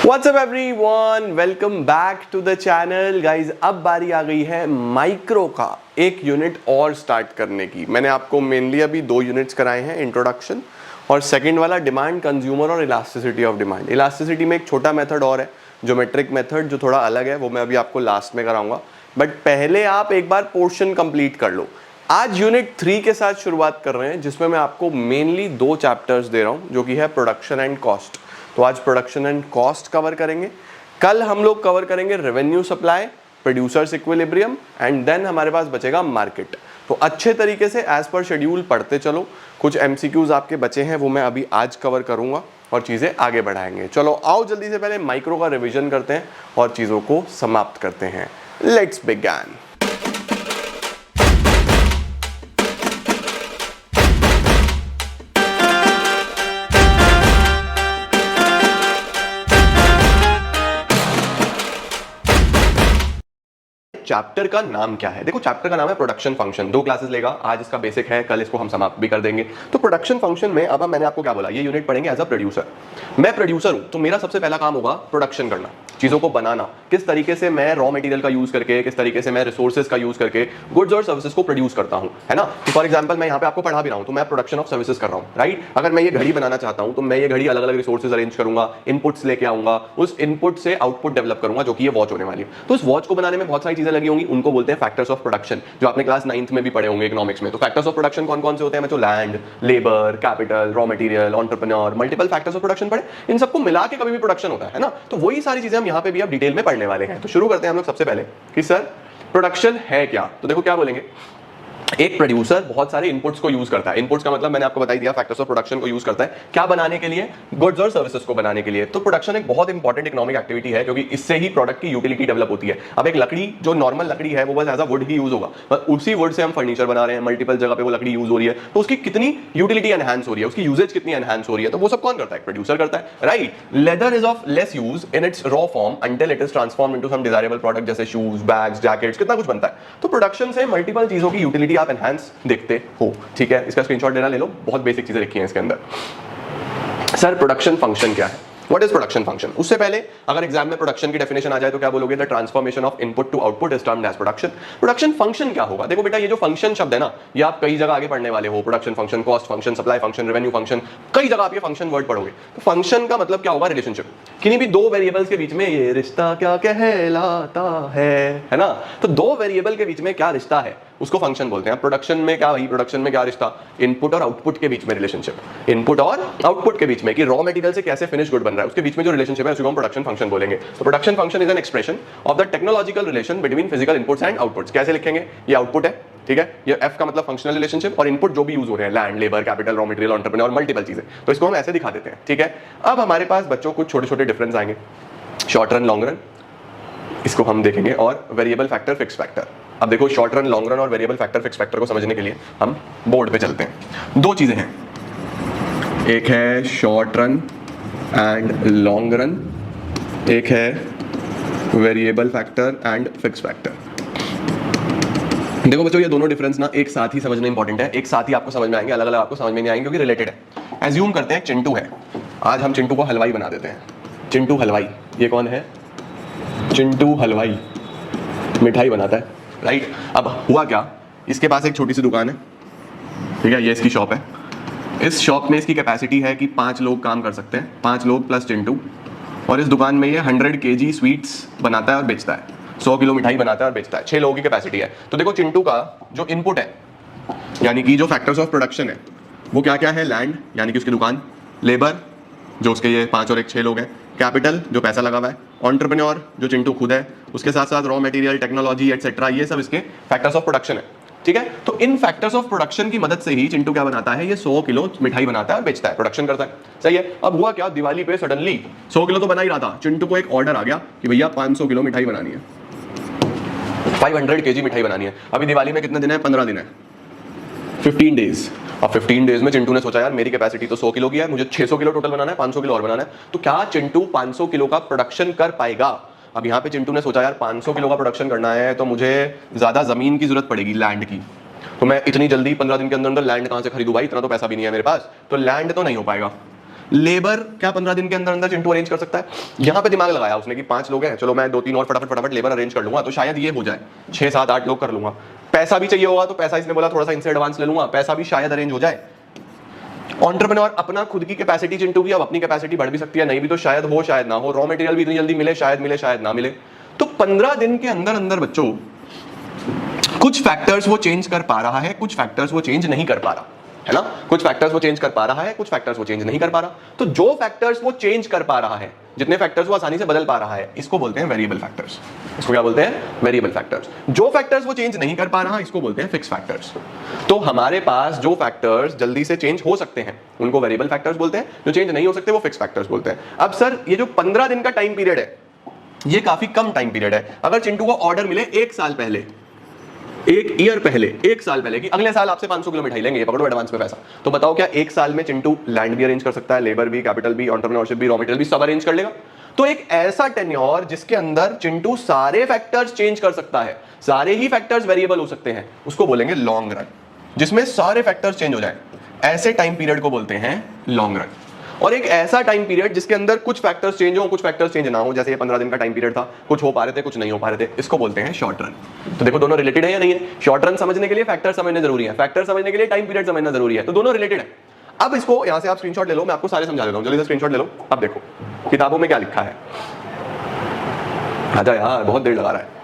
WhatsApp everyone, welcome back to the channel guys. अब बारी आ गई है माइक्रो का एक यूनिट और स्टार्ट करने की। मैंने आपको मेनली अभी 2 यूनिट्स कराए हैं, इंट्रोडक्शन और सेकंड वाला डिमांड कंज्यूमर और इलास्टिसिटी ऑफ डिमांड। इलास्टिसिटी में एक छोटा मेथड और है, ज्योमेट्रिक मेथड, जो थोड़ा अलग है, वो मैं अभी आपको लास्ट में कराऊंगा। बट पहले आप एक बार पोर्शन कंप्लीट कर लो। आज यूनिट 3 के साथ शुरुआत कर रहे हैं, जिसमें मैं आपको मेनली 2 चैप्टर्स दे रहा हूं, जो कि है प्रोडक्शन एंड कॉस्ट। तो आज प्रोडक्शन एंड कॉस्ट कवर करेंगे। कल हम लोग कवर करेंगे revenue supply, producers equilibrium and then हमारे पास बचेगा मार्केट। तो अच्छे तरीके से एज पर शेड्यूल पढ़ते चलो। कुछ एमसीक्यूज आपके बचे हैं, वो मैं अभी आज कवर करूंगा और चीज़ें आगे बढ़ाएंगे। चलो आओ जल्दी से पहले माइक्रो का रिविजन करते हैं और चीज़ों को समाप्त करते हैं। Let's begin. चैप्टर का नाम क्या है? देखो, चैप्टर का नाम है प्रोडक्शन फंक्शन। 2 क्लासेस लेगा, आज इसका बेसिक है, कल इसको हम समाप्त भी कर देंगे। तो प्रोडक्शन फंक्शन में अब मैंने आपको क्या बोला, ये यूनिट पढ़ेंगे एज अ प्रोड्यूसर। मैं प्रोड्यूसर हूं, तो मेरा सबसे पहला काम होगा प्रोडक्शन करना, चीजों को बनाना, किस तरीके से मैं रॉ मटेरियल का यूज करके, किस तरीके से मैं रिसोर्सेज का यूज करके गुड्स और सर्विसेज को प्रोड्यूस करता हूं, है ना। फॉर एग्जांपल मैं यहाँ पे आपको पढ़ा भी रहा हूं, तो मैं प्रोडक्शन ऑफ सर्विसेज कर रहा हूं, राइट। अगर मैं ये घड़ी बनाना चाहता हूं, तो मैं ये घड़ी अलग अलग रिसोर्सेज अरेंज करूंगा, इनपुट्स लेके आऊंगा, उस इनपुट से आउटपुट डेवलप करूंगा, जो कि ये वॉच होने वाली है। तो इस वॉच को बनाने में बहुत सारी चीजें लगी होंगी, उनको बोलते हैं फैक्टर्स ऑफ प्रोडक्शन, जो आपने क्लास 9th में भी पढ़े होंगे इकोनॉमिक्स में। तो फैक्टर्स ऑफ प्रोडक्शन कौन कौन से होते हैं? मैं तो land, labour, capital, raw material, entrepreneur, multiple factors of production पढ़े। इन सबको मिला के कभी भी प्रोडक्शन होता है ना। तो वही सारी चीजें हम यहाँ पे भी अब डिटेल में पढ़ने वाले हैं। तो शुरू करते हैं हम लोग सबसे पहले कि सर प्रोडक्शन है क्या। तो देखो क्या बोलेंगे, एक प्रोड्यूसर बहुत सारे इनपुट्स को यूज करता है। इनपुट्स का मतलब मैंने आपको बता दिया, फैक्टर्स ऑफ प्रोडक्शन को यूज करता है क्या बनाने के लिए? गुड्स और सर्विसेज को बनाने के लिए। तो प्रोडक्शन एक बहुत इंपॉर्टेंट इकोनॉमिक एक्टिविटी है, क्योंकि इससे ही प्रोडक्ट की यूटिलिटी डेवलप होती है। अब एक लकड़ी, जो नॉर्मल लकड़ी है, वो बस एज अ वुड ही यूज होगा, पर उसी वुड से हम फर्नीचर बना रहे हैं, मल्टीपल जगह पे वो लकड़ी यूज हो रही है, तो उसकी कितनी यूटिलिटी एनहांस हो रही है, उसकी यूजेज कितनी एनहांस हो रही है, तो वो सब कौन करता है? प्रोड्यूसर करता है, right. Leather is of less use in its raw form until it is transform into some desirable product, जैसे शूज, बैग्स, जैकेट्स, कितना कुछ बनता है। तो प्रोडक्शन से मल्टीपल चीजों की यूटिलिटी आप एनहांस देखते हो, ठीक है। इसका स्क्रीनशॉट लेना, ले लो, बहुत बेसिक चीजें लिखी हैं इसके अंदर। सर प्रोडक्शन फंक्शन क्या है? What is production function? उससे पहले अगर एग्जाम में प्रोडक्शन की डेफिनेशन आ जाए तो क्या बोलोगे? The transformation of input to output is termed as production. Production function क्या होगा? देखो बेटा, ये जो फंक्शन शब्द है ना, ये आप कई जगह आगे पढ़ने वाले हो। Production function, cost function, supply function, revenue function, कई जगह आप ये फंक्शन वर्ड पढ़ोगे। तो फंक्शन का मतलब क्या होगा? रिलेशनशिप। किन्हीं भी 2 वेरिएबल्स के बीच में ये रिश्ता क्या कहलाता है ना। तो 2 वेरिएबल के बीच में क्या रिश्ता है, उसको फंक्शन बोलते हैं। प्रोडक्शन में क्या, वही प्रोडक्शन में क्या रिश्ता? इनपुट और आउटपुट के बीच में रिलेशनशिप। इनपुट और आउटपुट के बीच में, कि रॉ मटेरियल से कैसे फिनिश गुड बन रहा है, उसके बीच में जो रिलेशनशिप है, उसको हम प्रोडक्शन फंक्शन बोलेंगे। तो production function is an expression of the technological relation between physical inputs and outputs. कैसे लिखेंगे? ये आउटपुट है, ठीक है, ये एफ का मतलब फंक्शनल रिलेशनशिप, और इनपुट जो भी यूज हो रहे हैं, land, labour, capital, raw material, entrepreneur, multiple चीजें, तो इसको हम ऐसे दिखा देते हैं, ठीक है। अब हमारे पास बच्चों कुछ छोटे छोटे डिफरेंस आएंगे, शॉर्ट रन, लॉन्ग रन, इसको हम देखेंगे, और वेरिएबल फैक्टर, फिक्स फैक्टर। अब देखो, शॉर्ट रन, लॉन्ग रन और वेरिएबल फैक्टर, फिक्स फैक्टर को समझने के लिए हम बोर्ड पे चलते हैं। 2 चीजें हैं, एक है short run and long run, एक है variable factor and fix factor. देखो बच्चों, ये दोनों डिफरेंस ना एक साथ ही समझना इंपॉर्टेंट है, एक साथ ही आपको समझ में आएंगे, अलग अलग आपको समझ में नहीं आएंगे, क्योंकि रिलेटेड है। एज्यूम करते हैं चिंटू है, आज हम चिंटू को हलवाई बना देते हैं। चिंटू हलवाई, ये कौन है? चिंटू हलवाई मिठाई बनाता है, राइट। अब हुआ क्या, इसके पास एक छोटी सी दुकान है, ठीक है, ये इसकी शॉप है। इस शॉप में इसकी कैपेसिटी है कि 5 लोग काम कर सकते हैं, 5 लोग प्लस चिंटू, और इस दुकान में ये 100 kg स्वीट्स बनाता है और बेचता है, 100 किलो मिठाई बनाता है और बेचता है, 6 लोगों की कैपेसिटी है। तो देखो, चिंटू का जो इनपुट है, यानी कि जो फैक्टर्स ऑफ प्रोडक्शन है, वो क्या क्या है? लैंड, यानी कि उसकी दुकान, लेबर, जो उसके ये 5 और 1 6 लोग हैं, कैपिटल, जो पैसा लगा हुआ है, एंटरप्रेन्योर, जो चिंटू खुद है, उसके साथ साथ रॉ मटेरियल, टेक्नोलॉजी एटसेट्रा, ये सब इसके फैक्टर्स ऑफ प्रोडक्शन है, ठीक है। तो इन फैक्टर्स ऑफ प्रोडक्शन की मदद से ही चिंटू क्या बनाता है? ये 100 किलो मिठाई बनाता है और बेचता है, प्रोडक्शन करता है, सही है। अब हुआ क्या, दिवाली पे सडनली 100 किलो तो बना ही रहा था, चिंटू को एक ऑर्डर आ गया कि भैया 500 किलो मिठाई बनानी है, 500 kg मिठाई बनानी है। अभी दिवाली में कितने दिन है? 15 दिन है, 15 डेज। अब 15 डेज में चिंटू ने सोचा, यार मेरी कैपेसिटी तो 100 किलो की है, मुझे 600 किलो टोटल बनाना है, 500 किलो और बनाना है, तो क्या चिंटू 500 किलो का प्रोडक्शन कर पाएगा? अब यहाँ पे चिंटू ने सोचा, यार 500 किलो का प्रोडक्शन करना है तो मुझे ज्यादा जमीन की जरूरत पड़ेगी, लैंड की, तो मैं इतनी जल्दी 15 दिन के अंदर अंदर लैंड कहां से खरीदूं भाई, इतना तो पैसा भी नहीं है मेरे पास, तो लैंड तो नहीं हो पाएगा। लेबर क्या 15 दिन के अंदर अंदर चिंटू अरेंज कर सकता है? यहां पे दिमाग लगाया उसने कि 5 लोग हैं, चलो मैं 2-3 और फटाफट फटाफट लेबर अरेंज कर लूंगा तो शायद ये हो जाए, 6-7-8 लोग कर लूंगा। पैसा भी चाहिए होगा तो पैसा इसने बोला थोड़ा सा इनसे एडवांस ले लूंगा, पैसा भी शायद अरेंज हो जाए। एंटरप्रेन्योर अपना खुद की कैपेसिटी चिंटू की, अब अपनी कैपेसिटी बढ़ भी सकती है, नहीं भी तो शायद हो शायद ना हो, रॉ मटेरियल भी इतनी जल्दी मिले शायद ना मिले। तो 15 दिन के अंदर अंदर बच्चों कुछ फैक्टर्स वो चेंज कर पा रहा है, कुछ फैक्टर्स वो चेंज नहीं कर पा रहा है ना। कुछ फैक्टर्स वो चेंज कर पा रहा है, कुछ फैक्टर्स वो चेंज नहीं कर पा रहा। तो जो फैक्टर्स वो चेंज कर पा रहा है, जितने फैक्टर्स वो आसानी से बदल पा रहा है, इसको बोलते हैं वेरिएबल फैक्टर्स। इसको क्या बोलते हैं? Variable factors. जो फैक्टर्स वो चेंज नहीं कर पा रहा, इसको बोलते हैं फिक्स फैक्टर्स। तो हमारे पास जो फैक्टर्स जल्दी से चेंज हो सकते हैं उनको वेरिएबल फैक्टर्स बोलते हैं, जो चेंज नहीं हो सकते वो फिक्स फैक्टर्स बोलते हैं। अब सर ये जो 15 दिन का टाइम पीरियड है ये काफी कम टाइम पीरियड है। अगर चिंटू को ऑर्डर मिले 1 साल पहले, 1 ईयर पहले, 1 साल पहले कि अगले साल आपसे 500 किलो मिठाई लेंगे, ये पकड़ो एडवांस में पैसा, तो बताओ क्या 1 साल में चिंटू लैंड भी अरेंज कर सकता है, लेबर भी, कैपिटल भी, एंटरप्रेन्योरशिप भी, रॉ मटेरियल भी सब अरेंज कर लेगा? तो एक ऐसा टेन्योर जिसके अंदर चिंटू सारे फैक्टर्स चेंज कर सकता है, सारे ही फैक्टर्स वेरिएबल हो सकते हैं, उसको बोलेंगे लॉन्ग रन, जिसमें सारे फैक्टर्स चेंज हो जाए, ऐसे टाइम पीरियड को बोलते हैं लॉन्ग रन। और एक ऐसा टाइम पीरियड जिसके अंदर कुछ फैक्टर्स चेंज हो, कुछ फैक्टर्स चेंज ना हो, जैसे ये 15 दिन का टाइम पीरियड था, कुछ हो पा रहे थे, कुछ नहीं हो पा रहे थे, इसको बोलते हैं शॉर्ट रन। तो देखो दोनों रिलेटेड है या नहीं है? शॉर्ट रन समझने के लिए फैक्टर समझने जरूरी है, फैक्टर समझने के लिए टाइम पीरियड समझना जरूरी है, तो दोनों रिलेटेड है। अब इसको यहां से आप स्क्रीनशॉट ले लो, मैं आपको सारे समझा देता हूं, जल्दी से स्क्रीनशॉट ले लो। अब देखो किताबों में क्या लिखा है, आजा यार बहुत देर लगा रहा है।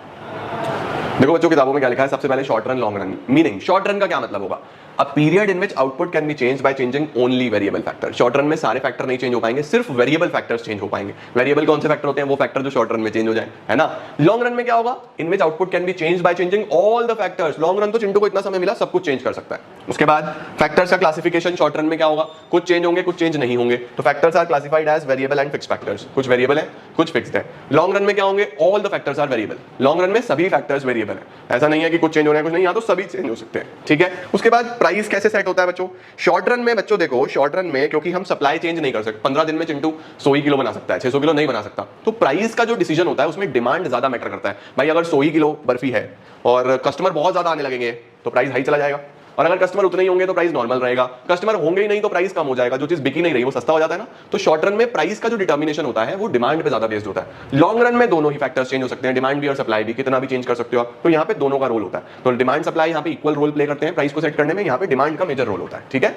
देखो बच्चों किताबों में क्या लिखा है, सबसे पहले short run, long run. Meaning short run का क्या मतलब होगा? A period in which output can be change by changing only variable factor. Short run में सारे फैक्टर नहीं चेंज हो पाएंगे, सिर्फ वेरिएबल फैक्टर्स चेंज हो पाएंगे। वेरिएबल कौन से फैक्टर होते हैं? वो फैक्टर जो शॉर्ट रन में चेंज हो जाए, है ना। लॉन्ग रन में क्या होगा? In which output can be change by changing all the factors. Long run तो चिंटू को इतना समय मिला, सब कुछ चेंज कर सकता है। उसके बाद फैक्टर्स का क्लासिफिकेशन शॉर्ट रन में क्या होगा? कुछ चेंज होंगे, कुछ चेंज नहीं होंगे। तो factors are classified as variable and fixed factors. कुछ वेरिएबल है, कुछ फिक्स्ड है। लॉन्ग रन में क्या होंगे? All the factors are variable. Long run में सभी फैक्टर्स वेरिएबल है, ऐसा नहीं है कि कुछ चेंज हो रहा है कुछ नहीं, यहाँ तो सभी चेंज हो सकते हैं, ठीक है। उसके बाद प्राइस कैसे सेट होता है बच्चों? शॉर्ट रन में बच्चों देखो, शॉर्ट रन में क्योंकि हम सप्लाई चेंज नहीं कर सकते, 15 दिन में चिंटू 100 ही किलो बना सकता है, 600 किलो नहीं बना सकता, तो प्राइस का जो डिसीजन होता है उसमें डिमांड ज्यादा मैटर करता है। भाई अगर 100 ही किलो बर्फी है और कस्टमर बहुत ज्यादा आने लगेंगे तो प्राइस हाई चला जाएगा, और अगर कस्टमर उतने ही होंगे तो प्राइस नॉर्मल रहेगा। कस्टमर होंगे ही नहीं तो प्राइस कम हो जाएगा, जो चीज बिकी नहीं रही वो सस्ता हो जाता है ना। तो शॉर्ट रन में प्राइस का जो डिटर्मिनेशन होता है वो डिमांड पे ज्यादा बेस्ड होता है। लॉन्ग रन में दोनों ही फैक्टर्स चेंज हो सकते हैं, डिमांड भी और सप्लाई भी, कितना भी चेंज कर सकते हो आप। तो यहाँ पे दोनों का रोल होता है, तो डिमांड सप्लाई यहाँ पे इक्वल रोल प्ले करते हैं प्राइस को सेट करने में, यहाँ पे डिमांड का मेजर रोल होता है, ठीक है।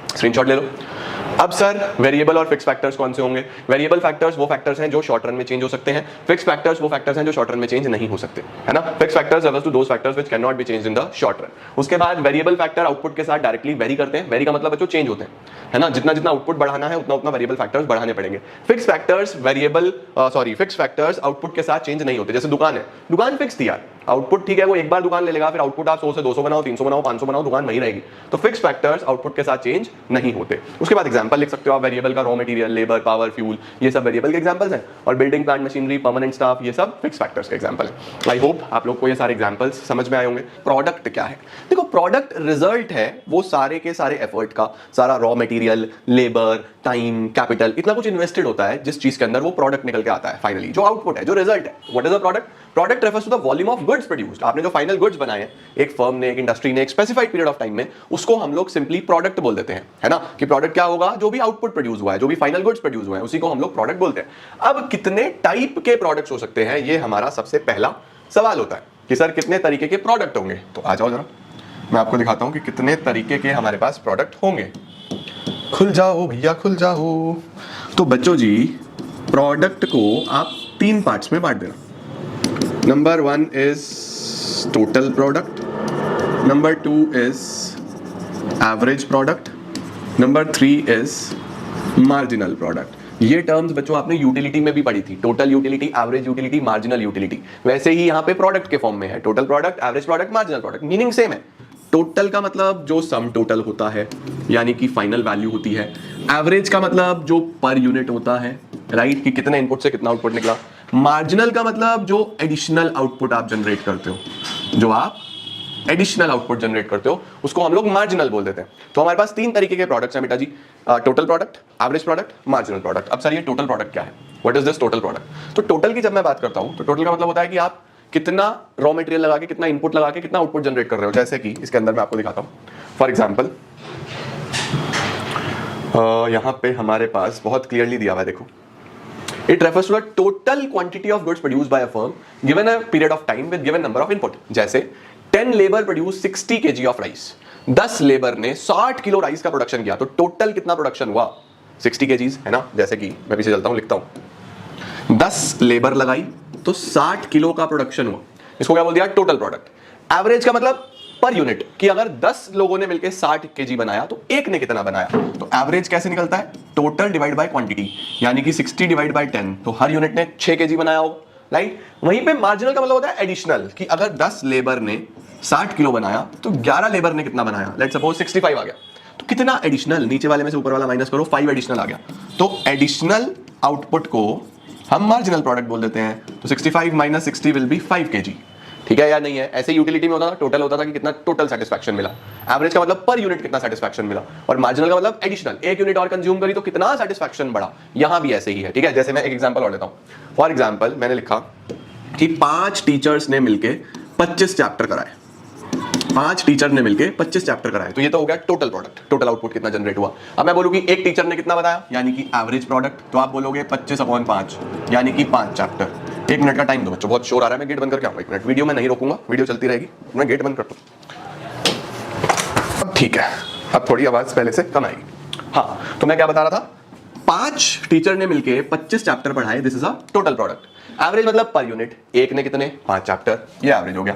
स्क्रीनशॉट ले लो। अब सर वेरिएबल और फिक्स फैक्टर्स कौन से होंगे? वेरिएबल फैक्टर्स वो फैक्टर्स हैं जो शॉर्ट रन में चेंज हो सकते हैं, फिक्स फैक्टर्स वो फैक्टर्स हैं जो शॉर्ट रन में चेंज नहीं हो सकते, है ना। Fix factors refers to those factors which can not be changed in the short run. उसके बाद वेरिएबल फैक्टर आउटपुट के साथ डायरेक्टली वेरी करते हैं, वेरी का मतलब बच्चों चेंज होते हैं, है ना। जितना जितना आउटपुट बढ़ाना है उतना उतना वेरिएबल फैक्टर्स बढ़ाने पड़ेंगे। Fix factors fix factors output के साथ चेंज नहीं होते। जैसे दुकान है, दुकान फिक्स थी यार, आउटपुट ठीक है, वो एक बार दुकान ले लेगा, फिर आउटपुट आप 100 से 200 बनाओ, 300 बनाओ, 500 बनाओ, दुकान वही रहेगी। तो फिक्स फैक्टर्स आउटपुट के साथ चेंज नहीं होते। उसके बाद एग्जांपल लिख सकते हो आप वेरिएबल का, raw material, labour, power, fuel, ये सब वेरिएबल के एग्जांपल्स हैं। और building, plant, machinery, permanent staff, ये सब फिक्स फैक्टर्स के एग्जांपल हैं। आई होप आप लोग को ये सारे एग्जांपल्स समझ में आए होंगे। प्रोडक्ट क्या है? देखो प्रोडक्ट रिजल्ट है वो सारे के सारे एफर्ट का, सारा raw material, labour, time, capital, इतना कुछ इन्वेस्टेड होता है जिस चीज के अंदर वो प्रोडक्ट निकल के आता है फाइनली, जो आउटपुट है, जो रिजल्ट है। What is a product? Product refers to the volume of goods produced. आपने जो फाइनल गुड्स बनाए हैं एक फर्म ने, एक इंडस्ट्री ने, एक स्पेसिफाइड पीरियड ऑफ टाइम में, उसको हम लोग सिंपली प्रोडक्ट बोल देते हैं, है ना। कि प्रोडक्ट क्या होगा? जो भी आउटपुट प्रोड्यूस हुआ है, जो भी फाइनल गुड्स प्रोड्यूस हुए हैं, उसी को हम लोग प्रोडक्ट बोलते हैं। अब कितने टाइप के प्रोडक्ट्स हो सकते हैं, ये हमारा सबसे पहला सवाल होता है कि सर कितने तरीके के प्रोडक्ट होंगे। तो आ जाओ जरा, मैं आपको दिखाता हूं कि कितने तरीके के हमारे पास प्रोडक्ट होंगे। खुल जाओ भैया खुल जाओ। तो बच्चों जी, प्रोडक्ट को आप 3 पार्ट्स में बांट देना। Number 1 is total product, number 2 is average product, number 3 is marginal product. ये टर्म्स बच्चों आपने यूटिलिटी में भी पढ़ी थी, total utility, average utility, marginal utility. वैसे ही यहाँ पे प्रोडक्ट के फॉर्म में है, total product, average product, marginal product, meaning same है। टोटल का मतलब जो सम टोटल होता है, यानी कि फाइनल वैल्यू होती है। एवरेज का मतलब जो पर यूनिट होता है, राइट, कि कितने इनपुट से कितना आउटपुट निकला। मार्जिनल का मतलब जो एडिशनल आउटपुट आप जनरेट करते हो, जो आप एडिशनल आउटपुट जनरेट करते हो, उसको हम लोग मार्जिनल बोल देते हैं। तो हमारे पास 3 तरीके के प्रोडक्ट्स हैं बेटा जी, total product, average product, marginal product. अब सर ये टोटल प्रोडक्ट क्या है? What is this total product? तो टोटल की जब मैं बात करता हूं तो टोटल का मतलब होता है कि आप कितना रॉ मटेरियल लगा के, कितना इनपुट लगा के, कितना आउटपुट जनरेट कर रहे हो। जैसे कि इसके अंदर मैं आपको दिखाता हूं, फॉर एग्जाम्पल यहाँ पे हमारे पास बहुत क्लियरली दिया हुआ है, देखो it refers to the total quantity of goods produced by a firm given a period of time with given number of input. जैसे 10 labour produce 60 kg of rice, 10 labour ने 60 किलो राइस का production किया, तो total कितना production हुआ 60 kg है ना। जैसे कि मैं पीछे चलता हूं, लिखता हूं 10 लेबर लगाई तो 60 किलो का प्रोडक्शन हुआ, इसको क्या बोल दिया टोटल प्रोडक्ट। एवरेज का मतलब पर यूनिट कि अगर 10 लोगों ने मिलकर 60 kg बनाया तो एक ने कितना बनाया, तो एवरेज कैसे निकलता है टोटल डिवाइड बाय क्वांटिटी, यानी कि 60 डिवाइड बाय 10, तो हर यूनिट ने 6 kg बनाया होगा, राइट। वहीं पे मार्जिनल का मतलब होता है एडिशनल कि अगर 10 लेबर ने 60 किलो बनाया तो 11 लेबर ने कितना बनाया, लेट्स सपोज 65 आ गया, तो कितना एडिशनल, नीचे वाले में से ऊपर वाला माइनस करो, 5 एडिशनल आ गया, तो एडिशनल आउटपुट को हम मार्जिनल प्रोडक्ट बोल देते हैं। तो 65 माइनस 60 विल बी 5 kg, ठीक है या नहीं है। ऐसे यूटिलिटी में होता था, टोटल होता था कि कितना टोटल सेटिस्फैक्शन मिला, एवरेज का मतलब पर यूनिट कितना सेटिस्फैक्शन मिला, और मार्जिनल का मतलब एडिशनल, एक यूनिट और कंज्यूम करी तो कितना सेटिस्फैक्शन बढ़ा। यहां भी ऐसे ही है, ठीक है। जैसे मैं एक एग्जांपल और लेता हूं, फॉर एग्जांपल मैंने लिखा कि 5 टीचर्स ने मिलके 25 चैप्टर कराए, 5 टीचर ने मिलके 25 चैप्टर कराए, तो ये तो हो गया टोटल प्रोडक्ट, टोटल आउटपुट कितना जनरेट हुआ। अब मैं बोलूं कि एक टीचर ने कितना बताया, यानी कि एवरेज प्रोडक्ट, तो आप बोलोगे 25/5 यानी कि 5 चैप्टर। 1 मिनट का टाइम दो बच्चों, बहुत शोर आ रहा है, मैं गेट बंद करके आऊंगा 1 मिनट, वीडियो मैं नहीं रोकूंगा, वीडियो चलती रहेगी, मैं गेट बंद करता हूं। अब ठीक है, अब थोड़ी आवाज पहले से कम आएगी। हाँ, तो मैं क्या बता रहा था, 5 टीचर ने मिलके 25 चैप्टर पढ़ाए, this is a total product. Average मतलब पर यूनिट, एक ने कितने 5 चैप्टर, ये एवरेज हो गया।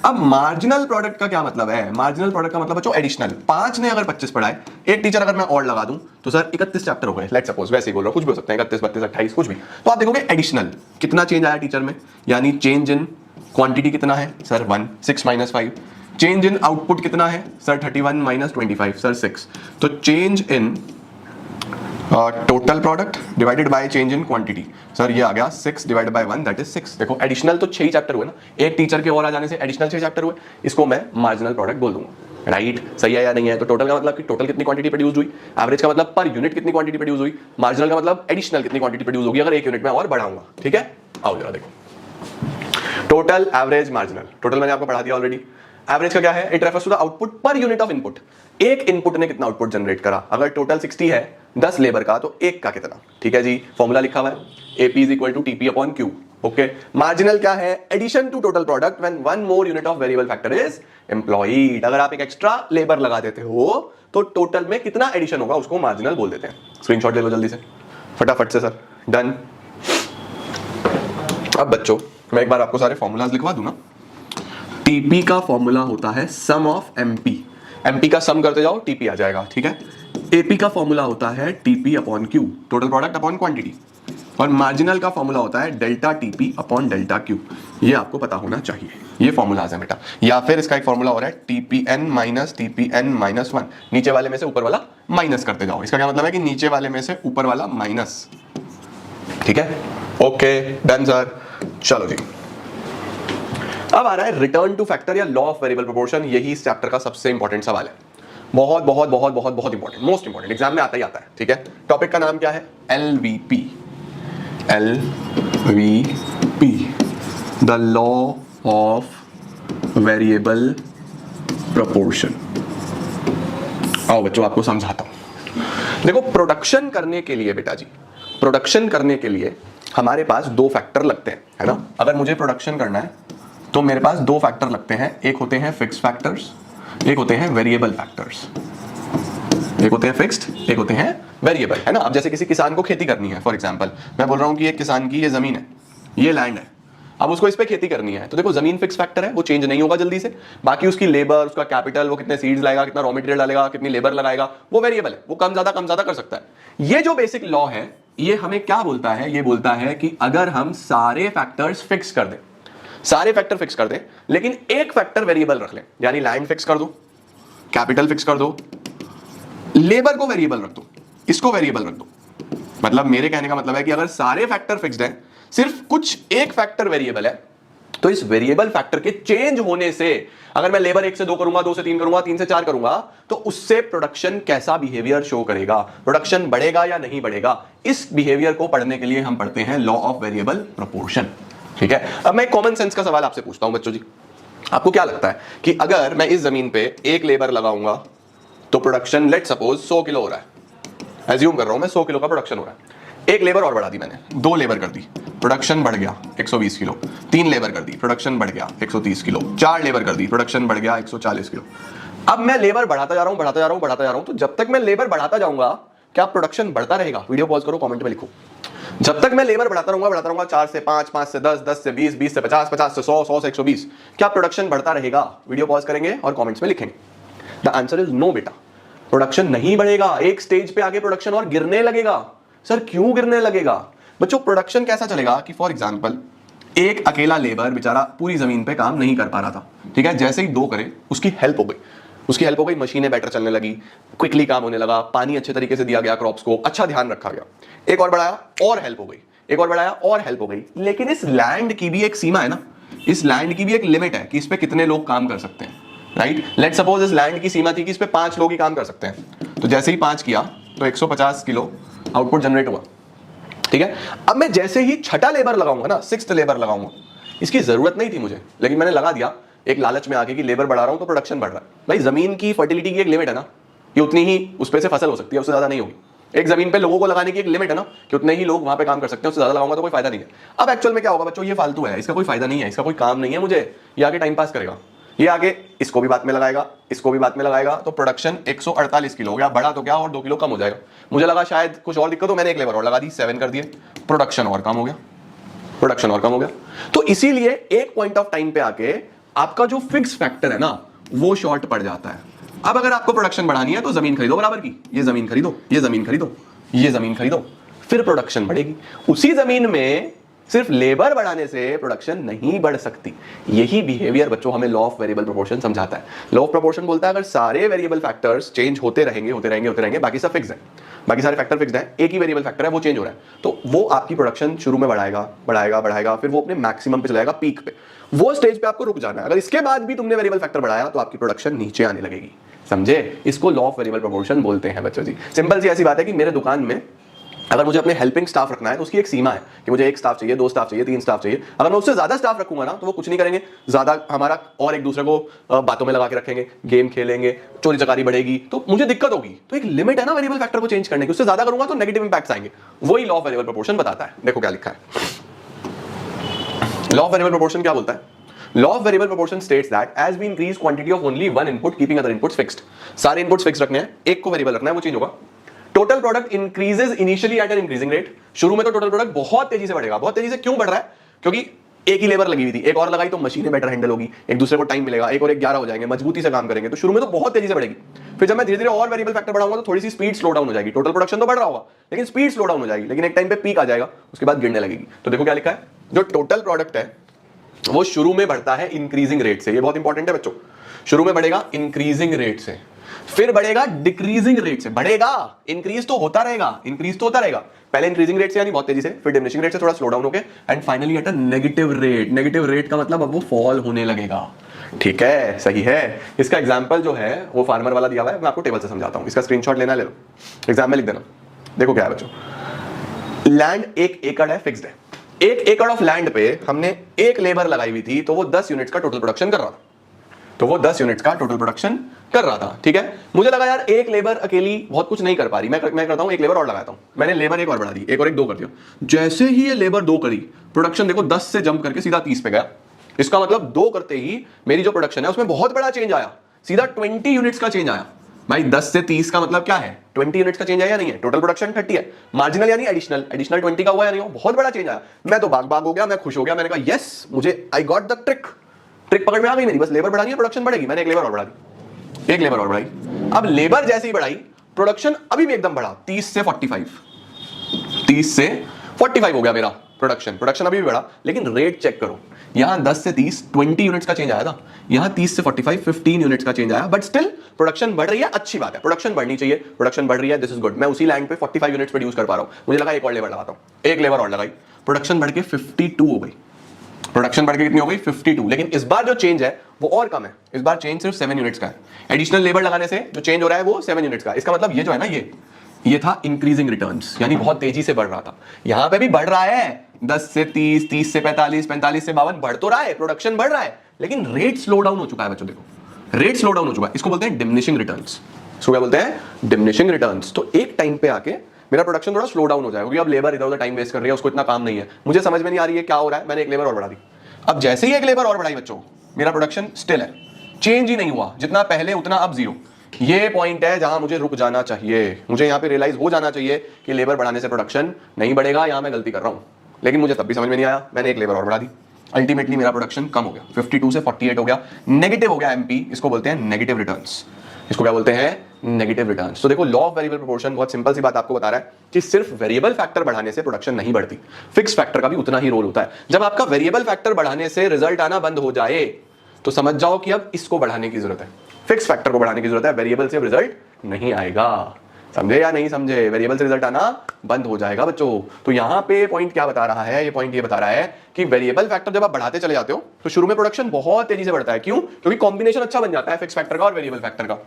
अब मार्जिनल प्रोडक्ट का क्या मतलब है, मार्जिनल प्रोडक्ट का मतलब बच्चों एडिशनल, 5 ने अगर 25 पढ़ाए, एक टीचर अगर मैं और लगा दूं तो सर 31 चैप्टर हो गए, लेट्स सपोज, वैसे ही बोल रहा हूं, कुछ भी हो सकते हैं 31 32 28 कुछ भी, तो आप देखोगे एडिशनल कितना चेंज आया टीचर में, यानी चेंज इन क्वांटिटी कितना है sir 1, 6 minus 5, change in output कितना है सर 31 माइनस 25 सर 6, तो change in total product divided by change in quantity, sir ये आ गया 6 डिवाइडेड बाय 1 दैट इज 6। देखो एडिशनल तो 6 चैप्टर हुए ना, एक टीचर के और आ जाने से एडिशनल 6 चैप्टर हुए, इसको मैं मार्जिनल प्रोडक्ट बोल दूंगा, राइट। सही है या नहीं है। तो टोटल का मतलब कि टोटल कितनी क्वांटिटी प्रोड्यूस हुई, एवरेज का मतलब पर यूनिट कितनी क्वांटिटी प्रोड्यूस हुई, मार्जिनल का मतलब एडिशनल कितनी क्वांटिटी प्रोड्यूस होगी अगर एक यूनिट में और बढ़ाऊंगा, ठीक है। आओ जरा देखो, टोटल एवरेज मार्जिनल, टोटल मैंने आपको पढ़ा दिया ऑलरेडी। एवरेज का क्या है, it refers to the output per unit of input, एक इनपुट ने कितना आउटपुट जनरेट करा, अगर टोटल 60 है 10 लेबर का तो एक का कितना, ठीक है जी। फॉर्मूला लिखा हुआ है AP is equal to TP upon Q, okay. Marginal क्या है, addition to total product when one more unit of variable factor is employed, अगर आप एक एक्स्ट्रा लेबर लगा देते हो तो टोटल में कितना एडिशन होगा उसको मार्जिनल बोल देते हैं। स्क्रीनशॉट ले लो जल्दी से, फटाफट से सर, डन। अब बच्चों मैं एक बार आपको सारे फॉर्मूलाज लिखवा दूं ना। TP का फॉर्मूला होता है सम ऑफ MP, MP का सम करते जाओ TP आ जाएगा, ठीक है। AP का फॉर्मूला होता है TP upon Q, total product upon quantity, और मार्जिनल का फॉर्मूला होता है delta TP upon delta Q, ये आपको पता होना चाहिए, ये फॉर्मूलाज है बेटा। या फिर इसका एक फॉर्मूला हो रहा है TPN माइनस TPN माइनस 1, नीचे वाले में से ऊपर वाला माइनस करते जाओ, इसका क्या मतलब है कि नीचे वाले में से ऊपर वाला माइनस, ठीक है। ओके डन सर, चलो जी। अब आ रहा है रिटर्न टू फैक्टर या लॉ ऑफ वेरिएबल प्रोपोर्शन, यही इस चैप्टर का सबसे इंपॉर्टेंट सवाल है, बहुत बहुत बहुत बहुत बहुत इंपॉर्टेंट, मोस्ट इंपॉर्टेंट, एग्जाम में आता ही आता है, ठीक है। टॉपिक का नाम क्या है, LVP, LVP, the law of variable proportion. आओ बच्चों आपको समझाता हूं। देखो प्रोडक्शन करने के लिए बेटा जी, प्रोडक्शन करने के लिए हमारे पास 2 फैक्टर लगते हैं, है ना। अगर मुझे प्रोडक्शन करना है तो मेरे पास 2 फैक्टर लगते हैं, एक होते हैं फिक्स्ड फैक्टर्स, एक होते हैं वेरिएबल फैक्टर्स, एक होते हैं फिक्स्ड, एक होते हैं वेरिएबल, है ना। अब जैसे किसी किसान को खेती करनी है, फॉर एग्जांपल मैं बोल रहा हूं कि एक किसान की ये जमीन है, ये लैंड है, अब उसको इस पे खेती करनी है, तो देखो जमीन फिक्स फैक्टर है, वो चेंज नहीं होगा जल्दी से। बाकी उसकी लेबर, उसका कैपिटल, वो कितने सीड्स लाएगा, कितना रॉ मटेरियल डालेगा, कितनी लेबर लगाएगा, वो वेरिएबल है, वो कम ज्यादा कर सकता है। ये जो बेसिक लॉ है ये हमें क्या बोलता है, ये बोलता है कि अगर हम सारे फैक्टर्स फिक्स कर दें, सारे फैक्टर फिक्स कर दें लेकिन एक फैक्टर वेरिएबल रख लें, यानी लैंड फिक्स कर दो, कैपिटल फिक्स कर दो, लेबर को वेरिएबल रख दो, इसको वेरिएबल रख दो, मतलब मेरे कहने का मतलब है कि अगर सारे फैक्टर फिक्स्ड हैं, सिर्फ कुछ एक फैक्टर वेरिएबल है, तो इस वेरिएबल फैक्टर के चेंज होने से, अगर मैं लेबर 1 से 2 करूंगा, 2 से 3 करूंगा, 3 से 4 करूंगा, तो उससे प्रोडक्शन कैसा बिहेवियर शो करेगा, प्रोडक्शन बढ़ेगा या नहीं बढ़ेगा, इस बिहेवियर को पढ़ने के लिए हम पढ़ते हैं लॉ ऑफ वेरिएबल प्रोपोर्शन, ठीक है। अब मैं कॉमन सेंस का सवाल आपसे पूछता हूं बच्चों जी, आपको क्या लगता है कि अगर मैं इस जमीन पे एक लेबर लगाऊंगा तो प्रोडक्शन लेट सपोज 100 किलो हो रहा एज्यूम कर रहा हूं मैं 100 किलो का प्रोडक्शन हो रहा है, एक लेबर और बढ़ा दी मैंने, 2 लेबर कर दी, प्रोडक्शन बढ़ गया 120 किलो, 3 लेबर कर दी, प्रोडक्शन बढ़ गया 130 किलो, 4 लेबर कर दी, प्रोडक्शन बढ़ गया 140 किलो। अब मैं लेबर बढ़ाता जा रहा हूं, बढ़ाता जा रहा हूं, बढ़ाता जा रहा हूं, तो जब तक मैं लेबर बढ़ाता जाऊंगा क्या प्रोडक्शन बढ़ता रहेगा? वीडियो पॉज करो, कमेंट में लिखो। जब तक मैं लेबर बढ़ाता रहूंगा 4 से 5, 5 से 10, 10 से 20, 20 से 50, 50 से 100, 100 से 120, क्या प्रोडक्शन बढ़ता रहेगा? वीडियो पॉज करेंगे और कमेंट्स में लिखेंगे। द आंसर इज नो बेटा, प्रोडक्शन नहीं बढ़ेगा। एक स्टेज पे आगे प्रोडक्शन और गिरने लगेगा। सर क्यों गिरने लगेगा? बच्चों प्रोडक्शन कैसा चलेगा कि फॉर एग्जांपल एक अकेला लेबर बेचारा पूरी जमीन पे काम नहीं कर पा रहा था, ठीक है, जैसे ही 2 करे उसकी हेल्प हो गई, उसकी हेल्प हो गई, मशीनें बेटर चलने लगी, क्विकली काम होने लगा, पानी अच्छे तरीके से दिया गया, क्रॉप्स को अच्छा ध्यान रखा गया, एक और बढ़ाया और हेल्प हो गई, एक और बढ़ाया और हेल्प हो गई। लेकिन इस लैंड की भी एक सीमा है ना, इस लैंड की भी एक लिमिट है कि इस पे कितने लोग काम कर सकते हैं, राइट। लेट्स सपोज इस लैंड की सीमा थी कि इस पे 5 लोग ही काम कर सकते हैं, तो जैसे ही 5 किया तो 150 किलो आउटपुट जनरेट हुआ, ठीक है। अब मैं जैसे ही छठा लेबर लगाऊंगा ना, 6th लेबर लगाऊंगा, इसकी जरूरत नहीं थी मुझे, लेकिन मैंने लगा दिया एक लालच में आके कि लेबर बढ़ा रहा हूं तो प्रोडक्शन बढ़ रहा है। भाई जमीन की फर्टिलिटी की एक लिमिट है ना, ये उतनी ही उस पे से फसल हो सकती है, उससे ज्यादा नहीं होगी। एक जमीन पे लोगों को लगाने की एक लिमिट है ना कि उतने ही लोग वहां पे काम कर सकते हैं, उससे ज्यादा लगाऊंगा तो कोई फायदा नहीं है। अब एक्चुअल में क्या होगा बच्चों, ये फालतू है, इसका कोई फायदा नहीं है, इसका कोई काम नहीं है मुझे, ये आगे टाइम पास करेगा, ये आगे इसको भी बात में लगाएगा, इसको भी बात में लगाएगा, तो प्रोडक्शन 148 किलो हो गया, बढ़ा तो क्या और 2 किलो कम हो जाएगा। मुझे लगा शायद कुछ और दिक्कत हो, मैंने एक लेबर और लगा दी, 7 कर दिए, प्रोडक्शन और कम हो गया, प्रोडक्शन और कम हो गया। तो इसीलिए एक पॉइंट ऑफ टाइम पे आके आपका जो फिक्स फैक्टर है ना वो शॉर्ट पड़ जाता है। अब अगर आपको प्रोडक्शन बढ़ानी है तो जमीन खरीदो बराबर की, ये जमीन खरीदो, ये जमीन खरीदो, ये जमीन खरीदो, फिर प्रोडक्शन बढ़ेगी। उसी जमीन में सिर्फ लेबर बढ़ाने से प्रोडक्शन नहीं बढ़ सकती। यही बिहेवियर बच्चों हमें लॉ ऑफ वेरिएबल प्रोपोर्शन समझाता है। लॉ ऑफ प्रोपोर्शन बोलता है अगर सारे वेरिएबल फैक्टर्स चेंज होते रहेंगे होते रहेंगे होते रहेंगे, बाकी सब फिक्स है, बाकी सारे फैक्टर फिक्स्ड है, एक ही वेरिएबल फैक्टर है वो चेंज हो रहा है, तो वो आपकी प्रोडक्शन शुरू में बढ़ाएगा बढ़ाएगा बढ़ाएगा, फिर वो अपने मैक्सिमम पे चलाएगा, पीक पे, वो स्टेज पे आपको रुक जाना है। अगर इसके बाद भी तुमने वेरिएबल फैक्टर बढ़ाया तो आपकी प्रोडक्शन नीचे आने लगेगी। समझे? इसको लॉ ऑफ वेरिएबल प्रोपोर्शन बोलते हैं बच्चों जी। सिंपल सी ऐसी बात है कि मेरे दुकान में अगर मुझे अपने हेल्पिंग स्टाफ रखना है तो उसकी एक सीमा है कि मुझे 1 स्टाफ चाहिए, 2 स्टाफ चाहिए, 3 स्टाफ चाहिए। अगर मैं उससे ज्यादा स्टाफ रखूंगा ना तो वो कुछ नहीं करेंगे, ज्यादा हमारा और एक दूसरे को बातों में लगा के रखेंगे, गेम खेलेंगे, चोरी चकारी बढ़ेगी, तो मुझे दिक्कत होगी। तो एक लिमिट है ना वेरिएबल फैक्टर को चेंज करने की, उससे ज्यादा करूंगा तो नेगेटिव इंपैक्ट्स आएंगे। वही लॉ ऑफ वेरिएबल प्रोपोर्शन बताता है। देखो क्या लिखा है, लॉ ऑफ वेरिएबल प्रोपोर्शन क्या बोलता है? Law of variable proportion states that as we increase quantity of only one input, keeping other inputs fixed. सारे inputs fixed रखने हैं, एक को वेरिएबल रखना है, वो चेंज होगा। Total product increases initially at an increasing rate. शुरू में तो टोटल प्रोडक्ट बहुत तेजी से बढ़ेगा। बहुत तेजी से क्यों बढ़ रहा है? क्योंकि एक ही लेबर लगी हुई थी, एक और लगाई तो मशीनें बेटर हैंडल होगी, एक दूसरे को टाइम मिलेगा, एक और एक 11 हो जाएंगे, मजबूती से काम करेंगे, तो शुरू में तो बहुत तेजी से बढ़ेगी। फिर जब मैं धीरे धीरे और वेरिएबल फैक्टर बढ़ाऊंगा तो थोड़ी सी स्पीड स्लो डाउन हो जाएगी। टोटल प्रोडक्शन तो बढ़ रहा होगा लेकिन स्पीड स्लो डाउन हो जाएगी, लेकिन एक टाइम पे पीक आ जाएगा, उसके बाद गिरने लगेगी। तो देखो क्या लिखा है, जो टोटल प्रोडक्ट है वो शुरू में बढ़ता है इंक्रीजिंग रेट से। ये बहुत इंपॉर्टेंट है बच्चों, शुरू में बढ़ेगा इंक्रीजिंग रेट से, फिर बढ़ेगा डिक्रीजिंग रेट से। बढ़ेगा, इंक्रीज तो होता रहेगा, इंक्रीज तो होता रहेगा, पहले इंक्रीजिंग रेट से यानी बहुत तेजी से, फिर डिमिनिशिंग रेट से थोड़ा स्लो डाउन होके, and finally at a negative rate. Negative rate का मतलब अब वो फॉल होने लगेगा। ठीक है, सही है। इसका एग्जांपल जो है वो फार्मर वाला दिया हुआ है, मैं आपको टेबल से समझाता हूं। इसका स्क्रीनशॉट लेना, ले लो, एग्जाम में लिख देना। देखो क्या है बच्चों, लैंड 1 एकड़ है, फिक्स्ड है। 1 एकड़ ऑफ लैंड पे हमने एक लेबर लगाई हुई थी, तो वो 10 यूनिट्स का टोटल प्रोडक्शन कर रहा था, तो वो 10 यूनिट्स का टोटल प्रोडक्शन कर रहा था। ठीक है, मुझे लगा यार एक लेबर अकेली बहुत कुछ नहीं कर पा रही, मैं करता हूं एक लेबर और लगाता हूं। मैंने लेबर एक और बढ़ा दी, एक और एक 2 कर दिया। जैसे ही ये लेबर 2 करी, प्रोडक्शन देखो 10 से जंप करके सीधा 30 पे गया। इसका मतलब 2 करते ही मेरी जो प्रोडक्शन है उसमें बहुत बड़ा चेंज आया, सीधा 20 यूनिट्स का चेंज आया। भाई 10 से 30 का मतलब क्या है? 20 यूनिट्स का चेंज है या नहीं है? टोटल प्रोडक्शन 30 है, मार्जिनल यानी एडिशनल 20 का हुआ या नहीं हुआ? बहुत बड़ा चेंज आया। मैं तो बाग हो गया, मैं खुश हो गया, मैंने कहा यस, मुझे आई गॉट द ट्रिक पकड़ में आ गई मेरी, बस लेबर बढ़ानी है, प्रोडक्शन बढ़ेगी। मैंने एक लेबर और बढ़ा दी, एक लेबर और बढ़ाई। अब लेबर जैसे ही बढ़ाई, प्रोडक्शन अभी भी एकदम बढ़ा, 30 से 45 हो गया मेरा प्रोडक्शन अभी भी बढ़ा, लेकिन रेट चेक करो, यहां 10 से 30 20 यूनिट्स का चेंज आया था, यहां 30 से 45 15 यूनिट्स का चेंज आया, बट स्टिल प्रोडक्शन बढ़ रही है। अच्छी बात है, प्रोडक्शन बढ़नी चाहिए, प्रोडक्शन बढ़ रही है, दिस इज गुड। मैं उसी लैंड पे 45 यूनिट्स प्रोड्यूस कर पा रहा हूं, मुझे लगा एक और लेबर लगाता हूं, एक लेबर और लगाई, प्रोडक्शन बढ़ के 52 हो गई। प्रोडक्शन बढ़ के कितनी हो गई? 52। लेकिन इस बार जो चेंज है वो और कम है, इस बार चेंज सिर्फ 7 यूनिट्स का है। एडिशनल लेबर लगाने से जो चेंज हो रहा है वो 7 यूनिट्स का। इसका मतलब ये जो है ना, ये था इंक्रीजिंग रिटर्न्स, यानी बहुत तेजी से बढ़ रहा था। यहां पे भी बढ़ रहा है, 10 से 30, 30 से 45, 45 से 52, बढ़ तो रहा है, प्रोडक्शन बढ़ रहा है, लेकिन रेट स्लो डाउन हो चुका है बच्चों। देखो रेट स्लो डाउन हो चुका है, इसको बोलते हैं डिमिनिशिंग रिटर्न्स। इसको क्या बोलते हैं, डिमिनिशिंग रिटर्न्स। तो एक टाइम पे आके मेरा प्रोडक्शन थोड़ा स्लो डाउन हो जाएगा, क्योंकि अब लेबर इधर उधर टाइम वेस्ट कर रही है, उसको इतना काम नहीं है, मुझे समझ में नहीं आ रही है क्या हो रहा है, मैंने एक लेबर और बढ़ा दी। अब जैसे ही एक लेबर और बढ़ाई बच्चों, मेरा प्रोडक्शन स्टिल है, चेंज ही नहीं हुआ, जितना पहले उतना अब जीरो। ये पॉइंट है जहां मुझे रुक जाना चाहिए, मुझे यहां पे रियलाइज हो जाना चाहिए कि लेबर बढ़ाने से प्रोडक्शन नहीं बढ़ेगा, यहां मैं गलती कर रहा हूं। लेकिन मुझे तब भी समझ में नहीं आया, मैंने एक लेबर और बढ़ा दी, अल्टीमेटली मेरा प्रोडक्शन कम हो गया, 52 से 48 हो गया, नेगेटिव हो गया एमपी। इसको बोलते हैं नेगेटिव रिटर्न्स, इसको क्या बोलते हैं, नेगेटिव रिटर्न्स। तो देखो लॉ ऑफ वेरिएबल प्रोपोर्शन बहुत सिंपल सी बात आपको बता रहा है कि सिर्फ वेरिएबल फैक्टर बढ़ाने से प्रोडक्शन नहीं बढ़ती, फिक्स फैक्टर का भी उतना ही रोल होता है। जब आपका वेरिएबल फैक्टर बढ़ाने से रिजल्ट आना बंद हो जाए तो समझ जाओ कि अब इसको बढ़ाने की जरूरत है, फिक्स फैक्टर को बढ़ाने की जरूरत है, वेरिएबल से रिजल्ट नहीं आएगा। समझे या नहीं समझे, वेरिएबल से रिजल्ट आना बंद हो जाएगा बच्चों। तो यहां पे पॉइंट क्या बता रहा है, ये पॉइंट ये बता रहा है कि वेरिएबल फैक्टर जब आप बढ़ाते चले जाते हो तो शुरू में प्रोडक्शन बहुत तेजी से बढ़ता है। क्यों? क्योंकि कॉम्बिनेशन अच्छा बन जाता है फिक्स फैक्टर का और वेरिएबल फैक्टर का।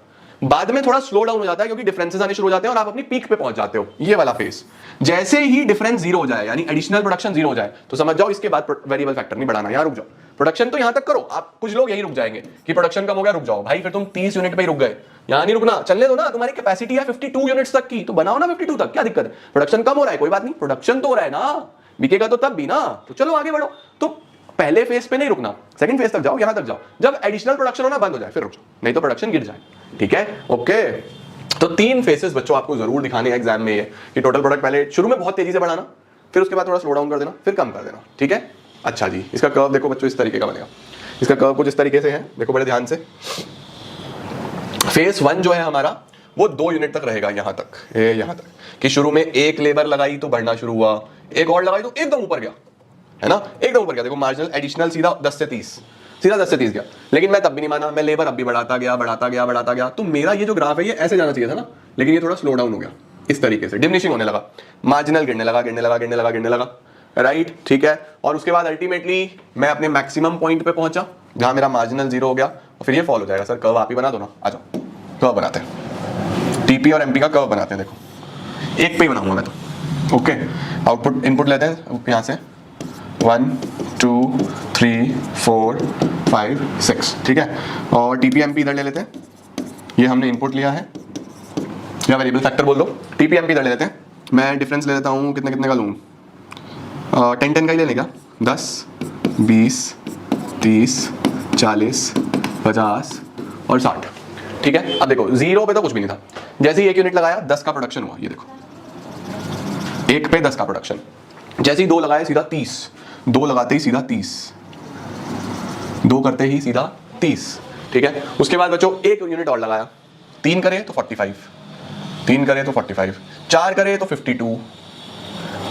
बाद में थोड़ा स्लो डाउन हो जाता है क्योंकि डिफरेंसेस आने शुरू हो जाते हैं और आप अपनी पीक पे पहुंच जाते हो, ये वाला फेस। जैसे ही डिफरेंस जीरो हो जाए, यानी एडिशनल प्रोडक्शन जीरो हो जाए, तो समझ जाओ इसके बाद वेरिएबल फैक्टर नहीं बढ़ाना, यहां रुक जाओ, प्रोडक्शन तो यहां तक करो। आप कुछ लोग यही रुक जाएंगे कि प्रोडक्शन कम हो गया, रुक जाओ भाई, फिर तुम 30 यूनिट पे ही रुक गए, यहां नहीं रुकना, चलने दो ना, तुम्हारी कैपेसिटी है 52 यूनिट्स तक की, तो बनाओ ना 52 तक, क्या दिक्कत है? प्रोडक्शन कम हो रहा है, कोई बात नहीं, प्रोडक्शन तो हो रहा है ना, बिकेगा तो तब भी ना, तो चलो आगे बढ़ो। तो पहले फेज पे नहीं रुकना, सेकंड फेज तक जाओ, यहां तक जाओ, जब एडिशनल प्रोडक्शन होना बंद हो जाए फिर रुक जाओ, नहीं तो प्रोडक्शन गिर जाए। ठीक है, ओके। तो 3 फेसेस बच्चों आपको जरूर दिखाने हैं एग्जाम में, ये कि टोटल प्रोडक्ट पहले शुरू में बहुत तेजी से बढ़ाना, फिर उसके बाद थोड़ा स्लो डाउन कर देना, फिर कम कर देना। ठीक है, अच्छा जी, इसका कर्व देखो बच्चों इस तरीके का बनेगा, इसका कर्व कुछ इस तरीके से है, देखो बड़े ध्यान से। फेज 1 जो है हमारा वो 2 यूनिट तक रहेगा, यहां तक, यहां तक कि शुरू में एक लेबर लगाई तो बढ़ना शुरू हुआ, एक और लगाई तो एकदम ऊपर गया, है ना, एकदम ऊपर गया। देखो मार्जिनल एडिशनल सीधा 10 से 30, सीधा 10 से 30 गया, लेकिन मैं तब भी नहीं माना, मैं लेबर अब भी बढ़ाता गया, बढ़ाता गया, बढ़ाता गया। तो मेरा ये जो ग्राफ है ये ऐसे जाना चाहिए था ना, लेकिन ये थोड़ा स्लो डाउन हो गया, इस तरीके से डिमिनिशिंग होने लगा, मार्जिनल गिरने लगा, गिरने लगा, गिरने लगा, गिरने लगा, राइट। ठीक है, और उसके बाद अल्टीमेटली मैं अपने मैक्सिमम पॉइंट पे पहुंचा जहां मेरा मार्जिनल जीरो हो गया, और फिर ये फॉल हो जाएगा। सर कर्व आप ही बना दो ना, आ जाओ कर्व बनाते हैं, टीपी और एमपी का कर्व बनाते हैं। देखो एक पे ही बनाऊंगा मैं तो, ओके। आउटपुट इनपुट लेते हैं यहां से 1 2 3 4 5 6, ठीक है, और टीपी एमपी इधर ले लेते हैं, ये हमने इनपुट लिया है, या वेरिएबल फैक्टर बोल लो, टीपी एमपी इधर ले लेते हैं। मैं डिफरेंस ले लेता हूँ, कितने कितने का लूँ, 10 का ही लेने का, 10 20 30 40 50 और 60। ठीक है, अब देखो जीरो पे तो कुछ भी नहीं था, जैसे ही 1 यूनिट लगाया 10 का प्रोडक्शन हुआ, ये देखो 1 पे 10 का प्रोडक्शन, जैसे ही 2 लगाया सीधा 30, 2 लगाते ही सीधा 30, 2 करते ही सीधा 30। ठीक है, उसके बाद बच्चों 1 यूनिट और लगाया, 3 करे तो 45, 3 करे तो 45, 4 करे तो 52,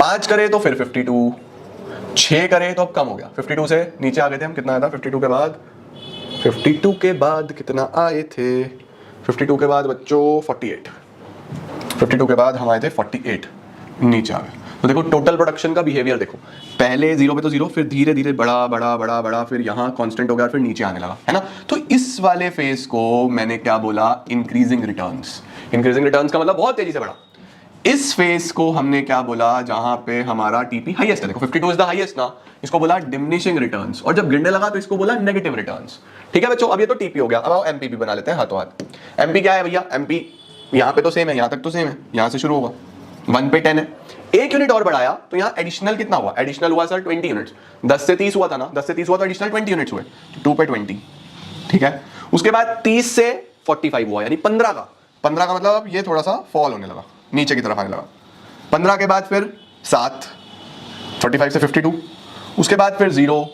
5 करे तो फिर 52, 6 करे तो अब कम हो गया, 52 से नीचे आ गए थे हम, कितना आया था 52 के बाद, 52 के बाद कितना आए थे, 52 के बाद बच्चों 48, 52 के बाद हम आए थे 48, नीचे आ गए। तो देखो टोटल प्रोडक्शन का बिहेवियर देखो, पहले जीरो पे तो जीरो, फिर धीरे धीरे बड़ा बड़ा बड़ा बड़ा, फिर यहाँ कांस्टेंट हो गया, फिर नीचे आने लगा, है ना। तो इस वाले फेज को मैंने क्या बोला, इंक्रीजिंग रिटर्न्स। इंक्रीजिंग रिटर्न्स का मतलब बहुत तेजी से बढ़ा। इस फेज को हमने क्या बोला, जहां पे हमारा टीपी हाईएस्ट है, देखो 52 इज द हाईएस्ट ना, इसको बोला डिमिनिशिंग रिटर्न्स, और जब गिरने लगा तो इसको बोला नेगेटिव रिटर्न्स। ठीक है बच्चों, अब ये तो टीपी हो गया, अब आओ एमपी भी बना लेते हैं हाथों हाथ। एमपी क्या है भैया, एमपी यहाँ पे तो सेम है, यहाँ तक तो सेम है, यहाँ से शुरू होगा 1 पे 10 है, 1 यूनिट और बढ़ाया तो यहाँ एडिशनल कितना हुआ, एडिशनल हुआ सर 20 यूनिट्स, 10 से 30 हुआ था ना, 10 से 30 हुआ तो एडिशनल 20 यूनिट्स हुए, 2 पे 20। ठीक है, उसके बाद 30 से 45 हुआ, यानी 15 का, 15 का मतलब ये थोड़ा सा फॉल होने लगा, नीचे की तरफ आने लगा। 15 के बाद फिर 7, 45 से 52, उसके बाद फिर 0,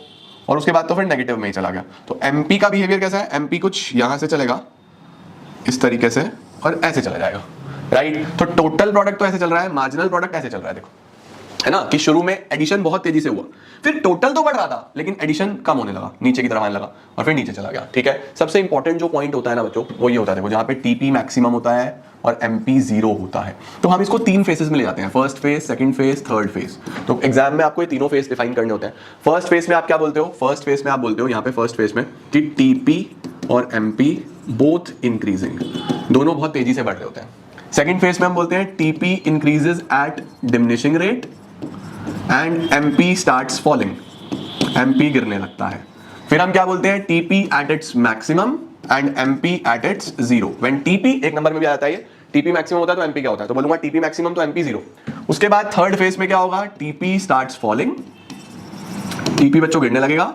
और उसके बाद तो फिर नेगेटिव में ही चला गया। तो एमपी का बिहेवियर कैसा है, एमपी कुछ यहां से चलेगा इस तरीके से और ऐसे चला जाएगा, राइट। तो टोटल प्रोडक्ट तो ऐसे चल रहा है, मार्जिनल प्रोडक्ट ऐसे चल रहा है, देखो, है ना, कि शुरू में एडिशन बहुत तेजी से हुआ, फिर टोटल तो बढ़ रहा था लेकिन एडिशन कम होने लगा, नीचे की तरफ आने लगा और फिर नीचे चला गया। ठीक है, सबसे इंपॉर्टेंट जो पॉइंट होता है ना बच्चों, वो ये होता है, देखो जहां पे टीपी मैक्सिमम होता है और एमपी 0 होता है, तो हम इसको 3 फेसेस में ले जाते हैं, first phase, second phase, third phase. तो एग्जाम में आपको ये तीनों फेज डिफाइन करने होते हैं। फर्स्ट फेज में आप क्या बोलते हो, फर्स्ट फेज में आप बोलते हो यहाँ पे फर्स्ट फेज में कि टीपी और एमपी बोथ इंक्रीजिंग, दोनों बहुत तेजी से बढ़ रहे होते हैं। सेकंड फेज में हम बोलते हैं TP increases at diminishing rate and MP starts falling, MP गिरने लगता है। फिर हम क्या बोलते हैं, TP at its maximum and MP at its zero. When TP एक नंबर में भी आता है, ये टीपी मैक्सिमम होता है तो एमपी क्या होता है, तो बोलूंगा टीपी मैक्सिमम तो एमपी जीरो। उसके बाद थर्ड फेज में क्या होगा, टीपी स्टार्ट्स फॉलिंग, टीपी बच्चों गिरने लगेगा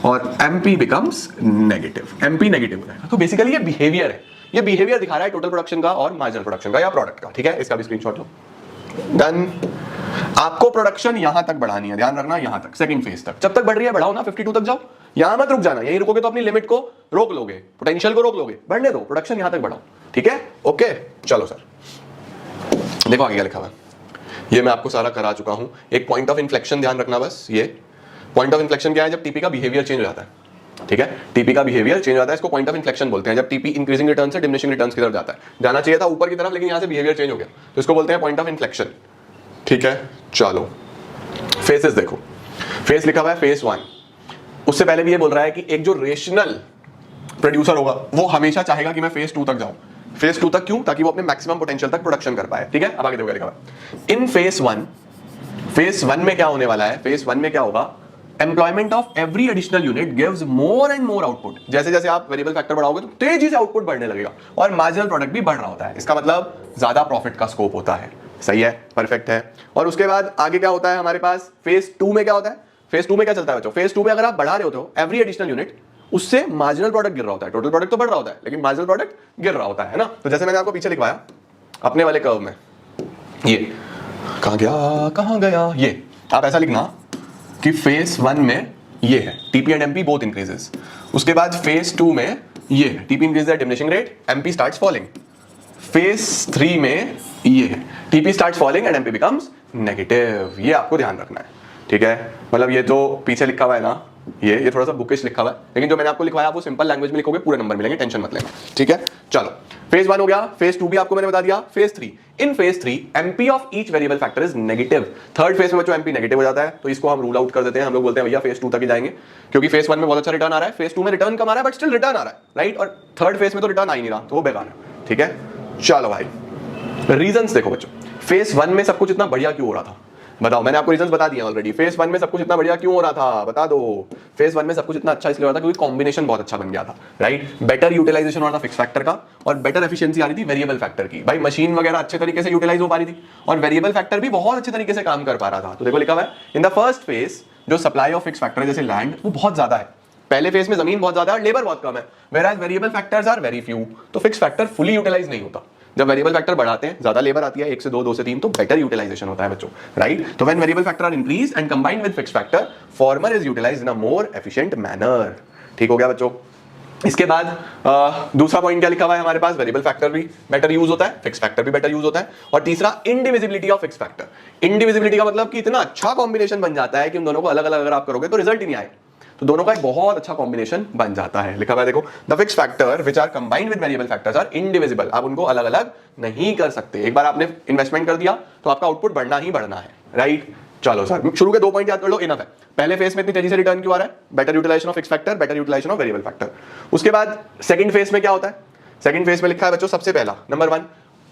और MP becomes negative, MP negative हो जाएगा। तो बेसिकली ये बिहेवियर है, ये बिहेवियर दिखा रहा है टोटल प्रोडक्शन का और मार्जिनल प्रोडक्शन का या प्रोडक्ट का। ठीक है, इसका भी स्क्रीनशॉट लो। डन। आपको प्रोडक्शन यहां तक बढ़ानी है, ध्यान रखना, यहां तक सेकंड फेज तक। जब तक बढ़ रही है बढ़ाओ ना, 52 तक जाओ, यहां मत रुक जाना। यहीं रुकोगे तो अपनी लिमिट को रोक लोगे, पोटेंशियल को रोक लोगे। बढ़ने दो, प्रोडक्शन यहां तक बढ़ाओ। ठीक है, ओके चलो सर। देखो आगे क्या लिखा हुआ है, ये मैं आपको सारा करा चुका हूं। एक पॉइंट ऑफ इन्फ्लेक्शन ध्यान रखना बस। ये पॉइंट ऑफ इन्फ्लेक्शन क्या है, जब टीपी का बिहेवियर चेंज हो जाता है। ठीक है, टीपी का बिहेवियर चेंज होता है, इसको पॉइंट ऑफ इन्फ्लेक्शन बोलते हैं। जब टीपी इंक्रीजिंग रिटर्न से डिमिनिशिंग रिटर्न्स की तरफ जाता है, जाना चाहिए था ऊपर की तरफ, लेकिन यहां से बिहेवियर चेंज हो गया, तो इसको बोलते हैं पॉइंट ऑफ इन्फ्लेक्शन। ठीक है, चलो फेसेस देखो। फेस लिखा हुआ है फेस 1। उससे पहले भी ये बोल रहा है कि एक जो रेशनल प्रोड्यूसर होगा वो हमेशा चाहेगा कि मैं फेस 2 तक जाऊं। फेस 2 तक क्यों, ताकि वो अपने मैक्सिमम पोटेंशियल तक प्रोडक्शन कर पाए। ठीक है, अब आगे देखो लिखा हुआ है इन फेस 1। फेस 1 में क्या होने वाला है, फेस 1 में क्या होगा, employment of every additional unit gives more and more output. जैसे जैसे आप वेरिएबल फैक्टर बढ़ाओगे तो तेजी से आउटपुट बढ़ने लगेगा और मार्जिनल प्रोडक्ट भी बढ़ रहा होता है। इसका मतलब ज्यादा प्रॉफिट का स्कोप होता है। सही है, परफेक्ट है। और उसके बाद आगे क्या होता है हमारे पास, फेस 2 में क्या होता है, फेस 2 में क्या चलता है बच्चों, फेस 2 में अगर आप बढ़ा रहे होते हो एवरी एडिशनल यूनिट, उससे मार्जिनल प्रोडक्ट गिर रहा होता है। टोटल प्रोडक्ट तो बढ़ रहा होता है लेकिन मार्जिनल प्रोडक्ट गिर रहा होता है ना। तो जैसे मैंने आपको पीछे लिखवाया अपने वाले कर्व में, ये कहां गया, ये आप ऐसा लिखना कि फेस 1 में ये है TP and MP both increases. उसके बाद फेस 2 में ये है TP increase at diminishing rate, MP starts falling. Face 3 में ये है TP starts falling and MP becomes negative. ये आपको ध्यान रखना है। ठीक है, मतलब ये जो पीछे लिखा हुआ है ना, ये थोड़ा सा बुकिश लिखा हुआ है, लेकिन जो मैंने आपको लिखवाया आप वो सिंपल लैंग्वेज में लिखोगे, पूरे नंबर मिलेंगे, टेंशन मत लेना। ठीक है, चलो फेज 1 हो गया, फेज 2 भी आपको मैंने बता दिया। Phase 3, in phase 3 MP of each variable factor is negative. Third phase में जो एमपी नेगेटिव हो जाता है तो इसको हम रूल आउट कर देते हैं। हम लोग बोलते हैं भैया फेज 2 तक ही जाएंगे, क्योंकि फेज 1 में बहुत अच्छा रिटर्न आ रहा है, फेज 2 में रिटर्न कम आ रहा है बट स्टिल रिटर्न आ रहा है, राइट। और थर्ड फेज में तो रिटर्न आ ही नहीं रहा, तो वो बेकार है। ठीक है, चलो भाई रीजंस देखो बच्चों। फेज 1 में सब कुछ इतना बढ़िया क्यों हो रहा था, बताओ। मैंने आपको रीजंस बता दिया ऑलरेडी। फेज 1 में सब कुछ इतना बढ़िया क्यों हो रहा था, बता दो। फेज 1 में सब कुछ इतना अच्छा इसलिए हो रहा था क्योंकि कॉम्बिनेशन बहुत अच्छा बन गया था, राइट। बेटर यूटिलाइजेशन हो रहा था फिक्स फैक्टर का और बेटर एफिशिएंसी आ रही थी वेरिएबल फैक्टर की। भाई मशीन वगैरह अच्छे तरीके से यूटिलाइज हो पा रही थी और वेरिएबल फैक्टर भी बहुत अच्छे तरीके से काम कर पा रहा था। तो देखो लिखा हुआ है इन द फर्स्ट फेज जो सप्लाई ऑफ फिक्स फैक्टर जैसे लैंड वो बहुत ज्यादा है। पहले फेज में जमीन बहुत ज्यादा है और लेबर बहुत कम है, where variable factors are very few. तो फिक्स फैक्टर फुली यूटिलाइज नहीं होता। जब वेरिएबल फैक्टर बढ़ाते हैं, ज्यादा लेबर आती है, 1 से 2, 2 से 3, तो बेटर यूटिलाइजेशन होता है बच्चों, राइट। तो when variable factor are increase and combined with fixed factor, former is utilised in a more efficient manner. ठीक हो गया बच्चों। इसके बाद दूसरा पॉइंट क्या लिखा हुआ है हमारे पास, वेरिएबल फैक्टर भी बेटर यूज होता है, फिक्स फैक्टर भी बेटर यूज होता है। और तीसरा इंडिविजिबिलिटी ऑफ फिक्स फैक्टर। इंडिविजिबिलिटी का मतलब कि इतना अच्छा कॉम्बिनेशन बन जाता है कि उन दोनों को अलग अलग अगर आप करोगे तो रिजल्ट ही नहीं आएगा, तो दोनों का एक बहुत अच्छा कॉम्बिनेशन बन जाता है। लिखा हुआ है देखो, the fix factor which are combined with variable factors are indivisible. आप उनको अलग अलग नहीं कर सकते। एक बार आपने इन्वेस्टमेंट कर दिया तो आपका आउटपुट बढ़ना ही बढ़ना है, राइट। चलो सर शुरू के 2 पॉइंट याद कर लो, इनफ है। पहले फेज में इतनी तेजी से रिटर्न क्यों आ रहा है, better utilisation of fix factor, better utilisation of variable factor. उसके बाद सेकंड फेज में क्या होता है, सेकंड फेज में लिखा है बच्चों सबसे पहला नंबर 1,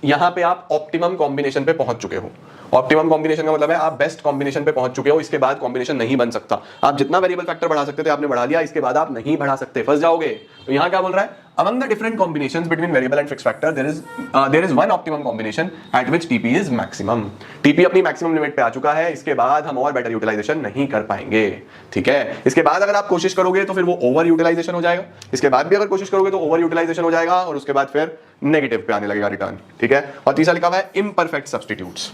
यहां पे आप ऑप्टिमम कॉम्बिनेशन पे पहुंच चुके हो। ऑप्टिमम कॉम्बिनेशन का मतलब है आप बेस्ट कॉम्बिनेशन पे पहुंच चुके हो, इसके बाद कॉम्बिनेशन नहीं बन सकता। आप जितना वेरिएबल फैक्टर बढ़ा सकते थे आपने बढ़ा लिया, इसके बाद आप नहीं बढ़ा सकते, फंस जाओगे। तो यहां क्या बोल रहा है, among the different combinations between variable and fixed factor there is one optimum combination at which TP is maximum. TP अपनी मैक्सिमम लिमिट पे आ चुका है, इसके बाद हम और बेटर यूटिलाइजेशन नहीं कर पाएंगे। ठीक है, इसके बाद अगर आप कोशिश करोगे तो फिर वो ओवर यूटिलाइजेशन हो जाएगा, इसके बाद भी अगर कोशिश करोगे तो ओवर यूटिलाइजेशन हो जाएगा और उसके बाद फिर नेगेटिव पे आने लगेगा रिटर्न। ठीक है, और तीसरा लिखा हुआ है इम्परफेक्ट सब्स्टिट्यूट्स।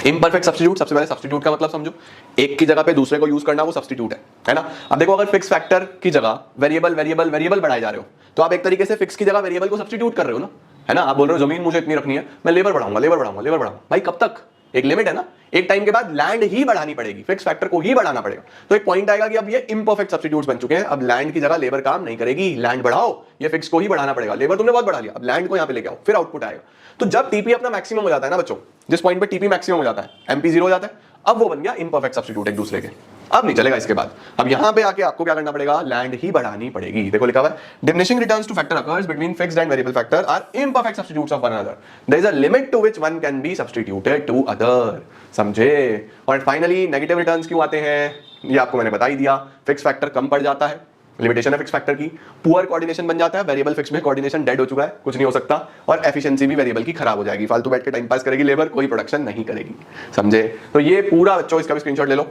इम्परफेक्ट सब्स्टिट्यूट, सबसे पहले सब्स्टिट्यूट का मतलब समझो, एक की जगह पे दूसरे को यूज करना वो सब्स्टिट्यूट है ना। अब देखो अगर फिक्स फैक्टर की जगह वेरिएबल वेरिएबल वेरिएबल बढ़ाए जा रहे हो तो आप एक तरीके से फिक्स की जगह वेरिएबल को सब्स्टिट्यूट कर रहे हो ना, है ना। आप बोल रहे हो जमीन मुझे इतनी रखनी है, मैं लेबर बढ़ाऊंगा लेबर बढ़ाऊंगा लेबर बढ़ाऊंगा। भाई कब तक, एक लिमिट है ना, एक टाइम के बाद लैंड ही बढ़ानी पड़ेगी, फिक्स फैक्टर को ही बढ़ाना पड़ेगा। तो एक पॉइंट आएगा कि अब ये इम्परफेक्ट सब्स्टिट्यूट्स बन चुके हैं, अब लैंड की जगह लेबर काम नहीं करेगी, लैंड बढ़ाओ, ये फिक्स को ही बढ़ाना पड़ेगा। लेबर तुमने बहुत बढ़ा लिया, अब लैंड को यहां पे लेके आओ, फिर आउटपुट आएगा। तो जब टीपी अपना मैक्सिमम हो जाता है ना बच्चों, जिस पॉइंट पे टीपी मैक्सिमम हो जाता है, एमपी 0 हो जाता है, अब वो बन गया इम्परफेक्ट सब्स्टिट्यूट एक दूसरे के। अब नहीं चलेगा इसके बाद, अब यहां पे आके आपको क्या करना पड़ेगा, लैंड ही बढ़ानी पड़ेगी। देखो लिखा हुआ है diminishing returns to factor occurs between fixed and variable factor are imperfect substitutes of one another, there is a limit to which one can be substituted to other. समझे। और फाइनली नेगेटिव रिटर्न्स क्यों आते हैं, ये आपको मैंने बता ही दिया। फिक्स फैक्टर कम पड़ जाता है, लिमिटेशन है फिक्स फैक्टर की, पुअर कोऑर्डिनेशन बन जाता है, वेरिएबल फिक्स में कोऑर्डिनेशन डेड हो चुका है, कुछ नहीं हो सकता, और एफिशिएंसी भी वेरिएबल की खराब हो जाएगी, फालतू बैठ के टाइम पास करेगी लेबर, कोई प्रोडक्शन नहीं करेगी, समझे। तो ये पूरा बच्चों इसका भी स्क्रीनशॉट ले लो।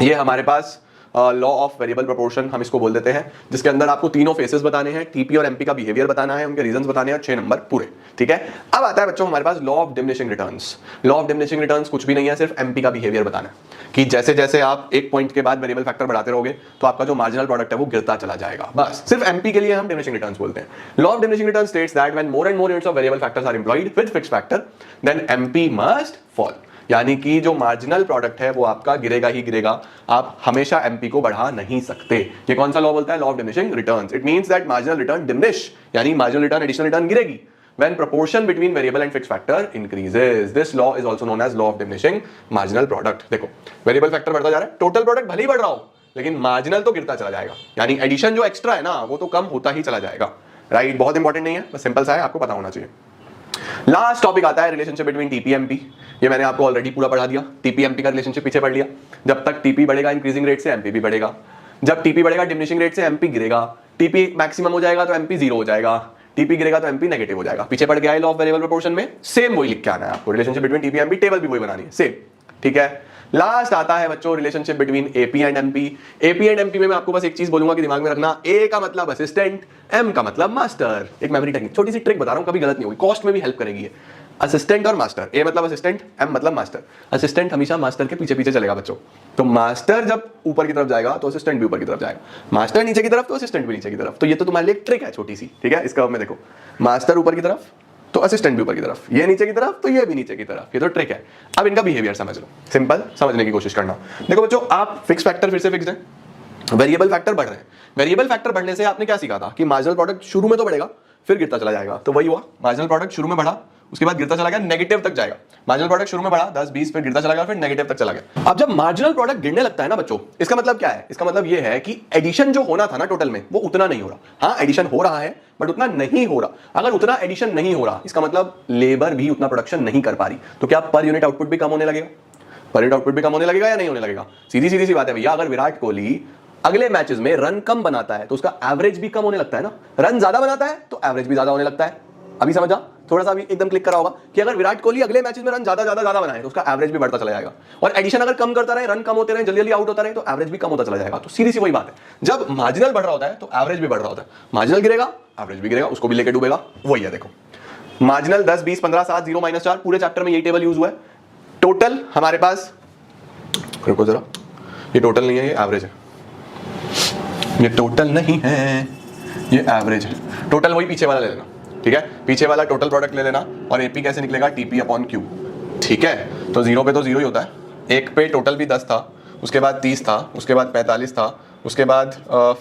ये हमारे पास लॉ ऑफ वेरिएबल प्रोपोर्शन हम इसको बोल देते हैं, जिसके अंदर आपको तीनों फेसेस बताने हैं, टीपी और एमपी का बिहेवियर बताना है, उनके रीजंस बताने हैं, 6 नंबर पूरे, ठीक है। अब आता है बच्चों हमारे पास law of diminishing returns. Law of diminishing returns कुछ भी नहीं है, सिर्फ एमपी का बिहेवियर बताना है कि जैसे जैसे आप एक पॉइंट के बाद वेरिएबल फैक्टर बढ़ाते रहोगे तो आपका जो मार्जिनल प्रोडक्ट है वो गिरता चला जाएगा, बस सिर्फ एमपी के लिए हम डिमिनिशिंग रिटर्न्स बोलते हैं। Law of diminishing returns states that when more and more units of variable factors are employed with fixed factor then MP must fall, यानी कि जो मार्जिनल प्रोडक्ट है वो आपका गिरेगा ही गिरेगा, आप हमेशा एमपी को बढ़ा नहीं सकते। ये कौन सा लॉ बोलता है? Law of diminishing returns. It means that marginal return diminish, यानी मार्जिनल रिटर्न एडिशनल रिटर्न गिरेगी when proportion between variable and fixed factor increases. This law is also known as law of diminishing marginal product. देखो variable factor बढ़ता जा रहा है, total product भले ही बढ़ रहा हो लेकिन मार्जिनल तो गिरता चला जाएगा, यानी एडिशन जो एक्स्ट्रा है ना वो तो कम होता ही चला जाएगा, राइट। बहुत इंपॉर्टेंट नहीं है, बस सिंपल सा है, आपको पता होना चाहिए। लास्ट टॉपिक आता है रिलेशनशिप बिटवीन टीपी एमपी। ये मैंने आपको ऑलरेडी पूरा पढ़ा दिया, टीपी एमपी का रिलेशनशिप पीछे पढ़ लिया। जब तक टीपी बढ़ेगा इंक्रीजिंग रेट से एमपी भी बढ़ेगा, जब टीपी बढ़ेगा डिमिनिशिंग रेट से एमपी गिरेगा, टीपी मैक्सिमम हो जाएगा तो एमपी जीरो हो जाएगा, टीपी गिरेगा तो एमपी नेगेटिव हो जाएगा। पीछे पड़ गया है लॉ ऑफ वेरिएबल प्रोपोर्शन में, सेम वही लिख के आना है आपको, relationship between TP MP, table भी वही बनानी है सेम, ठीक है। लास्ट आता है बच्चों relationship between AP and MP. AP and MP में मैं आपको बस एक चीज बोलूंगा कि दिमाग में रखना, ए का मतलब असिस्टेंट, एम का मतलब मास्टर। एक मेमोरी टेक्निक, छोटी सी ट्रिक बता रहा हूं, कभी गलत नहीं होगी, कॉस्ट में भी हेल्प करेगी ये। असिस्टेंट और मास्टर, ए मतलब असिस्टेंट, एम मतलब मास्टर। असिस्टेंट हमेशा मास्टर के पीछे पीछे चलेगा बच्चों, तो मास्टर जब ऊपर की तरफ जाएगा तो असिस्टेंट भी ऊपर की तरफ जाएगा, मास्टर नीचे की तरफ तो असिस्टेंट भी नीचे की तरफ। तो ये तो तुम्हारे लिए एक ट्रिक है छोटी सी, ठीक है। इसका में देखो, मास्टर ऊपर की तरफ तो असिस्टेंट भी ऊपर की तरफ, ये नीचे की तरफ तो ये भी नीचे की तरफ, ये तो ट्रिक है। अब इनका बिहेवियर समझ लो, सिंपल समझने की कोशिश करना। देखो बच्चों, आप फिक्स फैक्टर फिर से फिक्स है, वेरिएबल फैक्टर बढ़ रहे हैं। वेरिएबल फैक्टर बढ़ने से आपने क्या सीखा था कि मार्जिनल प्रोडक्ट शुरू में तो बढ़ेगा फिर गिरता चला जाएगा, तो वही हुआ, मार्जिनल प्रोडक्ट शुरू में बढ़ा उसके बाद गिरता चला गया, नेगेटिव तक जाएगा। मार्जिनल प्रोडक्ट शुरू में बढ़ा 10 20 फिर गिरता चला गया, फिर नेगेटिव तक चला गया। अब जब मार्जिनल प्रोडक्ट गिरने लगता है ना बच्चों, इसका मतलब क्या है? इसका मतलब ये है कि एडिशन जो होना था ना टोटल में वो उतना नहीं हो रहा। हाँ एडिशन हो रहा है बट उतना नहीं हो रहा। अगर उतना एडिशन नहीं हो रहा इसका मतलब लेबर भी उतना प्रोडक्शन नहीं कर पा रही, तो क्या पर यूनिट आउटपुट भी कम होने लगेगा? पर यूनिट आउटपुट भी कम होने लगेगा या नहीं होने लगेगा? सीधी सीधी सी बात है भैया, अगर विराट कोहली अगले मैचेस में रन कम बनाता है तो उसका एवरेज भी कम होने लगता है ना, रन ज्यादा बनाता है तो एवरेज भी ज्यादा होने लगता है। अभी समझा? थोड़ा सा अभी एकदम क्लिक करा होगा कि अगर विराट कोहली अगले मैचेस में रन ज्यादा बनाए तो उसका एवरेज भी बढ़ता चला जाएगा, और एडिशन अगर कम करता रहे, रन कम होते रहे, जल्दी जल्दी आउट होता रहे तो एवरेज भी कम होता चला जाएगा। तो सीधी सी वही बात है, जब मार्जिनल बढ़ रहा होता है तो एवरेज भी बढ़ रहा होता है, मार्जिनल गिरेगा एवरेज भी गिरेगा, उसको भी लेके डूबेगा। वही है देखो, मार्जिनल 10 20 15 7 0 -4, पूरे चैप्टर में यही टेबल यूज हुआ है। टोटल हमारे पास, रुको जरा, ये टोटल नहीं है, ये एवरेज है, ये टोटल नहीं है, ये एवरेज है। टोटल वही पीछे वाला ले लेना, ठीक है, पीछे वाला टोटल प्रोडक्ट ले लेना, और एपी कैसे निकलेगा? टीपी अपॉन क्यू, ठीक है। तो जीरो पे तो जीरो ही होता है, एक पे टोटल भी 10 था, उसके बाद 30 था, उसके बाद 45 था, उसके बाद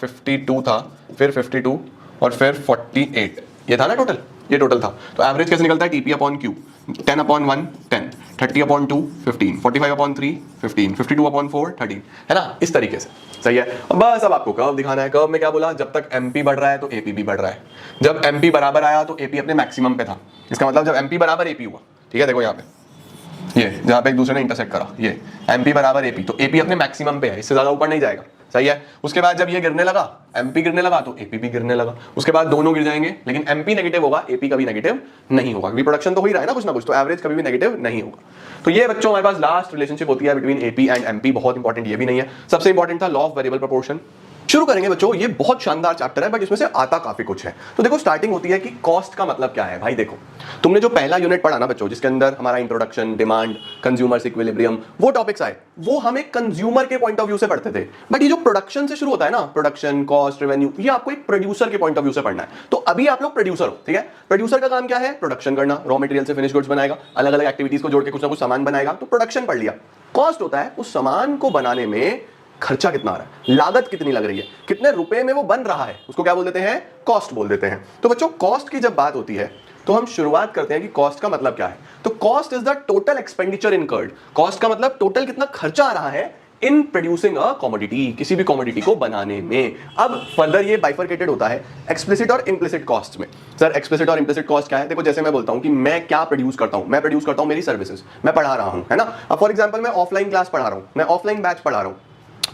52 था, फिर 52 और फिर 48, ये था ना टोटल, ये टोटल था। तो एवरेज कैसे निकलता है? TP upon Q, 10 upon 1 10, 30 upon 2 15, 45 upon 3 15, 52 upon 4 13, है ना, इस तरीके से, सही है। और बस अब आपको कर्व दिखाना है। कर्व में क्या बोला? जब तक एमपी बढ़ रहा है तो एपी भी बढ़ रहा है। जब एमपी बराबर आया तो एपी अपने मैक्सिमम पे था, इसका मतलब जब एमपी बराबर एपी हुआ, ठीक है, देखो यहाँ पे, ये जहाँ पे एक दूसरे ने इंटरसेक्ट करा, ये एमपी बराबर एपी, तो एपी अपने मैक्सिमम पे है, इससे ज्यादा ऊपर नहीं जाएगा, सही है। उसके बाद जब ये गिरने लगा, एमपी गिरने लगा तो एपी भी गिरने लगा, उसके बाद दोनों गिर जाएंगे, लेकिन एमपी नेगेटिव होगा, एपी कभी नेगेटिव नहीं होगा, क्योंकि प्रोडक्शन तो हो ही रहा है ना कुछ ना कुछ, तो एवरेज कभी भी नेगेटिव नहीं होगा। तो ये बच्चों हमारे पास लास्ट रिलेशनशिप होती है बिटवीन एपी एंड एमपी। बहुत इंपॉर्टेंट ये भी नहीं है, सबसे इंपॉर्टेंट था लॉ ऑफ वेरिएबल प्रोपोर्शन। शुरू करेंगे बच्चों, ये बहुत शानदार चैप्टर है बट इसमें से आता काफी कुछ है। तो देखो स्टार्टिंग होती है कि कॉस्ट का मतलब क्या है। भाई देखो, तुमने जो पहला यूनिट पढ़ा ना बच्चों, जिसके अंदर हमारा इंट्रोडक्शन, डिमांड, कंज्यूमर्स इक्विलिब्रियम, वो टॉपिक्स आए, वो हम एक कंज्यूमर के पॉइंट ऑफ व्यू से पढ़ते थे। बट ये जो प्रोडक्शन से शुरू होता है ना, प्रोडक्शन, कॉस्ट, रेवेन्यू, ये आपको एक प्रोड्यूसर के पॉइंट ऑफ व्यू से पढ़ना है। तो अभी आप लोग प्रोड्यूसर हो, ठीक है। प्रोड्यूसर का काम क्या है? प्रोडक्शन करना, रॉ मटेरियल से फिनिश गुड्स बनाएगा, अलग अलग एक्टिविटीज को जोड़ के कुछ ना कुछ सामान बनाएगा, तो प्रोडक्शन पढ़ लिया। कॉस्ट होता है उस सामान को बनाने में खर्चा कितना आ रहा है, लागत कितनी लग रही है, कितने रुपए में वो बन रहा है, उसको क्या बोल देते हैं? कॉस्ट बोल देते हैं। तो बच्चों कॉस्ट की जब बात होती है तो हम शुरुआत करते हैं कि कॉस्ट का मतलब क्या है। तो cost is the total expenditure incurred. Cost का मतलब टोटल कितना खर्चा आ रहा है इन प्रोड्यूसिंग अ कमोडिटी, किसी भी कमोडिटी को बनाने में। अब फर्दर ये बाइफरकेटेड होता है एक्सप्लिसिट और इम्प्लिसिट कॉस्ट में। सर एक्सप्लिसिट और इम्प्लिसिट कॉस्ट क्या है? देखो जैसे मैं बोलता हूं कि मैं क्या प्रोड्यूस करता हूं, मैं प्रोड्यूस करता हूं मेरी सर्विसेज, मैं पढ़ा रहा हूं, है ना। अब फॉर एग्जांपल मैं ऑफलाइन क्लास पढ़ा रहा हूं, मैं ऑफलाइन बैच पढ़ा रहा हूं,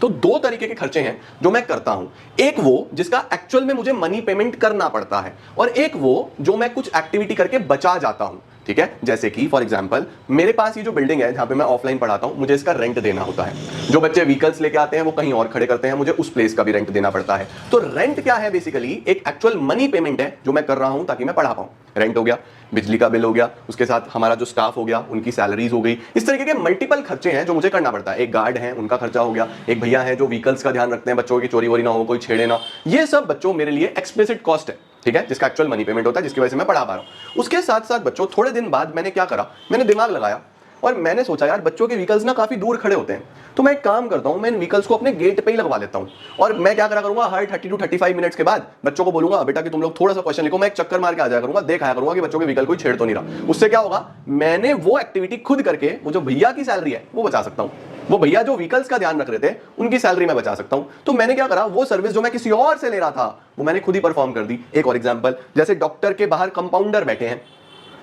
तो दो तरीके के खर्चे हैं जो मैं करता हूं, एक वो जिसका एक्चुअल में मुझे मनी पेमेंट करना पड़ता है और एक वो जो मैं कुछ एक्टिविटी करके बचा जाता हूं। ठीक है, जैसे कि फॉर एग्जांपल मेरे पास ये जो बिल्डिंग है जहां पे मैं ऑफलाइन पढ़ाता हूं, मुझे इसका रेंट देना होता है। जो बच्चे व्हीकल्स लेके आते हैं वो कहीं और खड़े करते हैं, मुझे उस प्लेस का भी रेंट देना पड़ता है। तो रेंट क्या है? बेसिकली एक एक्चुअल मनी पेमेंट है जो मैं कर रहा हूं ताकि मैं पढ़ा पाऊं। रेंट हो गया, बिजली का बिल हो गया, उसके साथ हमारा जो स्टाफ हो गया उनकी सैलरीज हो गई। इस तरीके के मल्टीपल खर्चे हैं जो मुझे करना पड़ता है। एक गार्ड है, उनका खर्चा हो गया, एक भैया है जो व्हीकल्स का ध्यान रखते हैं, बच्चों की चोरी वोरी ना हो, कोई छेड़े ना। ये सब बच्चों मेरे लिए एक्सप्लिसिट कॉस्ट है, ठीक है, जिसका एक्चुअल मनी पेमेंट होता है, जिसकी वजह से मैं पढ़ा पा रहा हूं। उसके साथ साथ बच्चों थोड़े दिन बाद मैंने क्या करा, मैंने दिमाग लगाया और मैंने सोचा यार बच्चों के व्हीकल्स ना काफी दूर खड़े होते हैं, तो मैं एक काम करता हूं, मैं इन व्हीकल्स को अपने गेट पे ही लगवा लेता हूं। और मैं क्या करा करूंगा, हर 30 to 35 मिनट्स के बाद बच्चों को बोलूंगा बेटा कि तुम लोग थोड़ा सा क्वेश्चन लिखो, मैं एक चक्कर मार के आ जाया करूंगा, देख आया करूंगा कि बच्चों के व्हीकल कोई छेड़ तो नहीं रहा। उससे क्या होगा, मैंने वो एक्टिविटी खुद करके वो जो भैया की सैलरी है वो बचा सकता हूं। वो भैया जो व्हीकल्स का ध्यान रख रहे थे उनकी सैलरी मैं बचा सकता हूं। तो मैंने क्या करा, वो सर्विस जो मैं किसी और से ले रहा था वो मैंने खुद ही परफॉर्म कर दी। एक और एग्जांपल, जैसे डॉक्टर के बाहर कंपाउंडर बैठे हैं,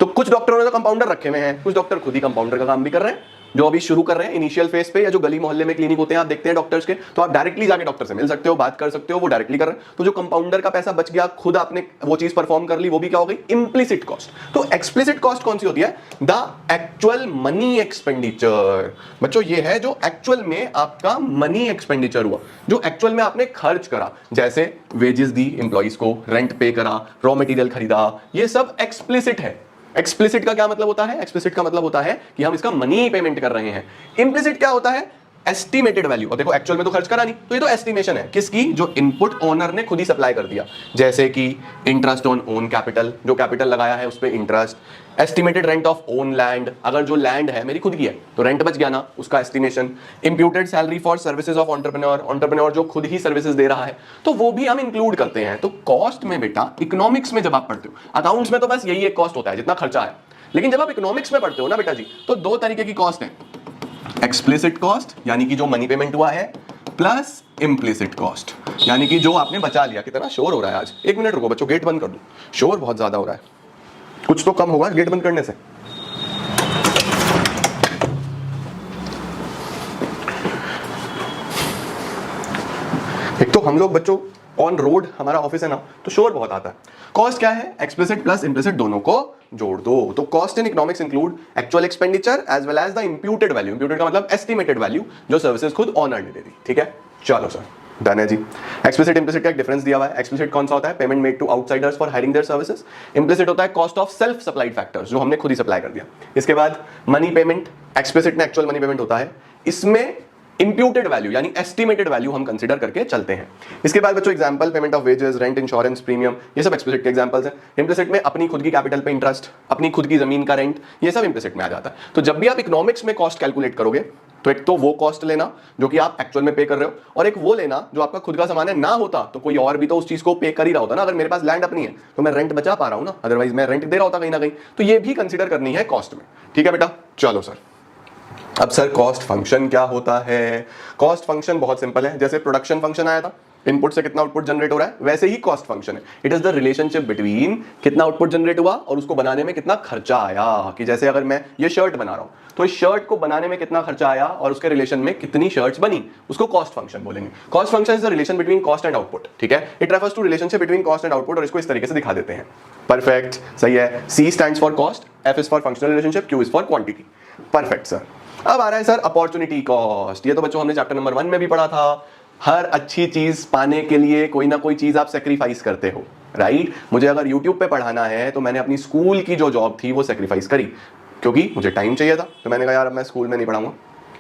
तो कुछ डॉक्टरों ने तो कंपाउंडर रखे हुए हैं, कुछ डॉक्टर खुद ही कंपाउंडर का काम भी कर रहे हैं, जो अभी शुरू कर रहे हैं इनिशियल फेज पे, या जो गली मोहल्ले में क्लिनिक होते हैं आप देखते हैं डॉक्टर्स के, तो आप डायरेक्टली जाके डॉक्टर से मिल सकते हो, बात कर सकते हो, वो डायरेक्टली कर रहे हैं। तो जो कंपाउंडर का पैसा बच गया, खुद आपने वो चीज परफॉर्म कर ली, वो भी क्या हो गई, इम्प्लिसिट कॉस्ट। तो एक्सप्लिसिट कॉस्ट कौन सी होती है? The actual money expenditure. बच्चों ये है जो एक्चुअल में आपका मनी एक्सपेंडिचर हुआ, जो एक्चुअल में आपने खर्च करा, जैसे वेजेस दी एम्प्लॉइज को, रेंट पे करा, रॉ मटेरियल खरीदा, ये सब एक्सप्लिसिट है। एक्सप्लिसिट का क्या मतलब होता है? एक्सप्लिसिट का मतलब होता है कि हम इसका मनी पेमेंट कर रहे हैं। इम्प्लिसिट क्या होता है? Estimated value. और देखो एक्चुअल में तो खर्च करा नहीं, तो ये तो एस्टिमेशन है किसकी, जो इनपुट ओनर ने खुद ही सप्लाई कर दिया। जैसे कि इंटरेस्ट ऑन ओन कैपिटल, जो कैपिटल लगाया है उस पर interest, estimated rent of own land, अगर जो लैंड है मेरी खुद की है तो रेंट बच गया ना, उसका estimation. Imputed salary for services of entrepreneur, entrepreneur जो खुद ही सर्विसेज दे रहा है, तो वो भी हम इंक्लूड करते हैं। तो कॉस्ट में बेटा, इकोनॉमिक्स में जब आप पढ़ते हो, अकाउंट्स में तो बस यही एक कॉस्ट होता है जितना खर्चा है, लेकिन जब आप इकोनॉमिक्स में पढ़ते हो ना बेटा जी, तो दो तरीके की कॉस्ट है, एक्सप्लिसिट कॉस्ट यानी कि जो मनी पेमेंट हुआ है, प्लस इम्प्लिसिट कॉस्ट यानी कि जो आपने बचा लिया। कितना शोर हो रहा है आज, एक मिनट रुको बच्चों, गेट बंद कर दो, शोर बहुत ज्यादा हो रहा है, कुछ तो कम होगा गेट बंद करने से। एक तो हम लोग बच्चों ऑन रोड, हमारा ऑफिस है ना, तो शोर बहुत आता है। कॉस्ट क्या है? एक्सप्लिसिट प्लस इम्प्लिसिट दोनों को जोड़ दो। तो cost in economics include actual expenditure as well as the imputed value. Imputed का मतलब एस्टिमेटेड वैल्यू जो सर्विसेज खुद ऑनर ने दे दी। ठीक है, चलो सर, डन है जी। एक्सप्लिसिट इम्प्लिसिट का एक डिफरेंस दिया हुआ है। एक्सप्लिसिट कौन सा होता है? Payment made to outsiders for hiring their services. Implicit होता है cost of self supplied factors, जो हमने खुद ही सप्लाई कर दिया। इसके बाद मनी पेमेंट, एक्सप्लिसिट में एक्चुअल मनी पेमेंट होता है, इसमें इंप्यूटेड वैल्यू यानी एस्टिमेटेड वैल्यू हम कंसीडर करके चलते हैं। इसके बाद बच्चों example, payment of wages, rent, insurance, premium, ये सब एक्सप्लिसिट के एग्जांपल्स हैं। इम्प्लिसिट में अपनी खुद की कैपिटल पे इंटरेस्ट, अपनी खुद की जमीन का रेंट, ये सब इम्प्लिसिट में आ जाता है। तो जब भी आप इकोनॉमिक्स में कॉस्ट कैलकुलेट करोगे, तो एक तो वो कॉस्ट लेना जो कि आप एक्चुअल में पे कर रहे हो, और एक वो लेना जो आपका खुद का सामान है। ना होता तो कोई और भी तो उस चीज को पे कर ही रहा होता ना। अगर मेरे पास लैंड अपनी है तो मैं रेंट बचा पा रहा हूं ना, अदरवाइज मैं रेंट दे रहा होता कहीं ना कहीं। तो ये भी कंसीडर करनी है कॉस्ट में। ठीक है बेटा, चलो सर। अब सर कॉस्ट फंक्शन क्या होता है? कॉस्ट फंक्शन बहुत सिंपल है। जैसे प्रोडक्शन फंक्शन आया था, इनपुट से कितना आउटपुट जनरेट हो रहा है, वैसे ही कॉस्ट फंक्शन है। It is the relationship between कितना आउटपुट जनरेट हुआ और उसको बनाने में कितना खर्चा आया। कि जैसे अगर मैं ये शर्ट बना रहा हूं, तो इस शर्ट को बनाने में कितना खर्चा आया और उसके रिलेशन में कितनी शर्ट्स बनी, उसको कॉस्ट फंक्शन बोलेंगे। Cost function is the relation between cost and output. ठीक है, it refers to relationship between cost and output, और इसको इस तरीके से दिखा देते हैं। परफेक्ट, सही है। C stands for cost, F is for functional relationship, Q is for quantity. Perfect sir. अब आ रहा है सर अपॉर्चुनिटी कॉस्ट। ये तो बच्चों हमने चैप्टर नंबर 1 में भी पढ़ा था। हर अच्छी चीज पाने के लिए कोई ना कोई चीज आप सेक्रीफाइस करते हो, राइट। मुझे अगर यूट्यूब पे पढ़ाना है तो मैंने अपनी स्कूल की जो जॉब थी वो सेक्रीफाइस करी, क्योंकि मुझे टाइम चाहिए था। तो मैंने कहा यार अब मैं स्कूल में नहीं पढ़ाऊंगा,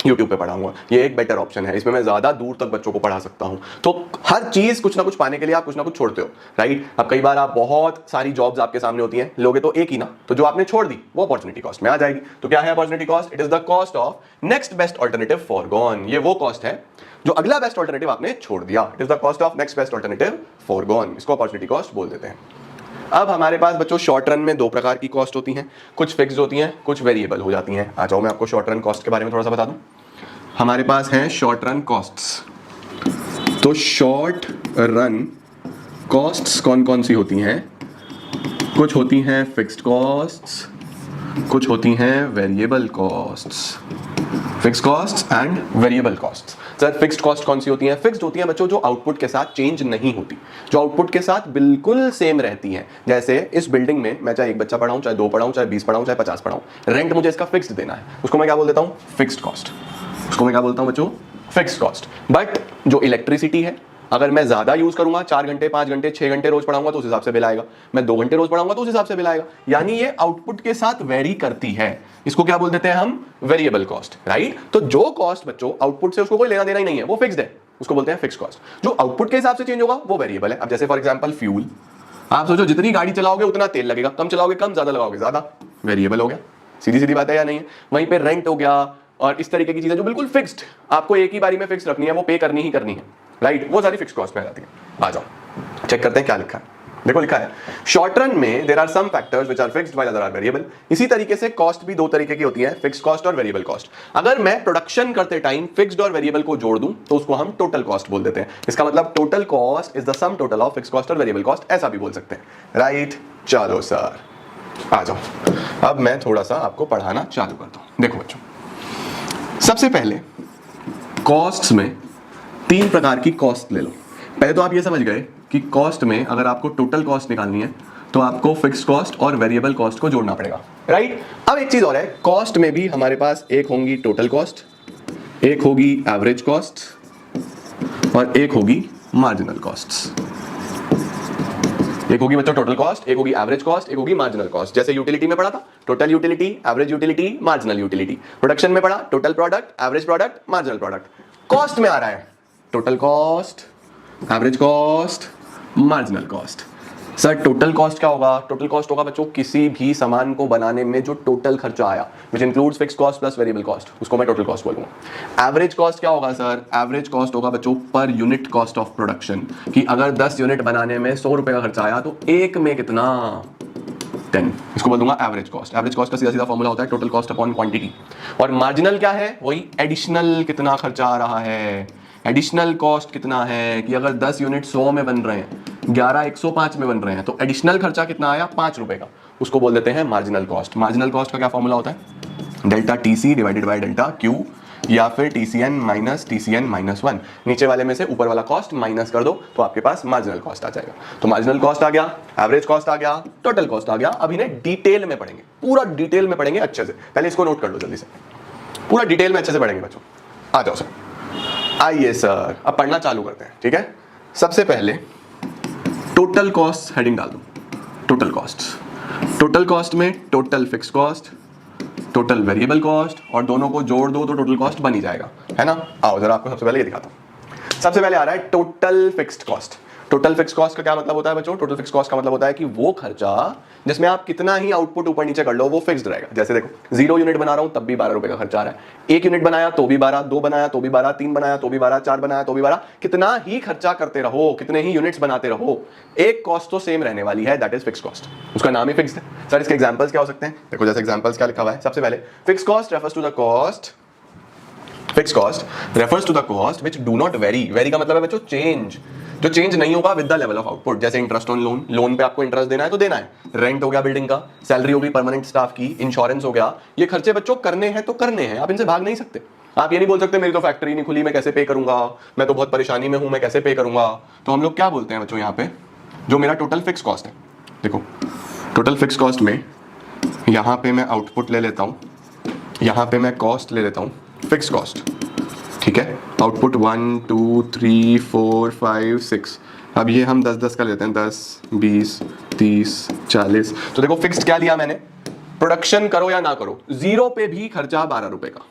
यूट्यूब पे पढ़ाऊंगा, ये एक बेटर ऑप्शन है, इसमें मैं ज्यादा दूर तक बच्चों को पढ़ा सकता हूं। तो हर चीज कुछ ना कुछ पाने के लिए आप कुछ ना कुछ छोड़ते हो, राइट। अब कई बार आप बहुत सारी जॉब्स आपके सामने होती हैं, लोगे तो एक ही ना, तो जो आपने छोड़ दी वो अपॉर्चुनिटी कॉस्ट में आ जाएगी। तो क्या है opportunity cost? It is the cost of next best alternative foregone. ये वो कॉस्ट है जो अगला बेस्ट ऑल्टरनेटिव आपने छोड़ दिया। It is the cost of next best alternative foregone, इसको अपॉर्चुनिटी कॉस्ट बोल देते हैं। अब हमारे पास बच्चों शॉर्ट रन में दो प्रकार की कॉस्ट होती हैं, कुछ फिक्स्ड होती हैं, कुछ वेरिएबल हो जाती हैं। आ जाओ मैं आपको शॉर्ट रन कॉस्ट के बारे में थोड़ा सा बता दूं। हमारे पास हैं शॉर्ट रन कॉस्ट्स। तो शॉर्ट रन कॉस्ट्स कौन कौन सी होती हैं? कुछ होती हैं फिक्स्ड कॉस्ट्स, कुछ होती हैं variable costs. Fixed cost and variable cost. Sir fixed cost कौन सी होती है? फिक्स्ड होती है बच्चों जो आउटपुट के साथ चेंज नहीं होती, जो आउटपुट के साथ बिल्कुल सेम रहती है। जैसे इस बिल्डिंग में मैं चाहे एक बच्चा पढ़ाऊं, चाहे 2 पढ़ाऊं, चाहे 20 पढ़ाऊं, चाहे 50 पढ़ाऊं, रेंट मुझे इसका फिक्स्ड देना है, उसको मैं क्या बोल देता हूं? Fixed cost. उसको मैं क्या बोलता हूं बच्चों? Fixed cost. बट जो इलेक्ट्रिसिटी है, अगर मैं ज्यादा यूज करूंगा, 4 घंटे 5 घंटे 6 घंटे रोज पढ़ाऊंगा तो उस हिसाब से बिल आएगा, मैं 2 घंटे रोज पढ़ाऊंगा तो उस हिसाब से बिल आएगा। यानी ये आउटपुट के साथ वेरी करती है, इसको क्या बोल देते हैं हम? Variable cost, right. तो जो कॉस्ट बच्चों आउटपुट से उसको कोई लेना देना ही नहीं है, वो फिक्स्ड है, उसको बोलते हैं फिक्स्ड कॉस्ट। जो आउटपुट के हिसाब से चेंज होगा वो वेरिएबल है। अब जैसे फॉर एग्जांपल फ्यूल, आप सोचो जितनी गाड़ी चलाओगे उतना तेल लगेगा, कम चलाओगे कम, ज्यादा लगाओगे ज्यादा, वेरिएबल हो गया। सीधी सीधी बात है या नहीं है? वहीं पे रेंट हो गया और इस तरीके की चीजें जो बिल्कुल फिक्स्ड, आपको एक ही बारी में फिक्स रखनी है, वो पे करनी ही करनी है, राइट, वो सारी फिक्स्ड कॉस्ट में आ जाती है। आ जाओ चेक करते हैं क्या लिखा है। देखो लिखा है शॉर्ट रन में there are some factors which are fixed while other are variable. इसी तरीके से कॉस्ट भी 2 तरीके की होती है, फिक्स्ड कॉस्ट और वेरिएबल कॉस्ट। अगर मैं प्रोडक्शन करते टाइम फिक्स्ड और वेरिएबल को जोड़ दूं तो उसको हम टोटल कॉस्ट बोल देते हैं। इसका मतलब total cost is the sum total of fixed cost और वेरिएबल कॉस्ट, ऐसा भी बोल सकते हैं, राइट। चलो सर आ जाओ, अब मैं थोड़ा सा आपको पढ़ाना चालू करता हूं। देखो बच्चों, सबसे पहले कॉस्ट्स में 3 प्रकार की कॉस्ट ले लो। पहले तो आप ये समझ गए कि कॉस्ट में अगर आपको टोटल कॉस्ट निकालनी है तो आपको फिक्स्ड कॉस्ट और वेरिएबल कॉस्ट को जोड़ना पड़ेगा, राइट। अब एक चीज और है, कॉस्ट में भी हमारे पास एक होगी टोटल कॉस्ट, एक होगी एवरेज कॉस्ट और एक होगी मार्जिनल कॉस्ट। एक होगी बच्चों टोटल कॉस्ट, एक होगी एवरेज कॉस्ट, एक होगी मार्जिनल कॉस्ट। जैसे यूटिलिटी में पढ़ा था, total utility, average utility, marginal utility. Production में पढ़ा total product, average product, marginal product. Cost में आ रहा है total cost, average cost, marginal cost. Sir total cost क्या होगा? टोटल कॉस्ट होगा बच्चों किसी भी सामान को बनाने में जो टोटल खर्चा आया, which includes fixed cost plus variable cost, उसको मैं टोटल कॉस्ट बोलूंगा। एवरेज कॉस्ट क्या होगा सर? एवरेज कॉस्ट होगा बच्चों पर यूनिट कॉस्ट ऑफ प्रोडक्शन, कि अगर 10 यूनिट बनाने में 100 रुपए का खर्चा आया तो एक में कितना? 10, इसको बोल दूंगा एवरेज कॉस्ट। एवरेज कॉस्ट का सीधा सीधा फॉर्मूला होता है टोटल कॉस्ट अपॉन क्वांटिटी। और मार्जिनल क्या है? वही एडिशनल कितना खर्चा आ रहा है, एडिशनल कॉस्ट कितना है, कि अगर 10 यूनिट 100 में बन रहे हैं, 11 105 में बन रहे हैं, तो एडिशनल खर्चा कितना आया? 5 रुपए का, उसको बोल देते हैं मार्जिनल कॉस्ट। मार्जिनल कॉस्ट का क्या फॉर्मूला होता है? Delta TC divided by delta Q, या फिर टीसीएन माइनस 1। नीचे वाले में से ऊपर वाला कॉस्ट माइनस कर दो तो आपके पास मार्जिनल कॉस्ट आ जाएगा। तो मार्जिनल कॉस्ट आ गया, एवरेज कॉस्ट आ गया, टोटल कॉस्ट आ गया। अब इन्हें डिटेल में पढ़ेंगे, पूरा डिटेल में पढ़ेंगे अच्छे से। पहले इसको नोट कर लो जल्दी से, पूरा डिटेल में अच्छे से पढ़ेंगे बच्चों। आ जाओ सर। आइए सर अब पढ़ना चालू करते हैं, ठीक है। सबसे पहले टोटल कॉस्ट हेडिंग डाल दो। टोटल कॉस्ट, टोटल कॉस्ट में total fix cost, total variable cost, और दोनों को जोड़ दो तो टोटल कॉस्ट बन ही जाएगा, है ना। आओ जरा आपको सबसे पहले ये दिखाता हूं। सबसे पहले आ रहा है total fixed cost. Total fixed cost का क्या मतलब होता है बच्चों? टोटल फिक्स्ड कॉस्ट का मतलब होता है कि वो खर्चा जिसमें आप कितना ही आउटपुट ऊपर नीचे कर लो वो फिक्स्ड रहेगा। जैसे देखो 0 यूनिट बना रहा हूं तब भी 12 रुपए का खर्चा आ रहा है, 1 यूनिट बनाया तो भी 12, 2 बनाया तो भी 12, 3 बनाया तो भी 12, 4 बनाया तो भी 12। कितना ही खर्चा करते रहो, कितने ही यूनिट्स बनाते रहो, एक कॉस्ट तो सेम रहने वाली है, दैट इज फिक्स्ड कॉस्ट। उसका नाम ही फिक्स्ड है। सर इसके एग्जांपल्स क्या हो सकते हैं? देखो जैसे एग्जांपल्स क्या लिखा हुआ है। सबसे पहले fixed cost refers to the cost, fixed cost refers to the cost which do not vary. Vary का मतलब है बच्चों चेंज, जो चेंज नहीं होगा with the level of output. जैसे इंटरेस्ट ऑन लोन, लोन पे आपको इंटरेस्ट देना है तो देना है, रेंट हो गया बिल्डिंग का, सैलरी हो गई परमानेंट स्टाफ की, इंश्योरेंस हो गया। ये खर्चे बच्चों करने हैं तो करने हैं, आप इनसे भाग नहीं सकते। आप ये नहीं बोल सकते मेरी तो फैक्ट्री नहीं खुली, मैं कैसे पे करूंगा, मैं तो बहुत परेशानी में हूं, मैं कैसे पे करूंगा। तो हम लोग क्या बोलते हैं बच्चों यहाँ पे, जो मेरा टोटल फिक्स कॉस्ट है, देखो टोटल फिक्स कॉस्ट में यहाँ पे मैं आउटपुट ले लेता हूँ, यहाँ पे मैं कॉस्ट ले लेता हूँ फिक्स कॉस्ट, ठीक है। आउटपुट 1 2 3 4 5 6। अब ये हम 10-10 का लेते हैं, 10 20 30 40। तो देखो फिक्स्ड क्या लिया मैंने, प्रोडक्शन करो या ना करो, 0 पे भी खर्चा 12 रुपए का,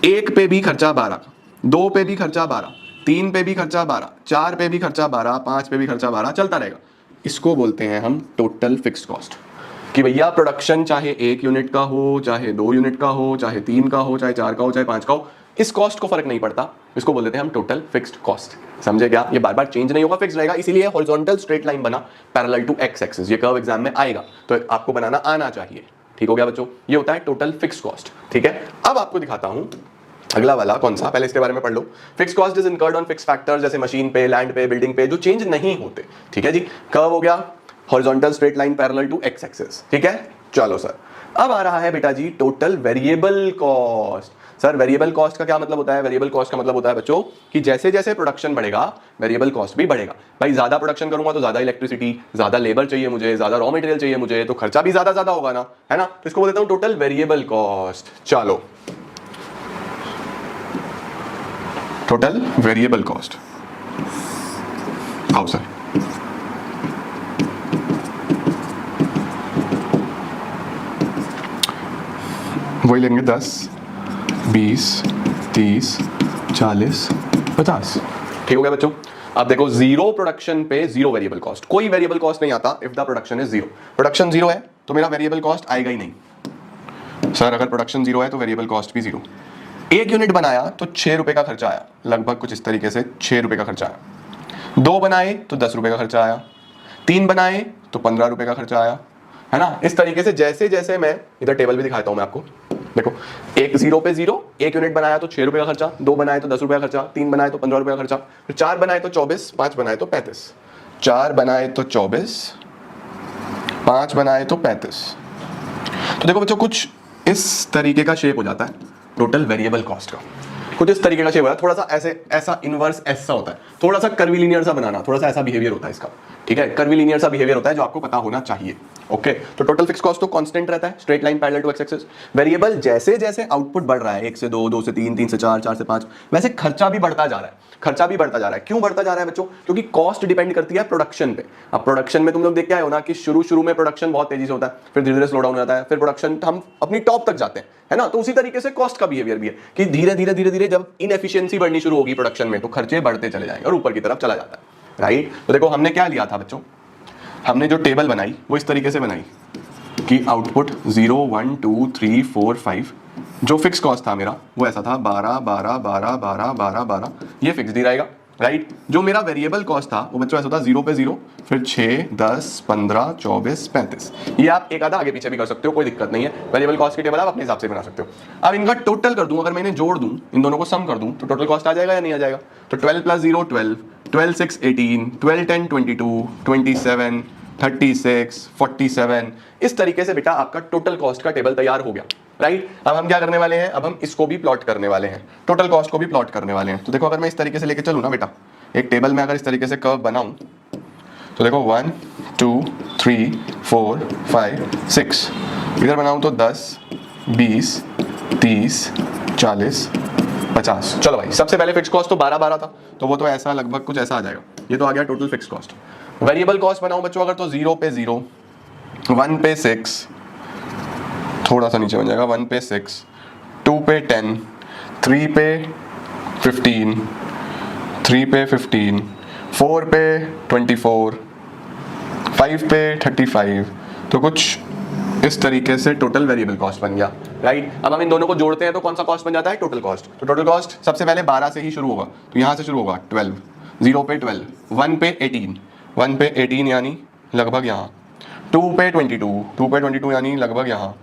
1 पे भी खर्चा 12 का, 2 पे भी खर्चा 12, 3 पे भी खर्चा 12, 4 पे भी खर्चा 12, 5 पे भी खर्चा 12, चलता रहेगा। इसको बोलते हैं हम टोटल फिक्स्ड कॉस्ट। कि भैया प्रोडक्शन चाहे 1 यूनिट का हो, चाहे 2 यूनिट का हो, चाहे 3 का हो, चाहे 4 का हो, चाहे 5 का हो, इस कॉस्ट को फर्क नहीं पड़ता, इसको बोल देते हैं हम टोटल फिक्स्ड कॉस्ट। समझे क्या? ये बार बार चेंज नहीं होगा, फिक्स रहेगा। इसीलिए हॉरिजॉन्टल स्ट्रेट लाइन बना पैरेलल टू एक्स एक्सिस। ये कर्व एग्जाम में आएगा तो आपको बनाना आना चाहिए, ठीक हो गया बच्चों। ये होता है टोटल फिक्स्ड कॉस्ट, ठीक है। अब आपको दिखाता हूं अगला वाला कौन सा, पहले इसके बारे में पढ़ लो। Fixed cost is incurred on fixed factors, जैसे मशीन पे, लैंड पे, बिल्डिंग पे, जो चेंज नहीं होते, ठीक है जी। कर्व हो गया horizontal straight line parallel to x axis, ठीक है। चलो सर अब आ रहा है बेटा जी total variable cost. Sir variable cost का क्या मतलब होता है? वेरिएबल कॉस्ट का मतलब होता है बच्चों कि जैसे जैसे प्रोडक्शन बढ़ेगा वेरिएबल कॉस्ट भी बढ़ेगा। भाई ज्यादा प्रोडक्शन करूंगा तो ज्यादा इलेक्ट्रिसिटी, ज्यादा लेबर चाहिए मुझे, ज्यादा रॉ मटेरियल चाहिए मुझे, तो खर्चा भी ज्यादा होगा ना, है ना। तो इसको बोल देता हूं टोटल वेरिएबल कॉस्ट। चलो टोटल वेरिएबल कॉस्ट आओ सर। वही लेंगे 10, 20, 30, 40, 50। ठीक हो गया बच्चों। अब देखो जीरो प्रोडक्शन पे जीरो वेरिएबल कॉस्ट, कोई वेरिएबल कॉस्ट नहीं आता if the production is zero. Production zero है तो मेरा वेरिएबल कॉस्ट आएगा ही नहीं। सर अगर प्रोडक्शन जीरो है तो वेरिएबल कॉस्ट भी जीरो। एक यूनिट बनाया तो 6 रुपए का खर्चा आया, लगभग कुछ इस तरीके से 6 रुपए का खर्चा आया। 2 बनाए तो 10 रुपए का खर्चा आया, 3 बनाए तो 15 रुपए का खर्चा आया, है ना। इस तरीके से जैसे जैसे मैं इधर टेबल भी दिखाता हूं मैं आपको, देखो एक जीरो पे जीरो, एक यूनिट बनाया तो 6 रुपए का खर्चा, 2 बनाए तो 10 रुपए का खर्चा, 3 बनाए तो 15 रुपए का खर्चा, फिर 4 बनाए तो 24, 5 बनाए तो 35, 4 बनाए तो 24, 5 बनाए तो 35। तो देखो बच्चों कुछ इस तरीके का शेप हो जाता है टोटल वेरिएबल कॉस्ट का। कुछ इस तरीके का शेप होता है, थोड़ा सा ऐसे ऐसा इनवर्स ऐसा होता है, थोड़ा सा कर्वीलिनियर सा बनाना, थोड़ा सा ऐसा बिहेवियर होता है इसका। ठीक है, कर्वीलिनियर सा बिहेवियर होता है जो आपको पता होना चाहिए। ओके, तो टोटल फिक्स कॉस्ट तो कांस्टेंट रहता है, straight line parallel to x axis. Variable जैसे जैसे आउटपुट बढ़ रहा है 1 से 2, 2 से 3, 3 से 4, 4 से 5, वैसे खर्चा भी बढ़ता जा रहा है। खर्चा भी बढ़ता जा रहा है। क्यों बढ़ता जा रहा है बच्चों? क्योंकि कॉस्ट डिपेंड करती है प्रोडक्शन पे। अब प्रोडक्शन में तुम लोग देख के आए हो ना कि शुरू में प्रोडक्शन बहुत तेजी से होता है, फिर धीरे धीरे स्लो डाउन हो जाता है, फिर प्रोडक्शन हम अपनी टॉप तक जाते हैं, है ना। तो उसी तरीके से कॉस्ट का बिहेवियर भी है कि धीरे धीरे जब इनएफिशिएंसी बढ़नी शुरू होगी प्रोडक्शन में तो खर्चे बढ़ते चले जाएंगे और ऊपर की तरफ चला जाता है, राइट। तो देखो हमने क्या लिया था बच्चों, हमने जो टेबल बनाई वो इस तरीके से बनाई कि आउटपुट 0, 1, 2, 3, 4, 5, जो फिक्स कॉस्ट था मेरा वो ऐसा था 12, 12, 12, 12, 12, 12, ये फिक्स ही रहेगा, राइट। जो मेरा वेरिएबल कॉस्ट था वो बच्चों ऐसा था 0 पे 0, फिर 6, 10, 15, 24, 35। ये आप एक आधा आगे पीछे भी कर सकते हो, कोई दिक्कत नहीं है। वेरिएबल कॉस्ट की टेबल आप अपने हिसाब से बना सकते हो। अब इनका टोटल कर दूं, अगर मैं इन्हें जोड़ दूं, इन दोनों को सम कर दूं तो टोटल कॉस्ट आ जाएगा या नहीं आ जाएगा? तो 12 + 0 12, 12 6 18, 12 10 22, 27, 36, 47। इस तरीके से बेटा आपका टोटल कॉस्ट का टेबल तैयार हो गया, राइट। अब हम क्या करने वाले हैं, अब हम इसको भी प्लॉट करने वाले हैं, टोटल कॉस्ट को भी प्लॉट करने वाले हैं। तो देखो अगर मैं इस तरीके से लेके चलूँ ना बेटा, एक टेबल में अगर इस तरीके से कर्व बनाऊं तो देखो 1, 2, 3, 4, 5, 6, इधर बनाऊं तो 10, 20, 30, 40, 50। चलो भाई, सबसे पहले फिक्स कॉस्ट तो 12 था, तो वो तो ऐसा लगभग कुछ ऐसा आ जाएगा। ये तो आ गया total fix cost. Variable cost बनाऊं बच्चों अगर तो 0 पे 0, 1 पे 6, थोड़ा सा नीचे बन जाएगा 1 पे 6, 2 पे 10, 3 पे 15, 3 पे 15, 4 पे 24, 5 पे 35। तो कुछ इस तरीके से टोटल वेरिएबल कॉस्ट बन गया, राइट। अब हम इन दोनों को जोड़ते हैं तो कौन सा कॉस्ट बन जाता है? Total cost. तो टोटल कॉस्ट सबसे पहले 12 से ही शुरू होगा, तो यहाँ से शुरू होगा 12, 0 पे 12, 1 पे 18, 1 पे 18 यानी लगभग यहाँ, 2 पे 22, 2 पे 22 यानी लगभग यहाँ,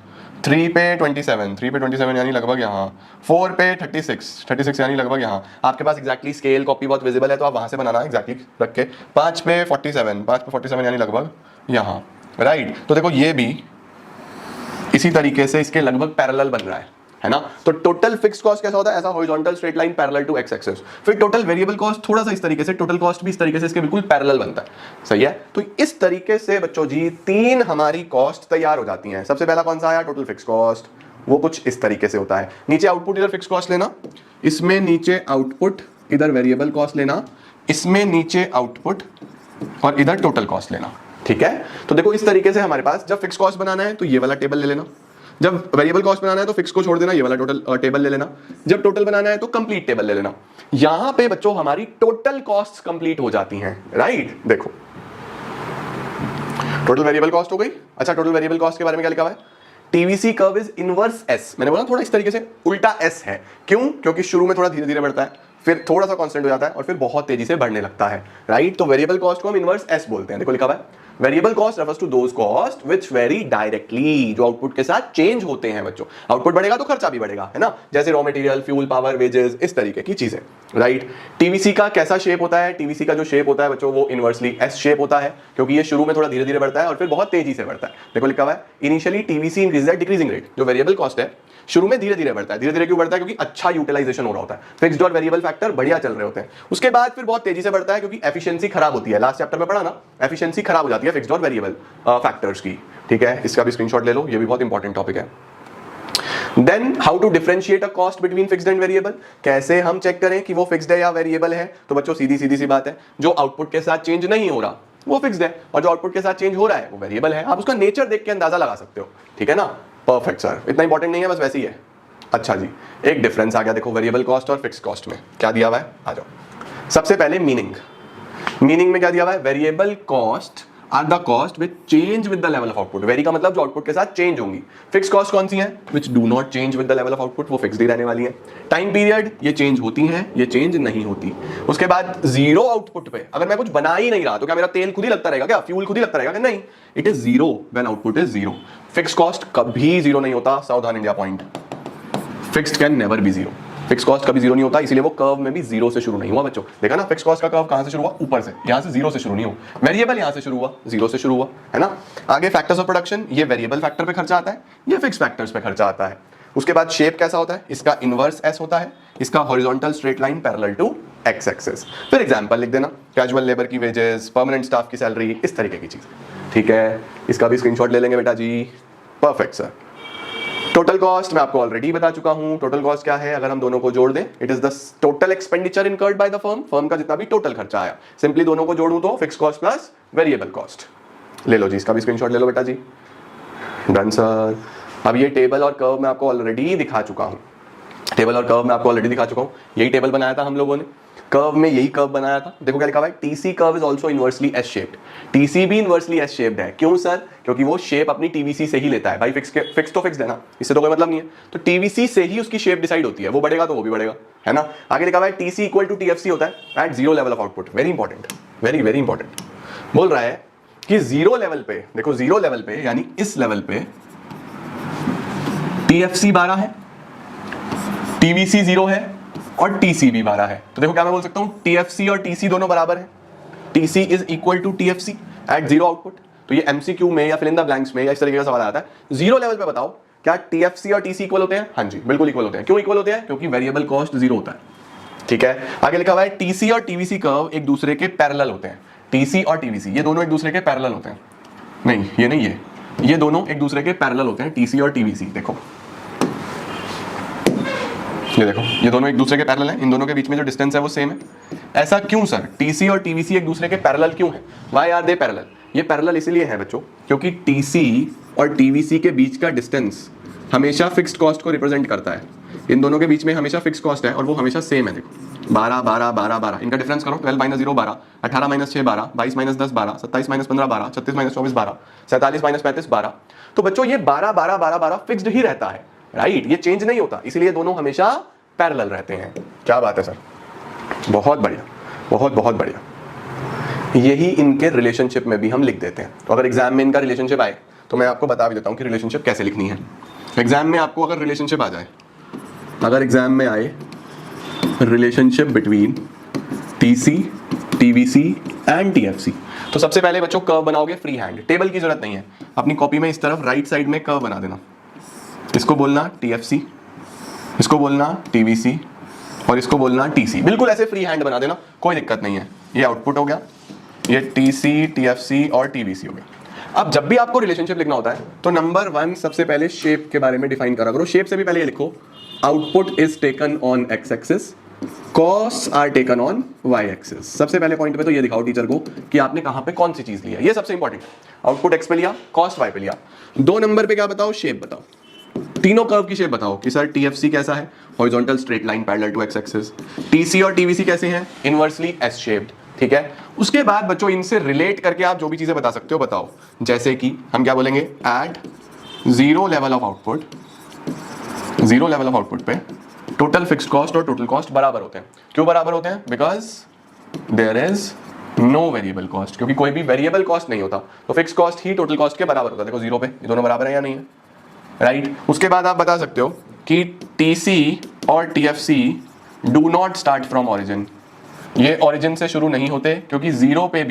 3 पे 27, 3 पे 27 यानी लगभग यहाँ, 4 पे 36, 36 यानी लगभग यहाँ। आपके पास एक्जैक्टली स्केल कॉपी बहुत विजिबल है तो आप वहाँ से बनाना एक्जैक्टली रख के। 5 पे 47, 5 पे 47 यानी लगभग यहाँ, राइट। तो देखो ये भी इसी तरीके से इसके लगभग पैरेलल बन रहा है ना। तो टोटल फिक्स कॉस्ट कैसा होता है? ऐसा horizontal straight line parallel to x axis. फिर टोटल वेरिएबल कॉस्ट थोड़ा सा इस तरीके से, टोटल कॉस्ट भी इस तरीके से इसके बिल्कुल पैरेलल बनता है, सही है। तो इस तरीके से बच्चों जी 3 हमारी कॉस्ट तैयार हो जाती हैं। सबसे पहला कौन सा आया? Total fix cost. वो कुछ इस तरीके से होता है। नीचे आउटपुट, इधर फिक्स कॉस्ट लेना, इसमें नीचे आउटपुट, इधर वेरिएबल कॉस्ट लेना, इसमें नीचे आउटपुट और इधर टोटल कॉस्ट लेना, ठीक है। तो देखो इस तरीके से हमारे पास जब फिक्स कॉस्ट बनाना है तो ये वाला टेबल ले लेना, जब वेरिएबल कॉस्ट बनाना है तो फिक्स को छोड़ देना, ये वाला टोटल टेबल ले लेना, जब टोटल बनाना है तो कंप्लीट टेबल ले लेना। यहां पे बच्चों हमारी टोटल कॉस्ट कंप्लीट हो जाती हैं, राइट। देखो टोटल वेरिएबल कॉस्ट हो गई। अच्छा, टोटल वेरिएबल कॉस्ट के बारे में क्या लिखा हुआ है? TVC curve is inverse S. मैंने बोला थोड़ा इस तरीके से उल्टा एस है। क्यों? क्योंकि शुरू में थोड़ा धीरे धीरे बढ़ता है, फिर थोड़ा सा कांस्टेंट हो जाता है और फिर बहुत तेजी से बढ़ने लगता है, राइट। तो वेरिएबल कॉस्ट को हम इनवर्स एस बोलते हैं। देखो लिखा हुआ है variable cost refers to those cost which vary directly, जो आउटपुट के साथ चेंज होते हैं बच्चों। आउटपुट बढ़ेगा तो खर्चा भी बढ़ेगा, है ना, जैसे raw material, fuel, power, wages, इस तरीके की चीजें, राइट। टीवीसी का कैसा शेप होता है? टीवीसी का जो शेप होता है बच्चों वो इनवर्सली एस शेप होता है, क्योंकि ये शुरू में थोड़ा धीरे धीरे बढ़ता है और फिर बहुत तेजी से बढ़ता है। देखो लिखा हुआ है initially TVC increase at decreasing rate. जो वेरिएबल कॉस्ट है शुरू में धीरे धीरे बढ़ता है। धीरे धीरे क्यों बढ़ता है? क्योंकि अच्छा यूटिलाइजेशन हो रहा होता है, फिक्स्ड और वेरिएबल फैक्टर बढ़िया चल रहे होते हैं। उसके बाद फिर बहुत तेजी से बढ़ता है क्योंकि एफिशिएंसी खराब होती है। लास्ट चैप्टर में पढ़ा ना, एफिशिएंसी खराब हो जाती है फिक्स्ड और वेरिएबल फैक्टर्स की, ठीक है। इसका भी स्क्रीनशॉट ले लो, ये भी बहुत इंपॉर्टेंट टॉपिक है। Then how to differentiate a cost between fixed and variable, कैसे हम चेक करें कि वो फिक्स्ड है या वेरिएबल है? तो बच्चों सीधी सीधी सी बात है, जो आउटपुट के साथ चेंज नहीं हो रहा वो फिक्स्ड है, और जो आउटपुट के साथ चेंज हो रहा है वो वेरिएबल है। आप उसका नेचर देख के अंदाजा लगा सकते हो, ठीक है ना। परफेक्ट सर, इतना इंपॉर्टेंट नहीं है, बस वैसे ही है। अच्छा जी, एक डिफरेंस आ गया देखो वेरिएबल कॉस्ट और फिक्स्ड कॉस्ट में। क्या दिया हुआ है? आ जाओ। सबसे पहले मीनिंग में क्या दिया हुआ है? Variable cost are the cost which change with the level of output. Vary का मतलब जो आउटपुट के साथ चेंज होंगी। फिक्स कॉस्ट कौन सी है? Which do not change with the level of output, वो फिक्स्ड ही रहने वाली है। टाइम पीरियड, ये चेंज होती हैं, ये चेंज नहीं होती। उसके बाद जीरो आउटपुट पे अगर मैं कुछ बना ही नहीं रहा तो क्या मेरा तेल खुद ही लगता रहेगा? क्या फ्यूल खुद ही लगता रहेगा? नहीं, it is zero when output is zero. Fix cost कभी जीरो नहीं होता, सावधान India point. Fixed can never be zero. Fix cost कभी जीरो नहीं होता, इसीलिए वो कर्व में भी जीरो से शुरू नहीं हुआ बच्चों। देखा ना, फिक्स कॉस्ट का कर्व कहां से शुरू हुआ? ऊपर से, यहां से जीरो से शुरू नहीं हुआ। वेरिएबल यहां से शुरू हुआ, जीरो से शुरू हुआ, है ना। आगे फैक्टर्स ऑफ प्रोडक्शन, ये वेरिएबल फैक्टर पे खर्चा आता है, ये फिक्स फैक्टर्स पे खर्चा आता है। उसके बाद शेप कैसा होता है? इसका इनवर्स एस होता है, इसका horizontal straight line parallel to x axis. फिर एग्जांपल लिख देना, कैजुअल लेबर की वेजेस, परमानेंट स्टाफ की सैलरी, इस तरीके की चीज, ठीक है। इसका भी स्क्रीनशॉट ले लेंगे बेटा जी। Perfect sir. टोटल कॉस्ट मैं आपको ऑलरेडी बता चुका हूं। टोटल कॉस्ट क्या है? अगर हम दोनों को जोड़ दें, it is the total expenditure incurred by the firm का जितना भी टोटल खर्चा आया। सिंपली दोनों को जोड़ूं तो fix cost plus variable cost. ले लो जी, इसका भी स्क्रीनशॉट ले लो बेटा जी। Done sir. अब ये टेबल और कर्व मैं आपको ऑलरेडी दिखा चुका हूं। यही टेबल बनाया था हम लोगों ने, कर्व में यही कर्व बनाया था। देखो क्या लिखा हुआ है? TC curve is also inversely S shaped. TC भी इनवर्सली एस शेप्ड है। क्यों सर? क्योंकि वो शेप अपनी टीवीसी से ही लेता है भाई। फिक्स तो फिक्स्ड है ना, इससे तो कोई मतलब नहीं है। तो टीवीसी से ही उसकी शेप डिसाइड होती है, वो बढ़ेगा तो वो भी बढ़ेगा, है ना। आगे लिखा हुआ है टीसी इक्वल टू टीएफसी होता है at zero level of output. Very important, very very important. बोल रहा है कि जीरो लेवल पे, देखो जीरो लेवल पे यानी इस लेवल पे टीएफसी 12 है, टीवीसी 0 है और टीसी भी 12 है। तो देखो क्या मैं बोल सकता हूं, टीएफसी और टीसी दोनों बराबर है। TC is equal to TFC at zero output. तो ये एमसीक्यू में या फिल इन द ब्लैंक्स में या इस तरीके का सवाल आता है। जीरो लेवल पे बताओ क्या टीएफसी और टीसी इक्वल होते हैं? हाँ जी, बिल्कुल इक्वल होते हैं। क्यों इक्वल होते हैं? क्योंकि वेरिएबल कॉस्ट जीरो होता है, ठीक है। आगे लिखा हुआ है टीसी और टीवीसी कर्व एक दूसरे के पैरेलल होते हैं। टीसी और टीवीसी ये दोनों एक दूसरे के पैरेलल होते हैं। नहीं, ये नहीं है, ये दोनों एक दूसरे के पैरेलल होते हैं, टीसी और टीवीसी। देखो ये देखो, ये दोनों एक दूसरे के पैरेलल हैं, इन दोनों के बीच में जो डिस्टेंस है वो सेम है। ऐसा क्यों सर? टीसी और टीवीसी एक दूसरे के पैरेलल क्यों है? Why are they parallel? ये पैरेलल इसलिए है बच्चों क्योंकि टीसी और टीवीसी के बीच का डिस्टेंस हमेशा फिक्स्ड कॉस्ट को रिप्रेजेंट करता है। इन दोनों के बीच में हमेशा फिक्स्ड कॉस्ट है और वो हमेशा सेम है। देखो 12 12 12 12, इनका डिफरेंस करो। 12 minus 0 12, 18 minus 6 12, 22 minus 10 12, 27 minus 15 12, 36 minus 24 12, 47 minus 35 12। तो बच्चों ये 12 12 12 12 फिक्स्ड ही रहता है, राइट। ये चेंज नहीं होता, इसलिए दोनों हमेशा पैरेलल रहते हैं। क्या बात है सर, बहुत बढ़िया, बहुत बहुत बढ़िया। यही इनके रिलेशनशिप में भी हम लिख देते हैं। तो अगर एग्जाम में इनका रिलेशनशिप आए तो मैं आपको बता भी देता हूं कि रिलेशनशिप कैसे लिखनी है। एग्जाम में आपको अगर रिलेशनशिप आ जाए, अगर एग्जाम में आए relationship between TC, TVC and TFC, तो सबसे पहले बच्चों कर्व बनाओगे फ्री हैंड, टेबल की जरूरत नहीं है। अपनी कॉपी में इस तरफ राइट साइड में कर्व बना देना। इसको बोलना टीएफसी, इसको बोलना टीवीसी और इसको बोलना टीसी। बिल्कुल ऐसे फ्री हैंड बना देना, कोई दिक्कत नहीं है। ये आउटपुट हो गया, ये टीसी, टीएफसी और टीवीसी हो गया। अब जब भी आपको रिलेशनशिप लिखना होता है तो नंबर 1 सबसे पहले शेप के बारे में डिफाइन करा करो। शेप से भी पहले ये लिखो, output is taken on X axis, cost are taken on Y axis. सबसे पहले पॉइंट पे तो ये दिखाओ टीचर को कि आपने कहां पे कौन सी चीज ली है, ये सबसे इंपॉर्टेंट। आउटपुट एक्स पे लिया, कॉस्ट वाई पे लिया। 2 नंबर पे क्या बताओ? शेप बताओ। तीनों कर्व की शेप बताओ कि सर टीएफसी कैसा है? Horizontal straight line parallel to x axis. TC और टीवीसी कैसे हैं? इनवर्सली एस शेप्ड, ठीक है। उसके बाद बच्चों इनसे रिलेट करके आप जो भी चीजें बता सकते हो बताओ। जैसे कि हम क्या बोलेंगे, at zero level of output, zero level of output पे टोटल फिक्स्ड कॉस्ट और टोटल कॉस्ट बराबर होते हैं। क्यों बराबर होते हैं? Because there is no variable cost, क्योंकि कोई भी वेरिएबल कॉस्ट नहीं होता तो फिक्स कॉस्ट ही टोटल कॉस्ट के बराबर होता है। देखो जीरो पे ये दोनों बराबर है या नहीं है, राइट। उसके बाद आप बता सकते हो कि टीसी और TFC do not start from origin, ये ओरिजिन से शुरू नहीं होते क्योंकि जीरो पे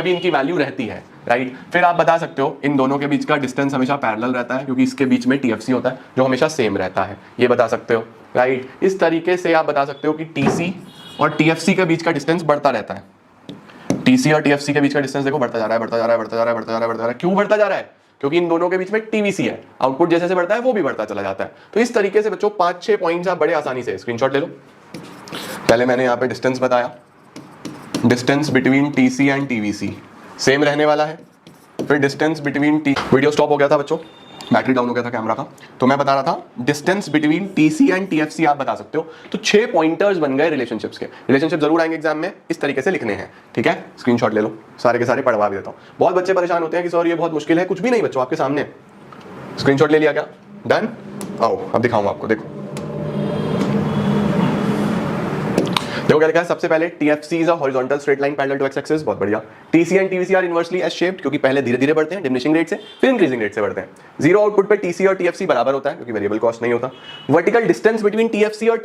भी इनकी वैल्यू रहती है, राइट। फिर आप बता सकते हो इन दोनों के बीच का डिस्टेंस हमेशा पैरेलल रहता है क्योंकि इसके बीच में टीएफसी होता है जो हमेशा सेम रहता है, ये बता सकते हो, राइट। इस तरीके से आप बता सकते हो कि टीसी और टीएफसी के बीच का डिस्टेंस बढ़ता रहता है। टीसी और टीएफसी के बीच का डिस्टेंस देखो बढ़ता जा रहा है, बढ़ता जा रहा है, बढ़ता जा रहा है, बढ़ता जा रहा है, बढ़ता जा रहा है। क्यों बढ़ता जा रहा है? क्योंकि इन दोनों के बीच में टीवीसी है, आउटपुट जैसे जैसे बढ़ता है वो भी बढ़ता चला जाता है। तो इस तरीके से बच्चों 5-6 पॉइंट्स आप बड़े आसानी से स्क्रीनशॉट ले लो। पहले मैंने यहाँ पे डिस्टेंस बताया, distance between TC and TVC same रहने वाला है। फिर डिस्टेंस बिटवीन वीडियो स्टॉप हो गया था बच्चों, बैटरी डाउन हो गया था कैमरा का, तो मैं बता रहा था distance between TC and TFC आप बता सकते हो। तो 6 पॉइंटर्स बन गए रिलेशनशिप्स के। रिलेशनशिप जरूर आएंगे एग्जाम में, इस तरीके से लिखने हैं, ठीक है। स्क्रीनशॉट ले लो, सारे के सारे पढ़वा भी देता हूं। बहुत बच्चे परेशान होते हैं कि सर ये बहुत मुश्किल है, कुछ भी नहीं बच्चों आपके सामने। स्क्रीनशॉट ले लिया क्या? डन। आओ अब दिखाऊंगा आपको, देखो देखो क्या लिखा है। सबसे पहले TFC is a horizontal straight line parallel to x axis, बहुत बढ़िया। TC and TVC are inversely S shaped, क्योंकि पहले धीरे धीरे बढ़ते हैं डिमिनिशिंग रेट से, फिर इंक्रीजिंग रेट से बढ़ते हैं। जीरो आउटपुट पे TC और TFC बराबर होता है क्योंकि वेरिएबल कॉस्ट नहीं होता। वर्टिकल डिस्टेंस बिटवीन TFC और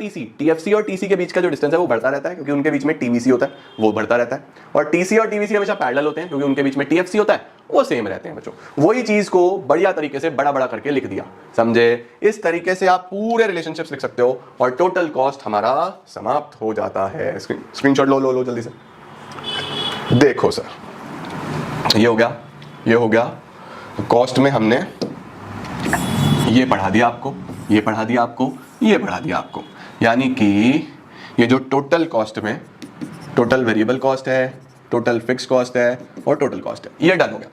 TC के बीच का जो डिस्टेंस है वो बढ़ता रहता है क्योंकि उनके बीच में TVC होता है, वो बढ़ता रहता है। और TC और TVC हमेशा पैरेलल होते हैं क्योंकि उनके बीच में TFC होता है, वो सेम रहते हैं बच्चों। वही चीज को बढ़िया तरीके से बड़ा बड़ा करके लिख दिया, समझे। इस तरीके से आप पूरे रिलेशनशिप्स लिख सकते हो और टोटल कॉस्ट हमारा समाप्त हो जाता है। स्क्रीनशॉट लो जल्दी से। देखो सर ये हो गया, ये हो गया। कॉस्ट में हमने ये पढ़ा दिया आपको, ये पढ़ा दिया आपको, ये पढ़ा दिया आपको, यानी कि ये जो टोटल कॉस्ट में टोटल वेरिएबल कॉस्ट है, टोटल फिक्स कॉस्ट है और टोटल कॉस्ट है, ये डन हो गया।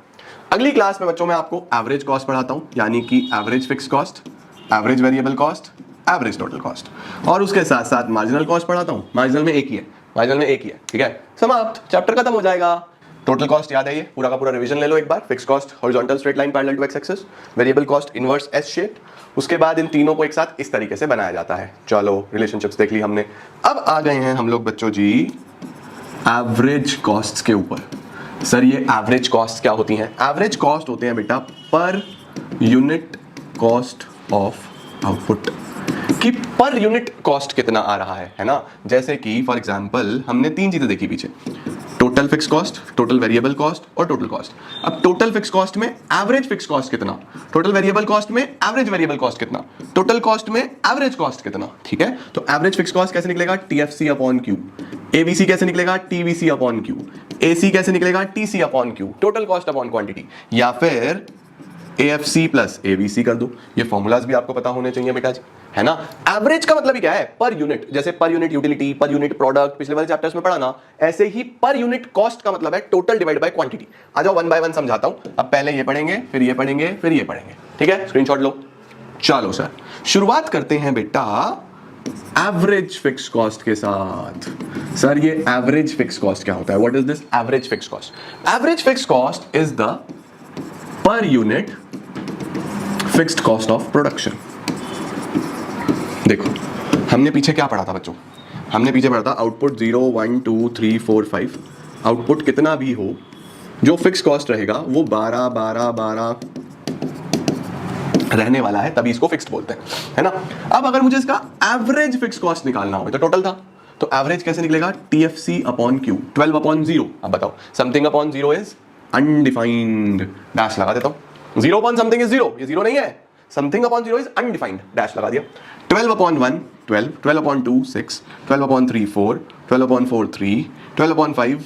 अगली क्लास में बच्चों मैं आपको एवरेज कॉस्ट पढ़ाता हूं, यानी कि average fix cost, average variable cost, average total cost, और उसके साथ साथ मार्जिनल कॉस्ट पढ़ाता हूं। मार्जिनल में एक ही है, मार्जिनल में एक ही है, ठीक है। समाप्त, चैप्टर खत्म हो जाएगा। टोटल कॉस्ट याद है, ये पूरा का पूरा रिवीजन ले लो एक बार। Fix cost horizontal straight line parallel to x axis, variable cost inverse S shaped. उसके बाद इन तीनों को एक साथ इस तरीके से बनाया जाता है। चलो रिलेशनशिप्स देख ली हमने। अब आ गए हैं हम लोग बच्चों जी एवरेज कॉस्ट्स के ऊपर। सर ये एवरेज कॉस्ट क्या होती हैं? एवरेज कॉस्ट होते हैं बेटा पर यूनिट कॉस्ट ऑफ आउटपुट, कि पर यूनिट कॉस्ट कितना आ रहा है ना। जैसे कि फॉर एग्जांपल हमने 3 चीजें देखी पीछे, total fix cost, total variable cost और टोटल कॉस्ट। अब टोटल फिक्स कॉस्ट में एवरेज फिक्स कॉस्ट कितना, टोटल वेरिएबल कॉस्ट में एवरेज वेरिएबल कॉस्ट कितना, टोटल कॉस्ट में एवरेज कॉस्ट कितना, ठीक है। तो एवरेज फिक्स कॉस्ट कैसे निकलेगा? TFC upon Q। ABC कैसे निकलेगा? TVC upon Q। AC कैसे निकलेगा? TC upon Q। Total cost upon quantity, या फिर AFC प्लस ABC कर दो। ये फॉर्मूलाज भी आपको पता होने चाहिए बेटा जी, है ना। एवरेज का मतलब ही क्या है? पर यूनिट। जैसे per unit utility, per unit product पिछले वाले चैप्टर्स में पढ़ा ना, ऐसे ही पर यूनिट कॉस्ट का मतलब है टोटल डिवाइड बाय क्वांटिटी। आ जाओ 1 बाय 1 समझाता हूं। अब पहले ये पढ़ेंगे, फिर ये पढ़ेंगे, फिर ये पढ़ेंगे, ठीक है। स्क्रीनशॉट लो। चलो सर शुरुआत करते हैं बेटा एवरेज फिक्स कॉस्ट के साथ। सर ये एवरेज फिक्स कॉस्ट क्या होता है? What is this average fix cost? Average fix cost is the per unit fixed cost of production. देखो हमने पीछे क्या पढ़ा था बच्चों? हमने पीछे पढ़ा था आउटपुट 0 1 2 3 4 5। आउटपुट कितना भी हो, जो फिक्स कॉस्ट रहेगा वो 12 12 12 रहने वाला है, तभी इसको फिक्स्ड बोलते हैं, है ना। अब अगर मुझे इसका एवरेज फिक्स कॉस्ट निकालना हो, तो टोटल था, तो एवरेज कैसे निकलेगा? TFC upon Q, 12 upon 0। अब बताओ something upon 0 is undefined, dash लगा देता हूं। 0 अपॉन समथिंग इज 0, ये 0 नहीं है। Something upon 0 is undefined, dash लगा दिया। 12 upon 1 12, 12 upon 2 6, 12 upon 3 4, 12 upon 4 3, 12 upon 5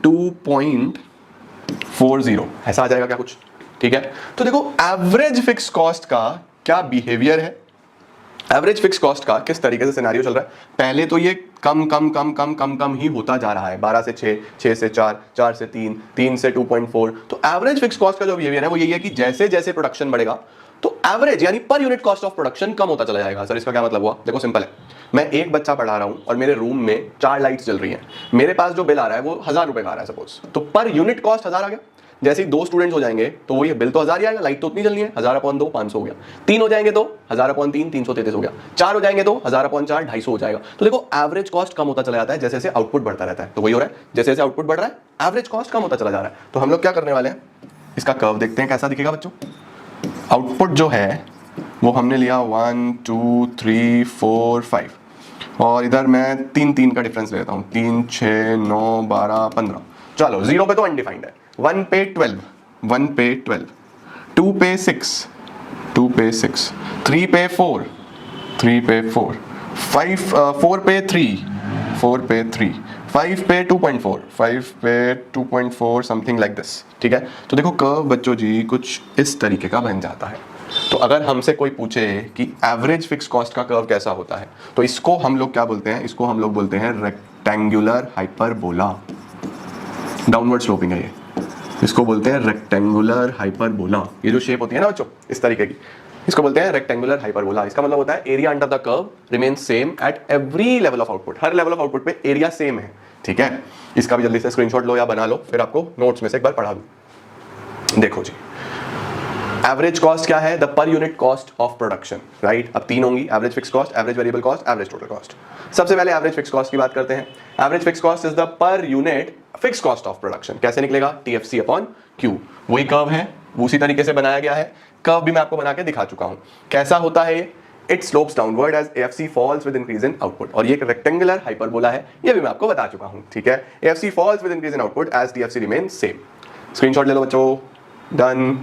2.40, ऐसा आ जाएगा क्या कुछ, ठीक है। तो देखो एवरेज फिक्स कॉस्ट का क्या बिहेवियर है, एवरेज फिक्स कॉस्ट का किस तरीके से सिनेरियो चल रहा है। पहले तो ये कम कम कम कम कम कम ही होता जा रहा है, 12 से 6, 6 से 4, 4 से 3, 3 से 2.4। तो एवरेज फिक्स कॉस्ट का जो बिहेवियर है वो यही है कि जैसे जैसे प्रोडक्शन बढ़ेगा तो एवरेज यानी per unit cost of production कम होता चला जाएगा। सर इसका क्या मतलब हुआ? देखो सिंपल है, मैं एक बच्चा पढ़ा रहा हूं और मेरे रूम में 4 लाइट्स जल रही हैं, मेरे पास जो बिल आ रहा है वो 1000 रुपए का आ रहा है सपोज, तो पर यूनिट कॉस्ट 1000 आ गया। जैसे ही 2 स्टूडेंट्स हो जाएंगे तो वो ये बिल तो 1000 ही आएगा, लाइट तो उतनी चलनी है, 1000/2 500 हो गया। 3 हो जाएंगे तो 1000/3 333 हो गया। 4 हो जाएंगे तो 1000/4 250 हो जाएगा। तो देखो एवरेज कॉस्ट कम होता चला जाता है जैसे जैसे आउटपुट बढ़ता रहता है। तो वही हो रहा है, जैसे जैसे आउटपुट बढ़ रहा है एवरेज कॉस्ट कम होता चला जा रहा है। तो हम लोग क्या करने वाले हैं, इसका कर्व देखते हैं कैसा दिखेगा बच्चों। आउटपुट जो है वो हमने लिया 1 2 3 4 5 और इधर मैं 3 का डिफरेंस ले लेता हूँ, 3 6 9 12 15। चलो 0 पे तो अनडिफाइंड है, 1 पे 12, 1 पे 12, 2 पे 6, 2 पे 6, 3 पे 4, 3 पे 4, 4 पे 3, 4 पे 3, 5 पे 2.4, 5 पे 2.4 समथिंग लाइक दिस। ठीक है, तो देखो कर्व बच्चों जी कुछ इस तरीके का बन जाता है। तो अगर हमसे कोई पूछे कि एवरेज फिक्स कॉस्ट का कर्व कैसा होता है तो इसको हम लोग क्या बोलते हैं, इसको हम लोग बोलते हैं रेक्टेंगुलर हाइपरबोला। डाउनवर्ड स्लोपिंग है ये, इसको बोलते हैं रेक्टेंगुलर हाइपरबोला। ये जो शेप होती है ना बच्चों इस तरीके की, इसको बोलते हैं रेक्टेंगुलर हाइपरबोला। इसका मतलब होता है area under the curve remains same at every level of output. Her level of output पे एरिया सेम है। ठीक है, इसका भी जल्दी से स्क्रीनशॉट लो या बना लो, फिर आपको नोट्स में से एक बार पढ़ा दूं। देखो जी, एवरेज कॉस्ट क्या है, the per unit cost of production. Right, अब 3 होंगी, average fix cost, average variable cost, average total cost. सबसे पहले एवरेज फिक्स कॉस्ट की बात करते हैं। Average fix cost is the per unit fix cost of production. कैसे निकलेगा, TFC/Q। वही कर्व है, उसी तरीके से बनाया गया है। कर्व भी मैं आपको बना के दिखा चुका हूं कैसा होता है। It slopes downward as AFC falls with increase in output. और ये एक रेक्टेंगुलर हाइपरबोला है, ये भी मैं आपको बता चुका हूं। ठीक है, AFC falls with increase in output as TFC remains same. Screenshot ले लो बच्चों, डन।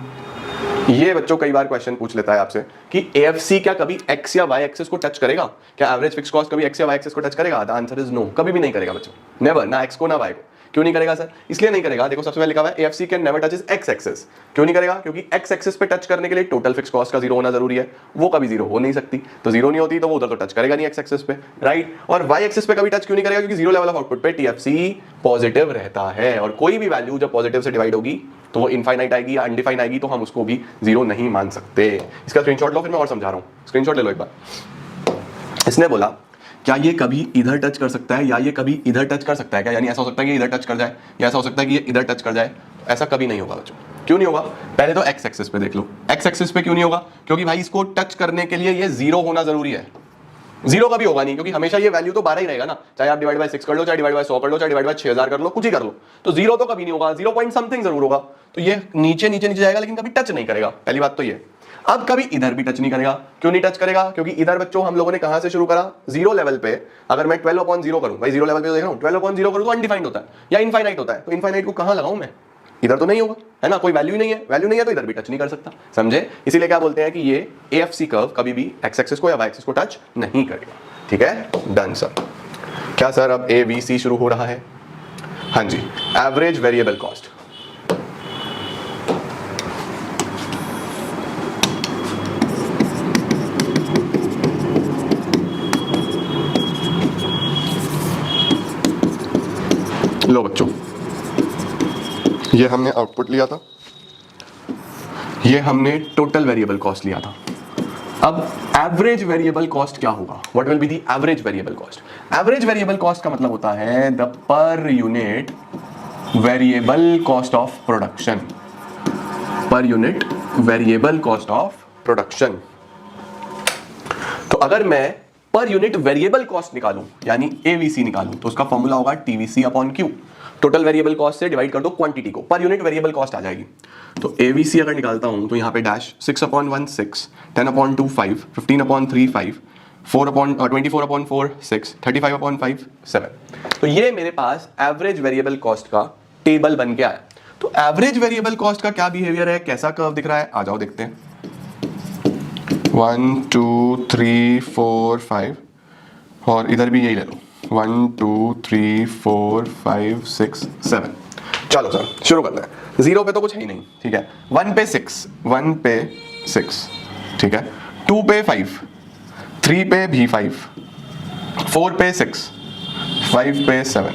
ये बच्चों कई बार क्वेश्चन पूछ लेता है आपसे कि AFC क्या कभी x या y एक्सिस को टच करेगा, क्या एवरेज फिक्स कॉस्ट कभी x या y एक्सिस को टच करेगा। द आंसर इज नो, कभी भी नहीं करेगा बच्चों, नेवर, ना x को ना y को। क्यों नहीं करेगा सर, इसलिए नहीं करेगा, देखो सबसे पहले लिखा हुआ है AFC can never touches x axis. क्यों नहीं करेगा, क्योंकि x एक्सिस पे टच करने के लिए टोटल फिक्स कॉस्ट का 0 होना जरूरी है, वो कभी 0 हो नहीं सकती। तो 0 नहीं होती तो वो उधर तो टच करेगा नहीं x एक्सिस पे। राइट, और y एक्सिस पे कभी टच क्यों नहीं करेगा, क्योंकि 0 लेवल ऑफ आउटपुट पे TFC पॉजिटिव रहता है। और कोई भी वैल्यू जब पॉजिटिव से डिवाइड होगी तो वो इनफाइनाइट आएगी या अनडिफाइन आएगी, तो हम उसको भी 0 नहीं मान सकते। इसका स्क्रीनशॉट लो, फिर मैं और समझा रहा हूँ। स्क्रीनशॉट ले लो एक बार। इसने बोला क्या ये कभी इधर टच कर सकता है या ये कभी इधर टच कर सकता है क्या, यानी ऐसा हो सकता है कि इधर टच कर जाए या ऐसा हो सकता है कि ये इधर टच कर जाए। ऐसा कभी नहीं होगा बच्चों। क्यों नहीं होगा, पहले तो x एक्सिस पे देख लो। x एक्सिस पे क्यों नहीं होगा, क्योंकि भाई इसको टच करने के लिए ये 0 होना जरूरी है। 0 कभी होगा नहीं, क्योंकि हमेशा ये वैल्यू तो 12 ही रहेगा ना, चाहे आप डिवाइड बाय 6 कर लो, चाहे डिवाइड बाय 100 कर लो, चाहे डिवाइड बाय 6000 कर लो, कुछ ही कर लो, तो 0 तो कभी नहीं होगा, 0 पॉइंट समथिंग जरूर होगा। तो ये नीचे नीचे नीचे जाएगा लेकिन कभी टच नहीं करेगा, पहली बात तो ये। अब कभी इधर भी टच नहीं करेगा। क्यों नहीं टच करेगा, क्योंकि इधर बच्चों हम लोगों ने कहां से शुरू करा, 0 लेवल पे। अगर मैं 12/0 करूं, भाई 0 लेवल पे देख रहा हूं, 12/0 करूं तो अनडिफाइंड होता है या इनफाइनाइट होता है। तो इनफाइनाइट को कहां लगाऊं मैं, इधर तो नहीं होगा, है ना, कोई वैल्यू नहीं है, वैल्यू नहीं है तो इधर भी टच नहीं कर सकता। समझे, इसीलिए क्या बोलते हैं कि ये AFC कर्व कभी भी x एक्सिस को या y एक्सिस को टच नहीं करेगा। ठीक है, डन सर। क्या सर अब ABC शुरू हो रहा है। हाँ जी, एवरेज वेरिएबल कॉस्ट। लो बच्चों, ये हमने आउटपुट लिया था, ये हमने टोटल वेरिएबल कॉस्ट लिया था। अब एवरेज वेरिएबल कॉस्ट क्या होगा, what will be the average variable cost. Average variable cost का मतलब होता है the per unit variable cost of production. पर unit variable cost of production. तो अगर मैं पर यूनिट वेरिएबल कॉस्ट निकालूं यानी AVC निकालूं तो उसका फॉर्मूला होगा TVC/Q। टोटल वेरिएबल कॉस्ट से डिवाइड कर दो क्वांटिटी को, पर यूनिट वेरिएबल कॉस्ट आ जाएगी। तो AVC अगर निकालता हूं तो यहां पे डैश 6/1 6, 10/2 5, 15/3 5, 24/4 6, 35/5 7। तो ये मेरे पास एवरेज वेरिएबल कॉस्ट का टेबल बन के आया। तो एवरेज वेरिएबल कॉस्ट का क्या बिहेवियर है, कैसा कर्व दिख रहा है, आ जाओ देखते हैं। 1 2 3 4 5 और इधर भी यही ले लो, 1 2 3 4 5 6 7। चलो सर शुरू करते हैं। 0 पे तो कुछ है ही नहीं, ठीक है। 1 पे 6, 1 पे 6, ठीक है। 2 पे 5, 3 पे भी 5, 4 पे 6, 5 पे 7।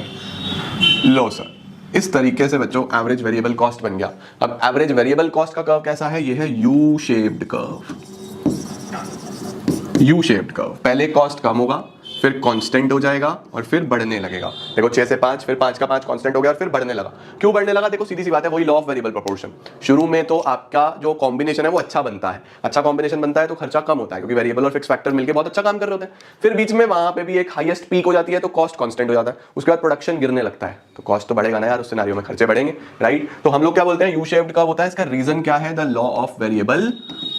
लो सर, इस तरीके से बच्चों एवरेज वेरिएबल कॉस्ट बन गया। अब एवरेज वेरिएबल कॉस्ट का कर्व कैसा है, ये है U shaped curve. U shaped curve, पहले कॉस्ट कम होगा फिर कांस्टेंट हो जाएगा और फिर बढ़ने लगेगा। देखो 6 से 5, फिर 5 का 5 कांस्टेंट हो गया और फिर बढ़ने लगा। क्यों बढ़ने लगा? देखो सीधी सी बात है, वही लॉ ऑफ वेरिएबल प्रोपोर्शन। शुरू में तो आपका जो कॉम्बिनेशन है वो अच्छा बनता है, अच्छा कॉम्बिनेशन बनता है तो खर्चा कम होता है, क्योंकि वेरिएबल और फिक्स फैक्टर मिलकर बहुत अच्छा काम कर रहे होते हैं। फिर बीच में वहां पे भी एक हाईएस्ट पीक हो जाती है तो कॉस्ट कांस्टेंट हो जाता है, उसके बाद प्रोडक्शन गिरने लगता है, तो कॉस्ट तो बढ़ेगा ना यार, उस सिनेरियो में खर्चे बढ़ेंगे, राइट। तो हम लोग क्या बोलते हैं, यू शेप्ड का होता है। इसका रीजन क्या है? The law of variable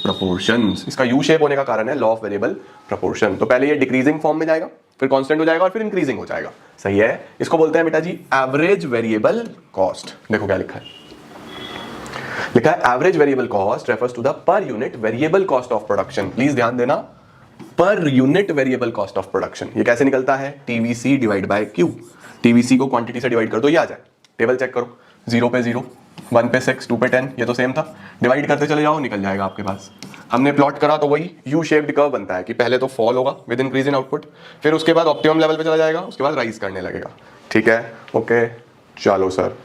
proportions. इसका यू शेप होने का कारण है लॉ ऑफ वेरिएबल प्रोपोर्शन। तो पहले ये डिक्रीजिंग फॉर्म में जाएगा, फिर कांस्टेंट हो जाएगा और फिर इंक्रीजिंग हो जाएगा। सही है। इसको बोलते हैं बेटा जी एवरेज वेरिएबल कॉस्ट। देखो क्या लिखा है, लिखा है average variable cost refers to the per unit variable cost of production. Please ध्यान देना, per unit variable cost of production. ये कैसे निकलता है? TVC divide by Q. TVC को क्वांटिटी से डिवाइड कर दो, ये आ जाए। टेबल चेक करो, 0 पे 0, 1 पे 6, 2 पे 10, ये तो सेम था। डिवाइड करते चले जाओ, निकल जाएगा आपके पास। हमने प्लॉट करा तो वही यू शेप्ड कर्व बनता है कि पहले तो फॉल होगा विद इंक्रीज इन आउटपुट, फिर उसके बाद ऑप्टिमम लेवल पे चला जाएगा, उसके बाद राइज करने लगेगा। ठीक है, ओके, चलो sir.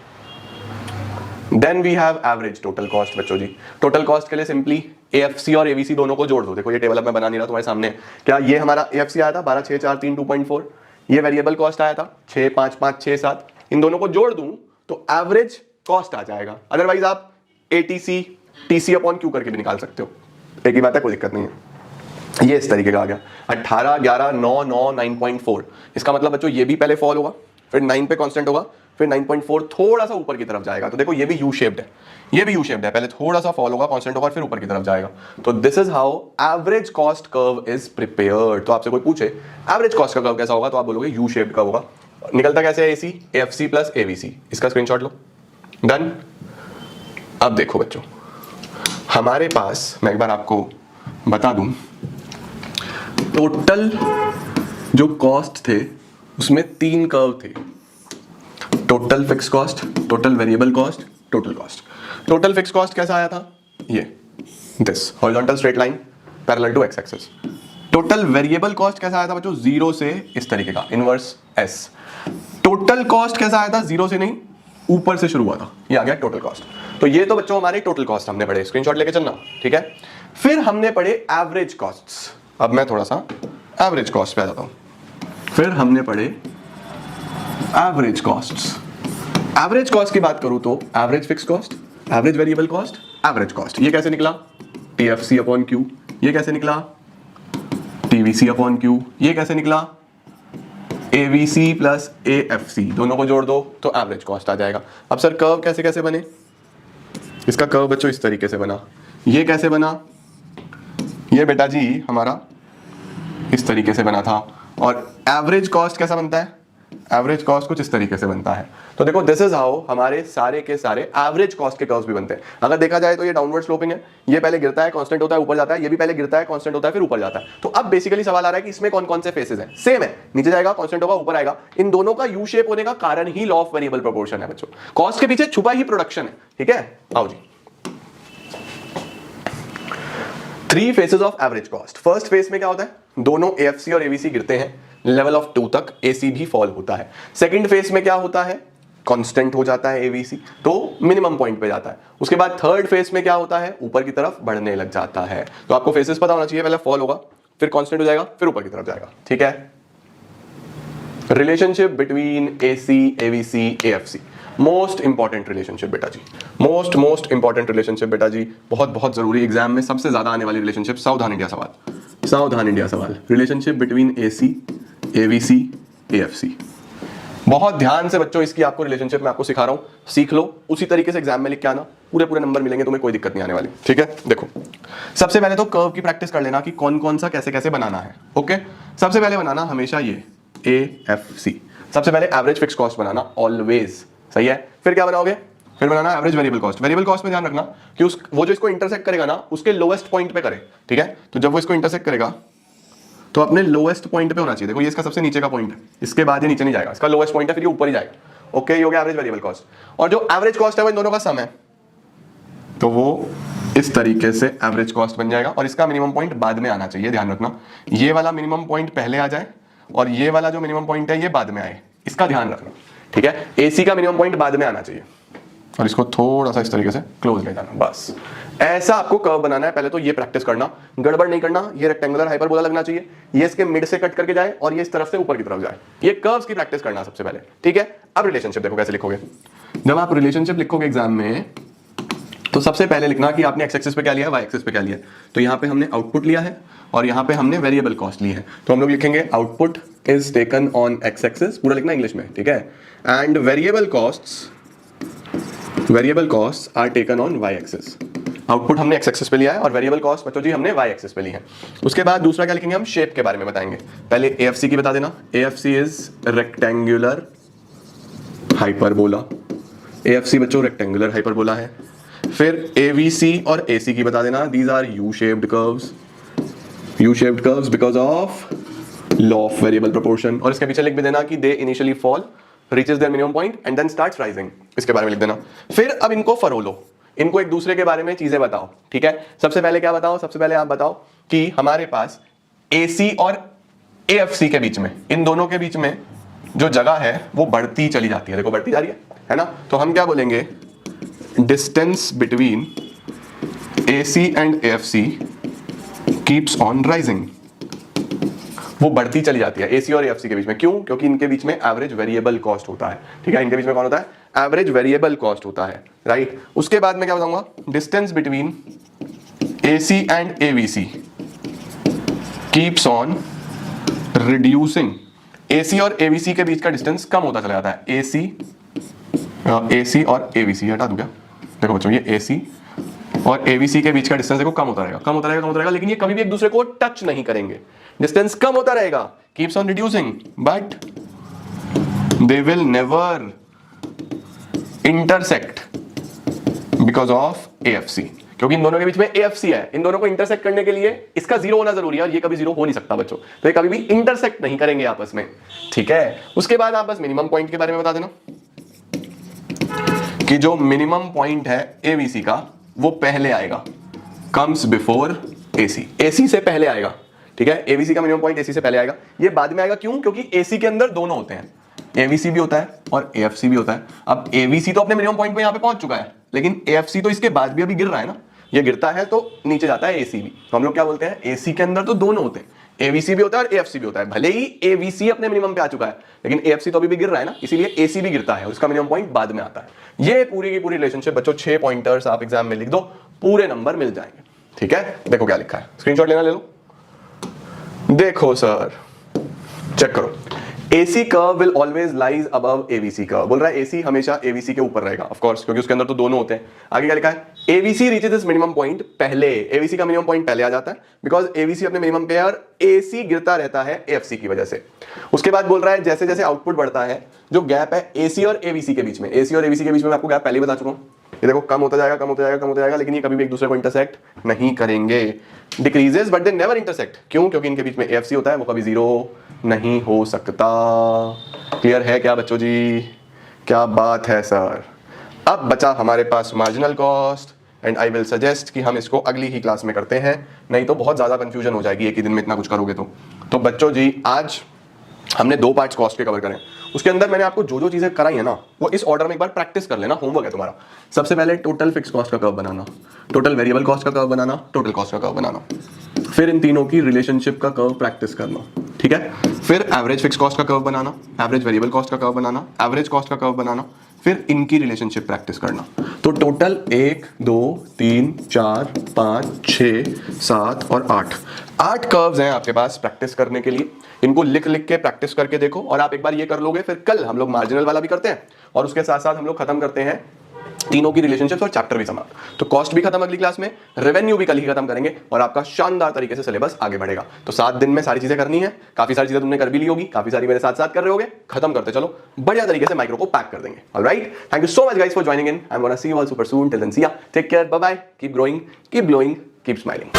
Then we have average total cost. बच्चों जी टोटल कॉस्ट के लिए सिंपली एएफसी और एवीसी दोनों को जोड़ दो। देखो ये टेबल अब मैं बना नहीं रहा, तुम्हारे सामने क्या ये हमारा एएफसी आया था 12 6 4 3 2.4, ये वेरिएबल कॉस्ट आया था 6 5 5 6 7, इन दोनों को जोड़ दूं तो एवरेज कॉस्ट आ जाएगा। अदरवाइज आप एटीसी टीसी अपॉन क्यू करके भी निकाल सकते हो, एक ही बात है, कोई दिक्कत नहीं है। ये इस तरीके का आ गया 18 11 9 9 9.4। इसका मतलब बच्चों ये भी पहले फॉल होगा, फिर 9 पे कांस्टेंट होगा, फिर 9.4 थोड़ा सा ऊपर की तरफ जाएगा। तो देखो ये भी यू शेप्ड है, ये भी यू शेप्ड है, पहले थोड़ा सा फॉल होगा, कांस्टेंट होगा, फिर ऊपर की तरफ जाएगा। तो this is how average cost curve is prepared. तो आपसे कोई पूछे एवरेज कॉस्ट का कर्व कैसा होगा, तो आप बोलोगे यू शेप्ड का होगा। निकलता कैसे है? AC AFC plus AVC. इसका स्क्रीनशॉट लो, डन। अब देखो बच्चों, हमारे पास मैं एक बार आपको बता दूं, टोटल जो कॉस्ट थे उसमें 3 कर्व थे, total fix cost, total variable cost, total cost. Total fix cost कैसा आया था? ये this horizontal straight line parallel to x axis. Total variable cost कैसा आया था बच्चों? 0 से इस तरीके का इनवर्स एस। टोटल कॉस्ट कैसा आया था? 0 से नहीं, ऊपर से शुरू हुआ था, ये आ गया टोटल कॉस्ट। तो ये तो बच्चों हमारे टोटल कॉस्ट हमने पढ़े, स्क्रीनशॉट लेके चलना, ठीक है। फिर हमने पढ़े एवरेज कॉस्ट्स। अब मैं थोड़ा सा एवरेज कॉस्ट पे आ जाता हूं। फिर हमने पढ़े एवरेज कॉस्ट्स। एवरेज कॉस्ट की बात करूं तो average fix cost, average variable cost, average cost. ये कैसे निकला? TFC upon Q. ये कैसे निकला? TVC upon Q. ये कैसे निकला? AVC plus AFC. दोनों को जोड़ दो तो एवरेज कॉस्ट आ जाएगा। अब सर कर्व कैसे कैसे बने? इसका कर्व बच्चों इस तरीके से बना। ये कैसे बना? ये बेटा जी हमारा इस तरीके से बना था। और एवरेज कॉस्ट कैसा बनता है? एवरेज कॉस्ट कुछ इस तरीके से बनता है। तो देखो दिस इज हाउ हमारे सारे के सारे एवरेज कॉस्ट के कर्व्स भी बनते हैं। अगर देखा जाए तो ये डाउनवर्ड स्लोपिंग है, ये पहले गिरता है कांस्टेंट होता है ऊपर जाता है, ये भी पहले गिरता है कांस्टेंट होता है फिर ऊपर जाता है। तो अब बेसिकली सवाल आ रहा है कि इसमें कौन कौन से फेसेस हैं? सेम है, नीचे जाएगा कांस्टेंट होगा ऊपर आएगा। इन दोनों का यू शेप होने का कारण ही लॉ ऑफ वेरिएबल प्रोपोर्शन है बच्चों। कॉस्ट के पीछे छुपा ही प्रोडक्शन है, ठीक है। आओ जी, 3 faces of average cost. First face में क्या होता है? दोनों एएफसी और एवीसी गिरते हैं लेवल ऑफ 2 तक, एसी भी फॉल होता है। सेकंड फेस में क्या होता है? कांस्टेंट हो जाता है एवीसी, तो मिनिमम पॉइंट पे जाता है। उसके बाद थर्ड फेस में क्या होता है? ऊपर की तरफ बढ़ने लग जाता है। तो आपको फेसेस पता होना चाहिए, पहले फॉल होगा, फिर कांस्टेंट हो जाएगा, फिर ऊपर की तरफ जाएगा, ठीक है। Relationship between AC, AVC, AFC, most important relationship बेटा जी, मोस्ट इंपॉर्टेंट रिलेशनशिप बेटा जी, बहुत बहुत जरूरी, एग्जाम में सबसे ज्यादा आने वाली रिलेशनशिप। सावधान इंडिया सवाल, सावधान इंडिया सवाल। Relationship between AC, AVC, AFC. बहुत ध्यान से बच्चों इसकी आपको रिलेशनशिप में आपको सिखा रहा हूं, सीख लो, उसी तरीके से एग्जाम में लिख के आना, पूरे पूरे नंबर मिलेंगे, तुम्हें कोई दिक्कत नहीं आने वाली, ठीक है। देखो सबसे पहले तो कर्व की प्रैक्टिस कर लेना कि कौन कौन सा कैसे कैसे बनाना है, ओके। सबसे पहले बनाना हमेशा ये एएफसी, सबसे पहले एवरेज फिक्स कॉस्ट बनाना ऑलवेज, सही है। फिर क्या बनाओगे? फिर बनाना average variable cost. Variable cost में ध्यान रखना कि वो जो इसको इंटरसेक्ट करेगा ना उसके लोएस्ट पॉइंट पे करे, ठीक है। तो जब वो इसको इंटरसेक्ट करेगा तो अपने लोएस्ट पॉइंट पे होना चाहिए। देखो ये इसका सबसे नीचे का पॉइंट है, इसके बाद ये नीचे नहीं जाएगा, इसका लोएस्ट पॉइंट है, फिर ये ऊपर ही जाएगा, ओके। ये हो गया एवरेज वेरिएबल कॉस्ट। और जो एवरेज कॉस्ट है वो इन दोनों का सम है, तो वो इस तरीके से एवरेज कॉस्ट बन जाएगा। और इसका मिनिमम पॉइंट बाद में आना चाहिए, ध्यान रखना, ये वाला मिनिमम पॉइंट पहले आ जाए और ये वाला जो मिनिमम पॉइंट है ये बाद में आए, इसका ध्यान रखना, ठीक है। एसी का मिनिमम पॉइंट बाद में आना चाहिए और इसको थोड़ा सा इस तरीके से क्लोज ले जाना, बस ऐसा आपको कर्व बनाना है, पहले तो ये प्रैक्टिस करना, गड़बड़ नहीं करना। ये रेक्टेंगुलर हाइपरबोला लगना चाहिए, ये इसके मिड से कट करके जाए और ये इस तरफ से ऊपर की तरफ जाए। ये कर्व्स की प्रैक्टिस करना सबसे पहले, ठीक है। अब रिलेशनशिप देखो कैसे लिखोगे। जब आप रिलेशनशिप लिखोगे एग्जाम में तो सबसे पहले लिखना कि आपने एक्स एक्सिस पे क्या लिया है, वाई एक्सिस पे क्या लिया है। तो यहाँ पे हमने आउटपुट लिया है और यहाँ पे हमने वेरिएबल कॉस्ट ली है। तो हम लोग लिखेंगे output is taken on X axis, पूरा लिखना इंग्लिश में, ठीक है। And variable cost are taken on Y axis. Output हमने एक्स एक्सिस पे लिया है और वेरिएबल कॉस्ट बच्चों जी हमने वाई एक्सिस पे ली है। उसके बाद दूसरा क्या लिखेंगे, हम शेप के बारे में बताएंगे। पहले एएफसी की बता देना, AFC is rectangular hyperbola. AFC बच्चों रेक्टेंगुलर हाइपरबोला है। फिर एवीसी और एसी की बता देना, these are U shaped curves because of law of variable proportion. और इसके पीछे लिख भी देना कि they initially fall, reaches their minimum point and then starts rising, इसके बारे में लिख देना। फिर अब इनको फरोलो, इनको एक दूसरे के बारे में चीजें बताओ, ठीक है। सबसे पहले क्या बताओ, सबसे पहले आप बताओ कि हमारे पास एसी और एएफसी के बीच में, इन दोनों के बीच में जो जगह है वो बढ़ती चली जाती है। देखो बढ़ती जा रही है ना। तो हम क्या बोलेंगे, distance between AC and AFC keeps on rising. वो बढ़ती चली जाती है एसी और एएफसी के बीच में। क्यों? क्योंकि इनके बीच में एवरेज वेरिएबल कॉस्ट होता है, ठीक है। इनके बीच में कौन होता है, एवरेज वेरिएबल कॉस्ट होता है, राइट। उसके बाद में क्या बताऊंगा, distance between AC and AVC keeps on reducing. AC और एवीसी के बीच का डिस्टेंस कम होता चला जाता है। एसी और एवीसी हटा दूं क्या, देखो बच्चों ये एसी और एवीसी के बीच का डिस्टेंस देखो कम होता रहेगा, लेकिन ये कभी भी एक दूसरे को टच नहीं करेंगे। डिस्टेंस कम होता रहेगा, keeps on reducing, but they will never intersect because of AFC. क्योंकि इन दोनों के बीच में एएफसी है, इन दोनों को इंटरसेक्ट करने के लिए इसका जीरो होना जरूरी है और ये कभी जीरो हो नहीं सकता बच्चों। तो ये कभी भी इंटरसेक्ट नहीं करेंगे आपस में, ठीक है। उसके बाद आप बस मिनिमम पॉइंट के बारे में बता देना कि जो मिनिमम पॉइंट है एवीसी का वो पहले आएगा, कम्स बिफोर एसी, एसी से पहले आएगा, ठीक है। एवीसी का मिनिमम पॉइंट एसी से पहले आएगा, ये बाद में आएगा। क्यों? क्योंकि एसी के अंदर दोनों होते हैं, एवीसी भी होता है और एएफसी भी होता है। अब एवीसी तो अपने मिनिमम पॉइंट पे यहां पे पहुंच चुका है, लेकिन एएफसी तो इसके बाद भी अभी गिर रहा है ना, ये गिरता है तो नीचे जाता है एसी भी। तो हम लोग क्या बोलते हैं, एसी के अंदर तो दोनों होते हैं, एवीसी भी होता है और एएफसी भी होता है। भले ही एवीसी अपने मिनिमम पे आ चुका है, लेकिन एएफसी तो अभी भी गिर रहा है ना, इसीलिए एसी भी गिरता है, उसका मिनिमम पॉइंट बाद में आता है। ये पूरी की पूरी रिलेशनशिप बच्चों 6 पॉइंटर्स आप एग्जाम में लिख दो, पूरे नंबर मिल जाएंगे, ठीक है। देखो क्या लिखा है, स्क्रीनशॉट लेना ले लो। देखो सर, चेक करो, AC curve will always lies above AVC curve. बोल रहा है AC हमेशा AVC के ऊपर रहेगा, ऑफ कोर्स, क्योंकि उसके अंदर तो दोनों होते हैं। आगे क्या लिखा है, AVC reaches it's minimum point पहले, AVC का मिनिमम पॉइंट पहले आ जाता है बिकॉज AVC अपने मिनिमम पे है और AC गिरता रहता है AFC की वजह से। उसके बाद बोल रहा है जैसे जैसे आउटपुट बढ़ता है, जो गैप है AC और AVC के बीच में, AC और AVC के बीच में मैं आपको गैप पहले ही बता चुका हूं, ये देखो कम होता जाएगा, कम होता जाएगा, कम होता जाएगा, लेकिन ये कभी भी एक दूसरे को इंटरसेक्ट नहीं करेंगे। Decreases but they never intersect. क्यों? क्योंकि इनके बीच में AFC होता है, वो कभी जीरो नहीं हो सकता। क्लियर है क्या बच्चों जी? क्या बात है सर। अब बचा हमारे पास marginal cost and I will suggest कि हम इसको अगली ही क्लास में करते हैं, नहीं तो बहुत ज्यादा कंफ्यूजन हो जाएगी एक ही दिन में इतना कुछ करोगे तो बच्चों जी आज हमने 2 पार्ट्स कॉस्ट के कवर करें। उसके अंदर मैंने आपको जो जो चीजें कराई है ना, वो इस ऑर्डर में एक बार प्रैक्टिस कर लेना, होमवर्क है तुम्हारा। सबसे पहले टोटल फिक्स कॉस्ट का कर्व बनाना, टोटल वेरिएबल कॉस्ट का कर्व बनाना, टोटल कॉस्ट का कर्व बनाना, फिर इन तीनों की रिलेशनशिप का कर्व प्रैक्टिस करना, ठीक है। फिर एवरेज फिक्स कॉस्ट का कर्व बनाना, एवरेज वेरिएबल कॉस्ट का कर्व बनाना, एवरेज कॉस्ट का कर्व बनाना, फिर इनकी रिलेशनशिप प्रैक्टिस करना। तो टोटल 1 2 3 4 5 6 7 और 8 कर्व्स हैं आपके पास प्रैक्टिस करने के लिए। इनको लिख लिख के प्रैक्टिस करके देखो, और आप एक बार ये कर लोगे, फिर कल हम लोग मार्जिनल वाला भी करते हैं और उसके साथ साथ हम लोग खत्म करते हैं तीनों की रिलेशनशिप्स और चैप्टर भी समाप्त। तो कॉस्ट भी खत्म अगली क्लास में, रेवेन्यू भी कल ही खत्म करेंगे और आपका शानदार तरीके से सिलेबस आगे बढ़ेगा। तो 7 दिन में सारी चीजें करनी है, काफी सारी चीजें तुमने कर भी ली होगी, काफी सारी मेरे साथ साथ कर रहे होगे, खत्म करते चलो, बढ़िया तरीके से माइक्रो को पैक कर देंगे। Alright, thank you so much guys for joining in. I am gonna see you all super soon. Till then see ya, take care, bye bye, keep growing, keep glowing, keep smiling.